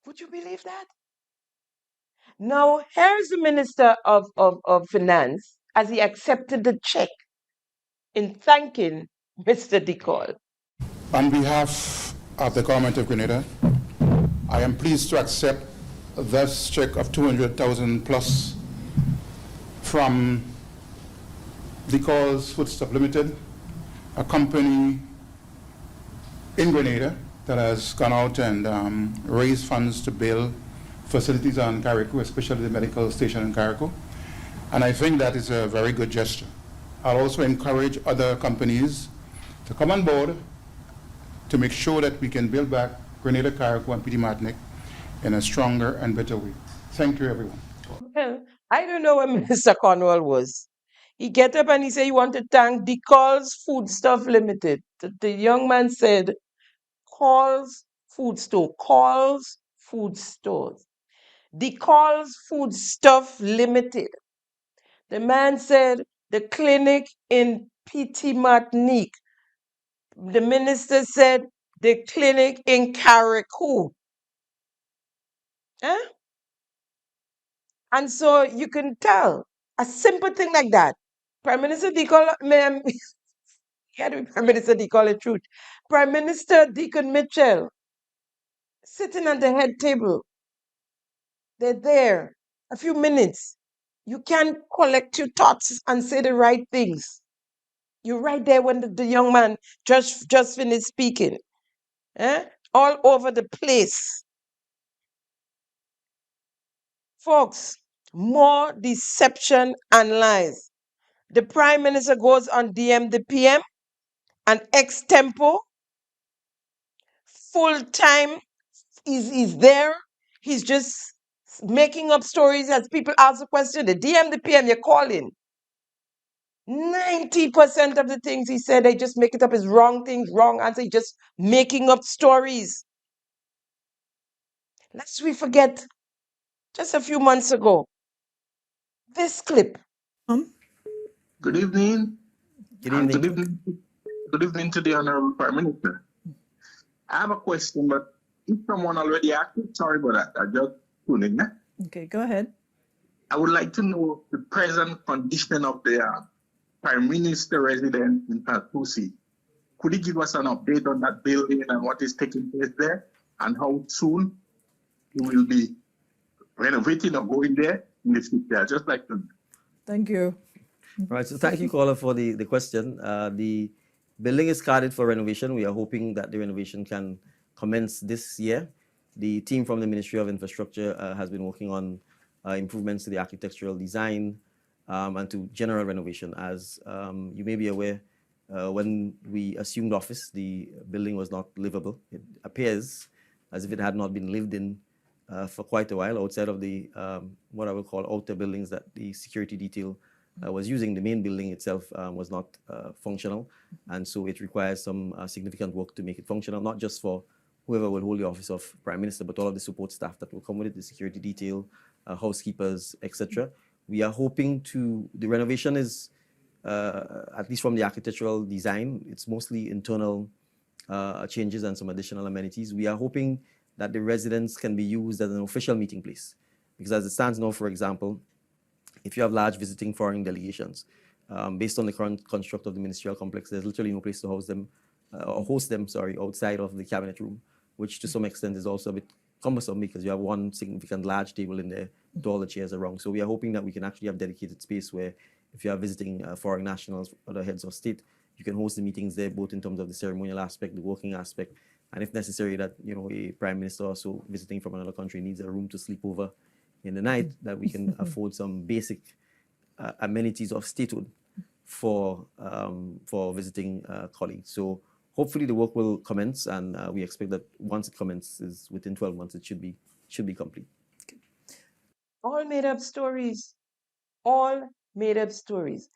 Would you believe that? Now, here's the Minister of Finance as he accepted the check in thanking Mr. DeCep. On behalf of the government of Grenada, I am pleased to accept this check of 200,000 plus from DeCep Foodstuff Limited, a company in Grenada that has gone out and raised funds to build facilities on Carriacou, especially the medical station in Carriacou. And I think that is a very good gesture. I'll also encourage other companies to come on board to make sure that we can build back Grenada, Carriacou, and Martinique in a stronger and better way. Thank you, everyone. Well, I don't know where Mr. Cornwall was. He get up and he said he want to thank DeCep's Foodstuff Limited. The young man said, Calls Food Store, Calls Food Stores. DeCep's Foodstuff Limited. The man said the clinic in Martinique. The minister said the clinic in Carriacou. Eh? And so you can tell a simple thing like that. Prime Minister DeCep, ma'am, Prime Minister DeCep the truth. Prime Minister Deacon Mitchell sitting at the head table. They're there a few minutes. You can collect your thoughts and say the right things. You're right there when the young man just finished speaking. Eh? All over the place. Folks, more deception and lies. The Prime Minister goes on DM the PM and ex-tempo, full-time, is there. He's just making up stories as people ask the question. The DM the PM, you're calling. 90% of the things he said, they just make it up as wrong things, wrong answer, just making up stories. Lest we forget, just a few months ago, this clip. Good evening. Good evening. Good evening to the Honorable Prime Minister. I have a question, but if someone already asked it, sorry about that. I just tuned in. Okay, go ahead. I would like to know the present condition of the Prime Minister residence in Patusi. Could you give us an update on that building and what is taking place there, and how soon you will be renovating or going there in the future? I'd just like to know. Thank you. Right, so thank you, caller, for the question. The building is carded for renovation. We are hoping that the renovation can commence this year. The team from the Ministry of Infrastructure has been working on improvements to the architectural design and to general renovation. As you may be aware, when we assumed office, the building was not livable. It appears as if it had not been lived in for quite a while, outside of the what I would call outer buildings that the security detail was using. The main building itself was not functional, and so it requires some significant work to make it functional, not just for whoever will hold the office of Prime Minister, but all of the support staff that will come with it, the security detail, housekeepers, etc. We are hoping to, the renovation is, at least from the architectural design, it's mostly internal changes and some additional amenities. We are hoping that the residence can be used as an official meeting place. Because as it stands now, for example, if you have large visiting foreign delegations, based on the current construct of the ministerial complex, there's literally no place to house them, or host them, sorry, outside of the cabinet room, which to some extent is also a bit cumbersome because you have one significant large table in there with all the chairs around. So we are hoping that we can actually have dedicated space where if you are visiting foreign nationals, other heads of state, you can host the meetings there, both in terms of the ceremonial aspect, the working aspect, and if necessary that, you know, a prime minister also visiting from another country needs a room to sleep over in the night, that we can afford some basic amenities of statehood for visiting colleagues. So hopefully the work will commence, and we expect that once it commences, within 12 months, it should be complete. All made up stories. All made up stories.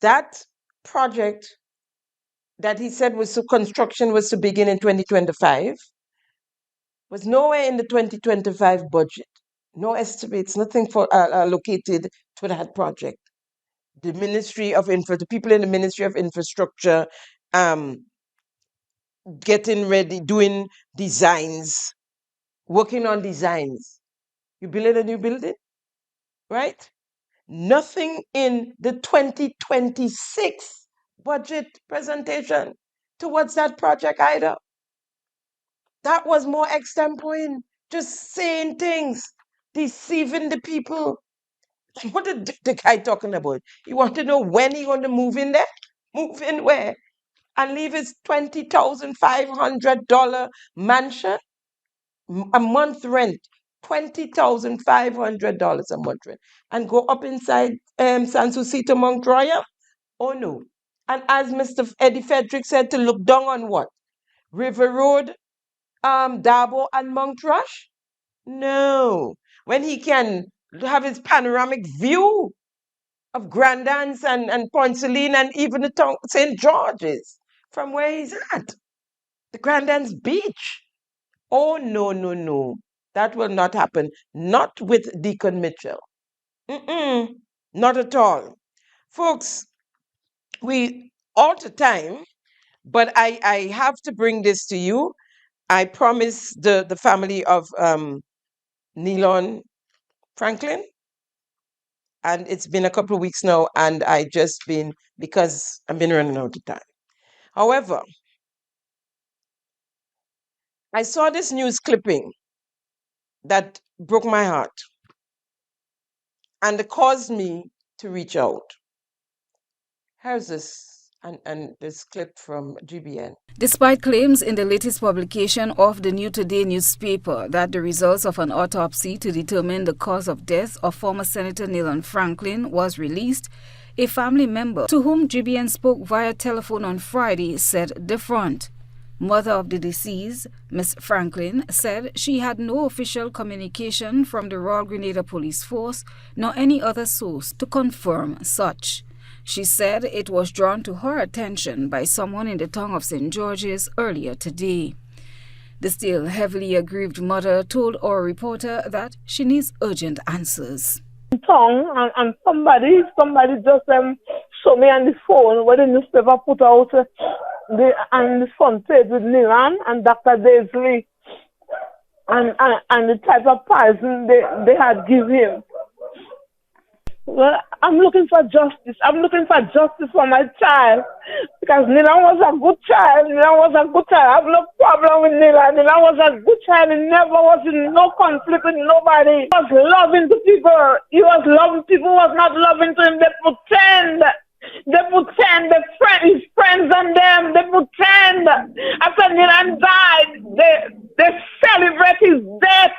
That project that he said was construction was to begin in 2025 was nowhere in the 2025 budget. No estimates, nothing for allocated to that project. The the people in the Ministry of Infrastructure, getting ready, doing designs, working on designs. You build a new building, right? Nothing in the 2026 budget presentation towards that project either. That was more extempore, just saying things, deceiving the people. What is the guy talking about? You want to know when he going to move in there? Move in where? And leave his $20,500 mansion a month rent, $20,500 a month rent, and go up inside Sansusita Mount Royal? Oh no. And as Mr. Eddie Frederick said, to look down on what? River Road, Dabo, and Mount Rush? No. When he can have his panoramic view of Grandans and Point Celine and even the town St. George's from where he's at. The Grandans Beach. Oh, no, no, no. That will not happen. Not with Deacon Mitchell. Not at all. Folks, we all the time, but I have to bring this to you. I promise the family of Nelon Franklin, and it's been a couple of weeks now, and because I've been running out of time. However, I saw this news clipping that broke my heart and it caused me to reach out. Here's this, and this clip from GBN. Despite claims in the latest publication of the New Today newspaper that the results of an autopsy to determine the cause of death of former Senator Nelon Franklin was released, a family member to whom GBN spoke via telephone on Friday said different. Mother of the deceased, Ms. Franklin, said she had no official communication from the Royal Grenada Police Force nor any other source to confirm such. She said it was drawn to her attention by someone in the town of St. George's earlier today. The still heavily aggrieved mother told our reporter that she needs urgent answers. Tongue and somebody just showed me on the phone where the newspaper put out the front page with Nilan and Dr. Daisley and the type of poison they had given him. Well, I'm looking for justice. I'm looking for justice for my child because Nilan was a good child. I have no problem with Nilan. Nilan was a good child. He never was in no conflict with nobody. He was loving to people. He was loving people who was not loving to him. They pretend. They pretend, his friends and them, they pretend. After Nilan died, they celebrate his death.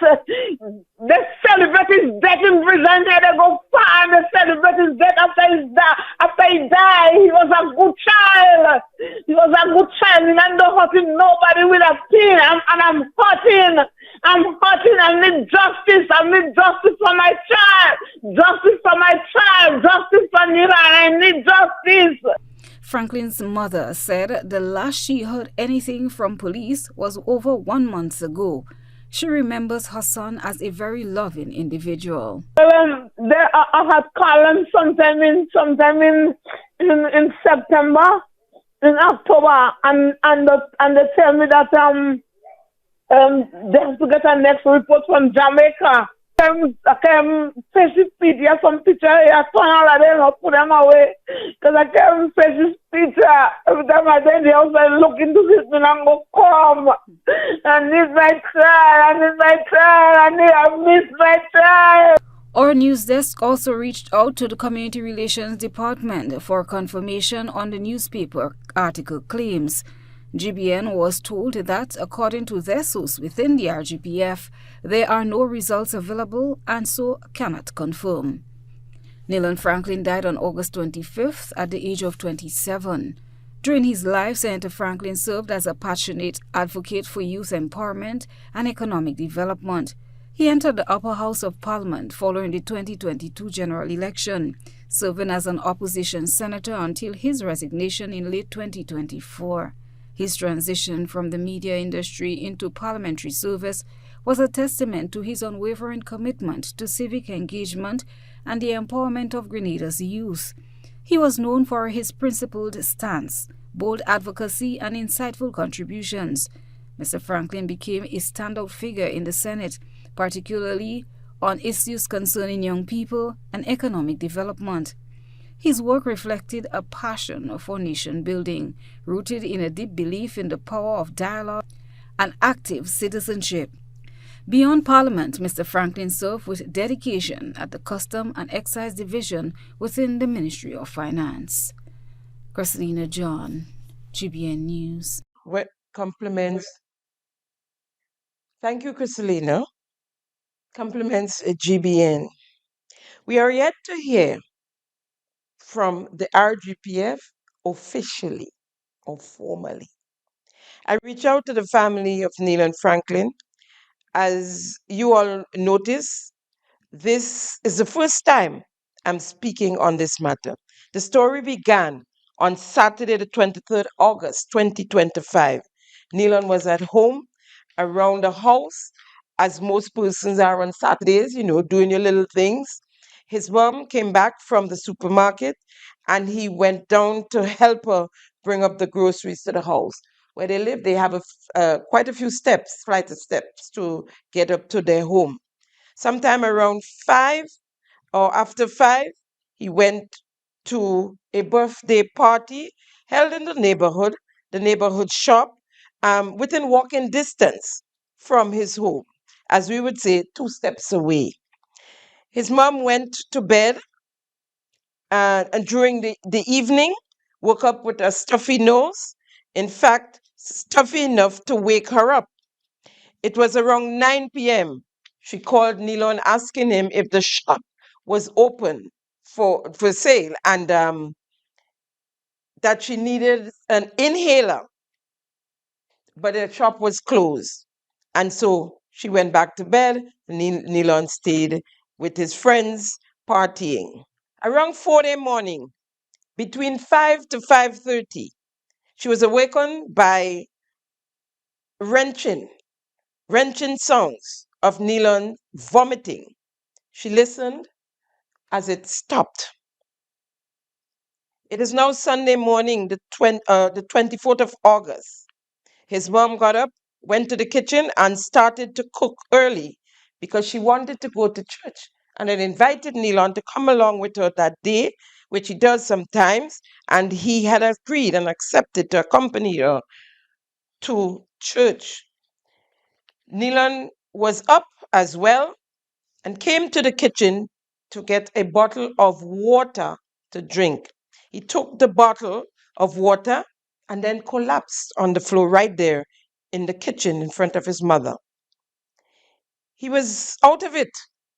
They celebrate his death in prison. They go far and they celebrate his death after he died. He was a good child. He was a good child. And don't hurt him nobody with a pin. And I'm hurting. I need justice. I need justice for my child. Justice for my child. Justice for Nilan. I need justice. Franklin's mother said the last she heard anything from police was over 1 month ago. She remembers her son as a very loving individual. I had called him sometime in September, in October, and they tell me that they have to get a next report from Jamaica. I can face his picture, some picture, I turn all of them, I put them away. Because I can't face his picture. Every time I go in the house, I look into this and I go, come. I need my child, I miss my child. Our news desk also reached out to the Community Relations Department for confirmation on the newspaper article claims. GBN was told that, according to their source within the RGPF, there are no results available and so cannot confirm. Nilan Franklin died on August 25th at the age of 27. During his life, Senator Franklin served as a passionate advocate for youth empowerment and economic development. He entered the upper house of Parliament following the 2022 general election, serving as an opposition senator until his resignation in late 2024. His transition from the media industry into parliamentary service was a testament to his unwavering commitment to civic engagement and the empowerment of Grenada's youth. He was known for his principled stance, bold advocacy, and insightful contributions. Mr. Franklin became a standout figure in the Senate, particularly on issues concerning young people and economic development. His work reflected a passion for nation building, rooted in a deep belief in the power of dialogue and active citizenship. Beyond Parliament, Mr. Franklin served with dedication at the Custom and Excise Division within the Ministry of Finance. Christina John, GBN News. With compliments. Thank you, Christina. Compliments GBN. We are yet to hear from the RGPF officially or formally. I reached out to the family of Nilan Franklin. As you all notice, this is the first time I'm speaking on this matter. The story began on Saturday, the 23rd August, 2025. Nilan was at home around the house, as most persons are on Saturdays, doing your little things. His mom came back from the supermarket and he went down to help her bring up the groceries to the house. Where they live, they have quite a few flight of steps to get up to their home. Sometime around 5 or after 5, he went to a birthday party held in the neighborhood shop, within walking distance from his home, as we would say, 2 steps away. His mom went to bed and during the evening woke up with a stuffy nose. In fact, stuffy enough to wake her up. It was around 9 p.m. She called Nilan asking him if the shop was open for sale and that she needed an inhaler, but the shop was closed. And so she went back to bed. Nilan stayed with his friends partying. Around 4 a.m. morning, between 5 to 5:30, she was awakened by wrenching sounds of Nilan vomiting. She listened as it stopped. It is now Sunday morning, the 24th of August. His mom got up, went to the kitchen, and started to cook early because she wanted to go to church and had invited Nilan to come along with her that day, which he does sometimes, and he had agreed and accepted to accompany her to church. Nilan was up as well and came to the kitchen to get a bottle of water to drink. He took the bottle of water and then collapsed on the floor right there in the kitchen in front of his mother. He was out of it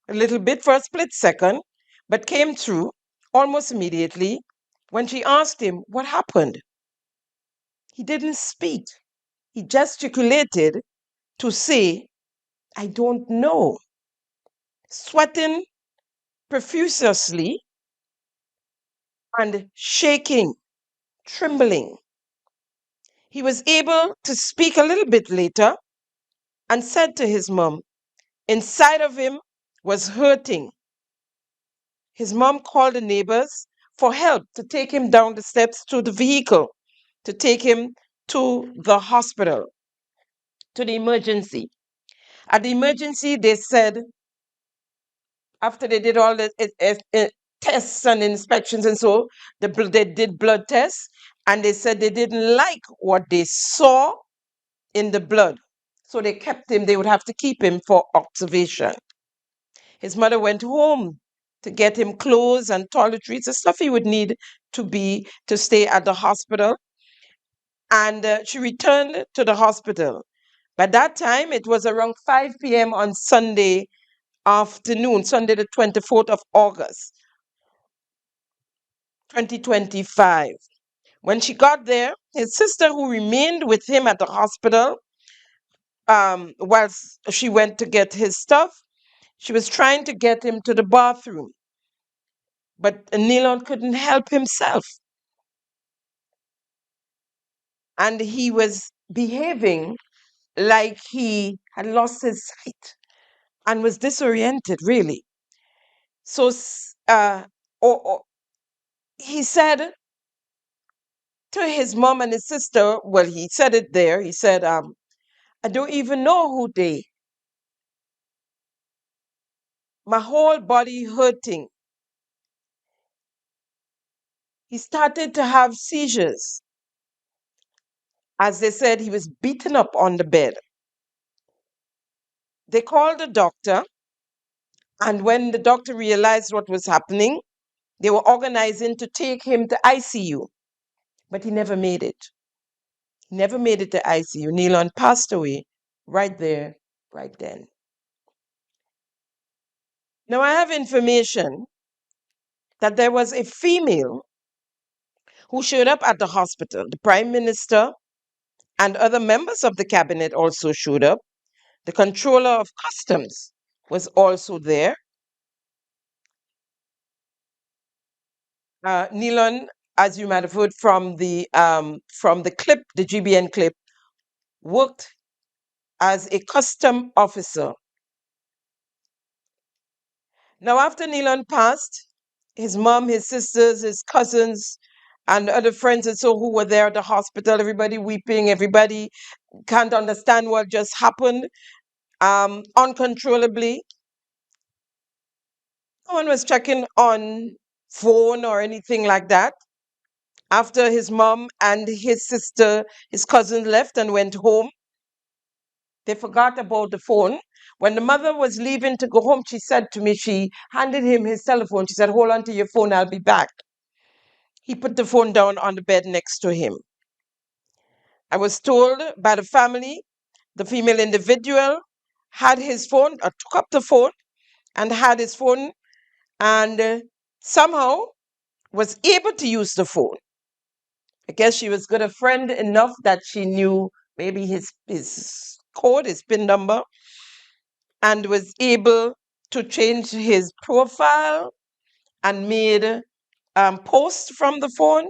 a little bit for a split second, but came through almost immediately. When she asked him what happened, he didn't speak. He gesticulated to say, "I don't know." Sweating profusely and shaking, trembling. He was able to speak a little bit later and said to his mom, inside of him was hurting. His mom called the neighbors for help to take him down the steps to the vehicle, to take him to the hospital, to the emergency. At the emergency, they said, after they did all the tests and inspections and so, they did blood tests, and they said they didn't like what they saw in the blood. So they kept him, they would have to keep him for observation. His mother went home to get him clothes and toiletries, the stuff he would need to stay at the hospital. And she returned to the hospital. By that time, it was around 5 p.m. on Sunday afternoon, Sunday the 24th of August, 2025. When she got there, his sister, who remained with him at the hospital whilst she went to get his stuff, she was trying to get him to the bathroom. But Nilon couldn't help himself. And he was behaving like he had lost his sight and was disoriented, really. So he said to his mom and his sister, well, he said it there, he said, I don't even know who they. My whole body hurting. He started to have seizures. As they said, he was beaten up on the bed. They called the doctor, and when the doctor realized what was happening, they were organizing to take him to ICU, but he never made it. He never made it to ICU. Nilon passed away right there, right then. Now I have information that there was a female who showed up at the hospital. The Prime Minister and other members of the cabinet also showed up. The Controller of Customs was also there. Nilon, as you might have heard from the clip, the GBN clip, worked as a custom officer. Now, after Nilon passed, his mom, his sisters, his cousins, and other friends and so who were there at the hospital, everybody weeping, everybody can't understand what just happened, uncontrollably. No one was checking on phone or anything like that. After his mom and his sister, his cousin left and went home, they forgot about the phone. When the mother was leaving to go home, she said to me, she handed him his telephone. She said, hold on to your phone, I'll be back. He put the phone down on the bed next to him. I was told by the family, the female individual had his phone, took up the phone and had his phone, and somehow was able to use the phone. I guess she was good a friend enough that she knew maybe his code, his PIN number, and was able to change his profile and made posts from the phone,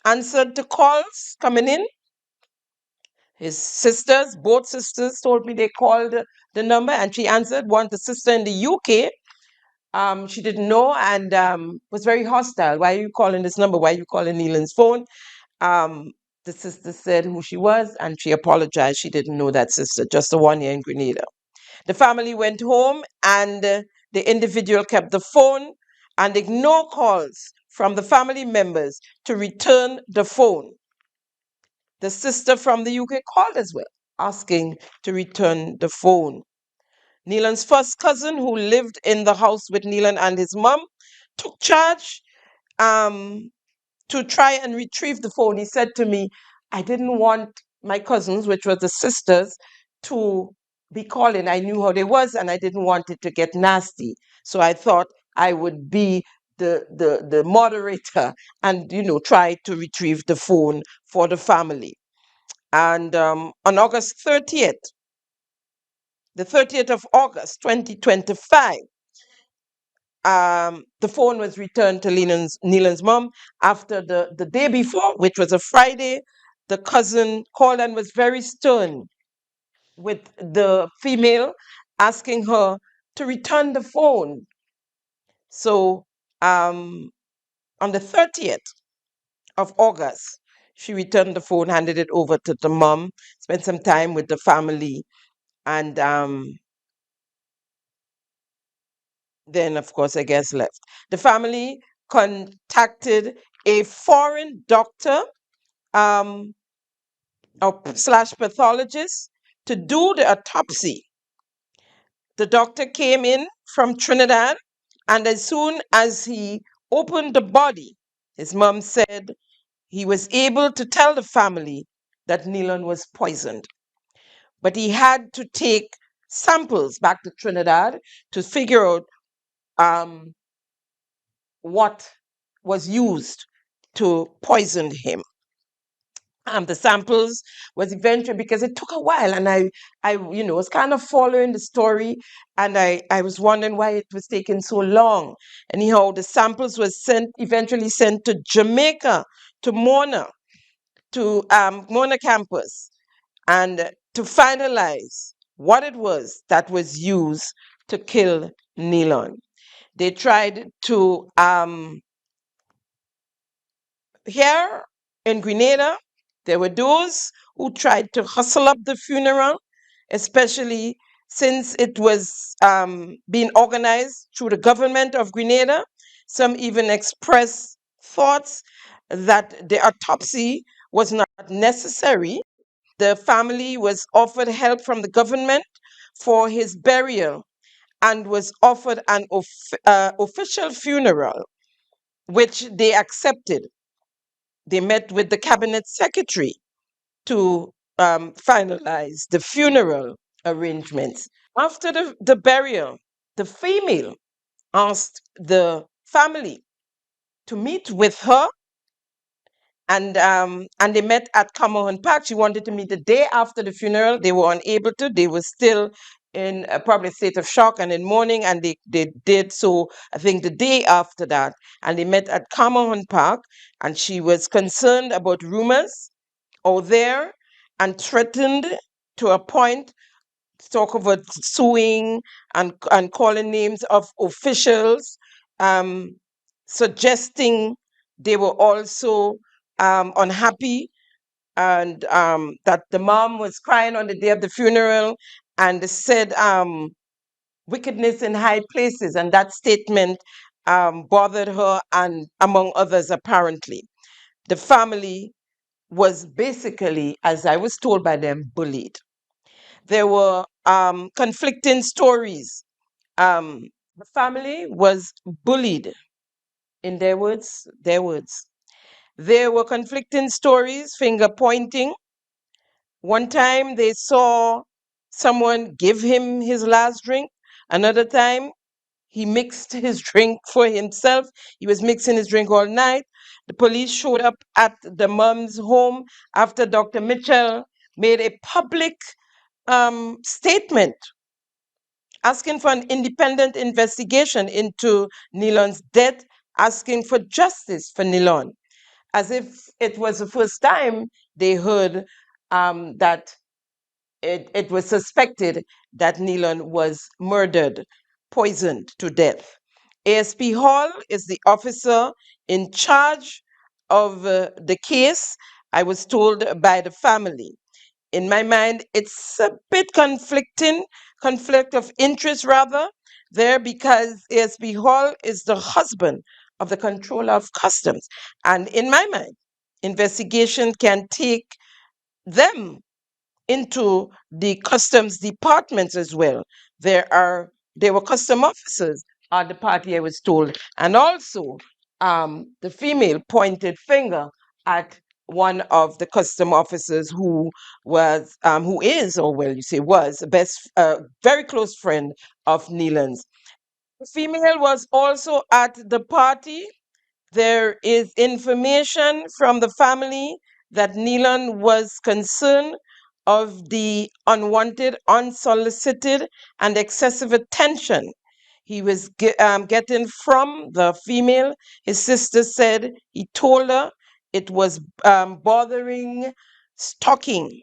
answered to calls coming in. His sisters, both sisters, told me they called the number and she answered. One, the sister in the UK, she didn't know and was very hostile. Why are you calling this number? Why are you calling Neelan's phone? The sister said who she was and she apologized. She didn't know that sister, just the one here in Grenada. The family went home and the individual kept the phone and ignored calls from the family members to return the phone. The sister from the UK called as well, asking to return the phone. Neelan's first cousin, who lived in the house with Neelan and his mom, took charge to try and retrieve the phone. He said to me, I didn't want my cousins, which were the sisters, to be calling. I knew how they was, and I didn't want it to get nasty. So I thought I would be the moderator and, try to retrieve the phone for the family. And on August 30th, the 30th of August, 2025, the phone was returned to Neelan's mom. After the day before, which was a Friday, the cousin called and was very stern with the female, asking her to return the phone. So on the 30th of August, she returned the phone, handed it over to the mom, spent some time with the family, and then, of course, I guess left. The family contacted a foreign doctor or slash pathologist to do the autopsy. The doctor came in from Trinidad, and as soon as he opened the body, his mom said he was able to tell the family that Neelan was poisoned. But he had to take samples back to Trinidad to figure out what was used to poison him. The samples was eventually, because it took a while, and I was kind of following the story, and I was wondering why it was taking so long. Anyhow, the samples was eventually sent to Jamaica, to Mona campus, and to finalize what it was that was used to kill Neelan. They tried to here in Grenada, there were those who tried to hustle up the funeral, especially since it was being organized through the government of Grenada. Some even expressed thoughts that the autopsy was not necessary. The family was offered help from the government for his burial and was offered an official funeral, which they accepted. They met with the cabinet secretary to finalize the funeral arrangements. After the burial, the female asked the family to meet with her, and they met at Cameron Park. She wanted to meet the day after the funeral. They were unable to. They were still in probably a state of shock and in mourning, and they did so, I think, the day after that. And they met at Cameron Park, and she was concerned about rumors out there and threatened to a point to talk about suing and calling names of officials, suggesting they were also unhappy, and that the mom was crying on the day of the funeral, and said wickedness in high places, and that statement bothered her, and among others, apparently. The family was basically, as I was told by them, bullied. There were conflicting stories. The family was bullied, in their words, their words. There were conflicting stories, finger pointing. One time they saw someone give him his last drink. Another time he mixed his drink for himself. He was mixing his drink all night. The police showed up at the mom's home after Dr. Mitchell made a public statement asking for an independent investigation into Neelan's death, asking for justice for Neelan, as if it was the first time they heard that it was suspected that Neelan was murdered, poisoned to death. ASP Hall is the officer in charge of the case, I was told by the family. In my mind, it's a bit conflict of interest rather, there, because ASP Hall is the husband of the controller of customs. And in my mind, investigation can take them into the customs departments as well. There were custom officers at the party, I was told, and also the female pointed finger at one of the custom officers who was, who is, or well, you say was, a very close friend of Neelan's. The female was also at the party. There is information from the family that Neelan was concerned of the unwanted, unsolicited, and excessive attention he was getting from the female. His sister said he told her it was bothering stalking,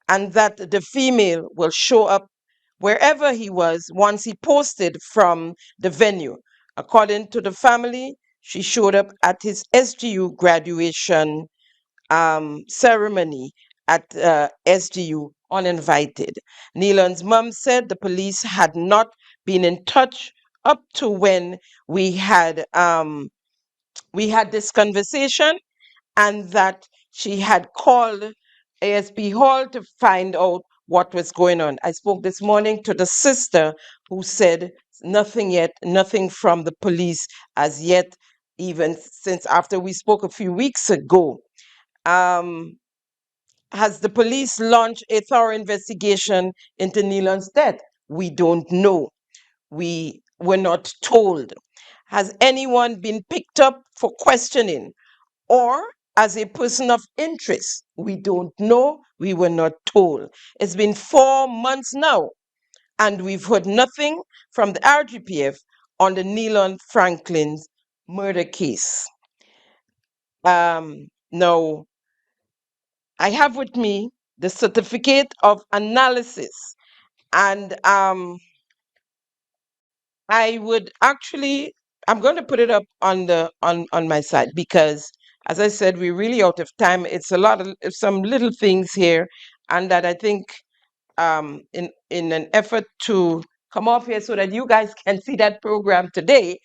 and that the female will show up wherever he was once he posted from the venue. According to the family, she showed up at his SGU graduation ceremony at SGU uninvited. Neelan's mom said the police had not been in touch up to when we had this conversation, and that she had called ASP Hall to find out what was going on. I spoke this morning to the sister who said nothing yet, nothing from the police as yet, even since after we spoke a few weeks ago. Has the police launched a thorough investigation into Neelan's death? We don't know. We were not told. Has anyone been picked up for questioning or as a person of interest? We don't know. We were not told. It's been 4 months now, and we've heard nothing from the RGPF on the Neelan Franklin's murder case. Now, I have with me the certificate of analysis, and I would actually, I'm going to put it up on the on my side because, as I said, we're really out of time. It's a lot of some little things here, and that I think in an effort to come off here so that you guys can see that program today,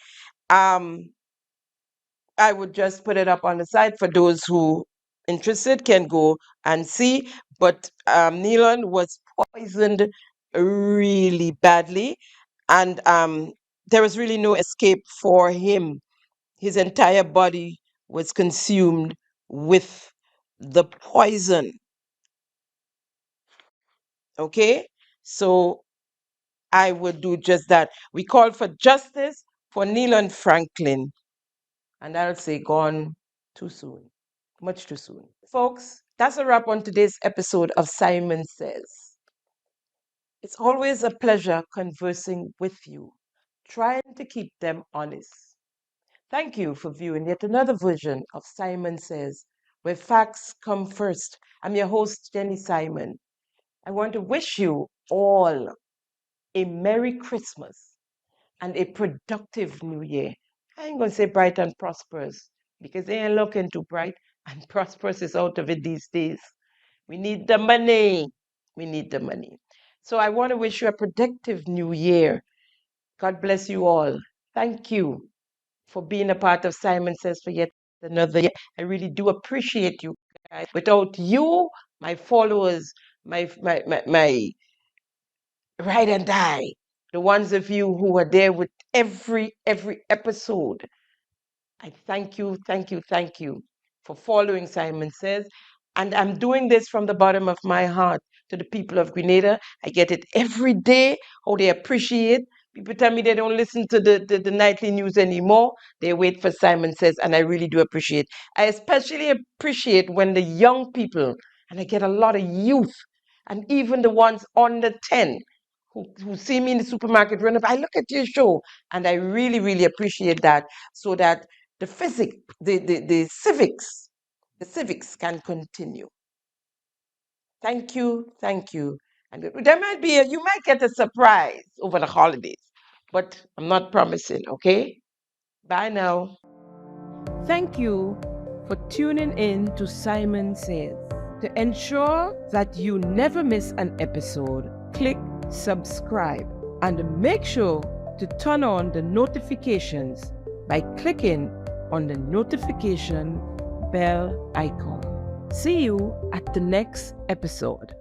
I would just put it up on the side for those who interested can go and see. But Neelan was poisoned really badly, and there was really no escape for him. His entire body was consumed with the poison. Okay, so I would do just that. We call for justice for Neelan Franklin, and I'll say gone too soon, much too soon. Folks, that's a wrap on today's episode of Simon Says. It's always a pleasure conversing with you, trying to keep them honest. Thank you for viewing yet another version of Simon Says, where facts come first. I'm your host, Jenny Simon. I want to wish you all a Merry Christmas and a productive New Year. I ain't going to say bright and prosperous because they ain't looking too bright, and prosperous is out of it these days. We need the money. We need the money. So I want to wish you a productive New Year. God bless you all. Thank you for being a part of Simon Says for yet another year. I really do appreciate you guys. Without you, my followers, my ride and die, the ones of you who are there with every episode, I thank you for following Simon Says. And I'm doing this from the bottom of my heart to the people of Grenada. I get it every day, how they appreciate. People tell me they don't listen to the nightly news anymore. They wait for Simon Says, and I really do appreciate. I especially appreciate when the young people, and I get a lot of youth, and even the ones under 10, who see me in the supermarket run up, I look at your show, and I really, really appreciate that, so that the civics can continue. Thank you. And there might be you might get a surprise over the holidays, but I'm not promising, okay? Bye now. Thank you for tuning in to Simon Says. To ensure that you never miss an episode, click subscribe and make sure to turn on the notifications by clicking on the notification bell icon. See you at the next episode.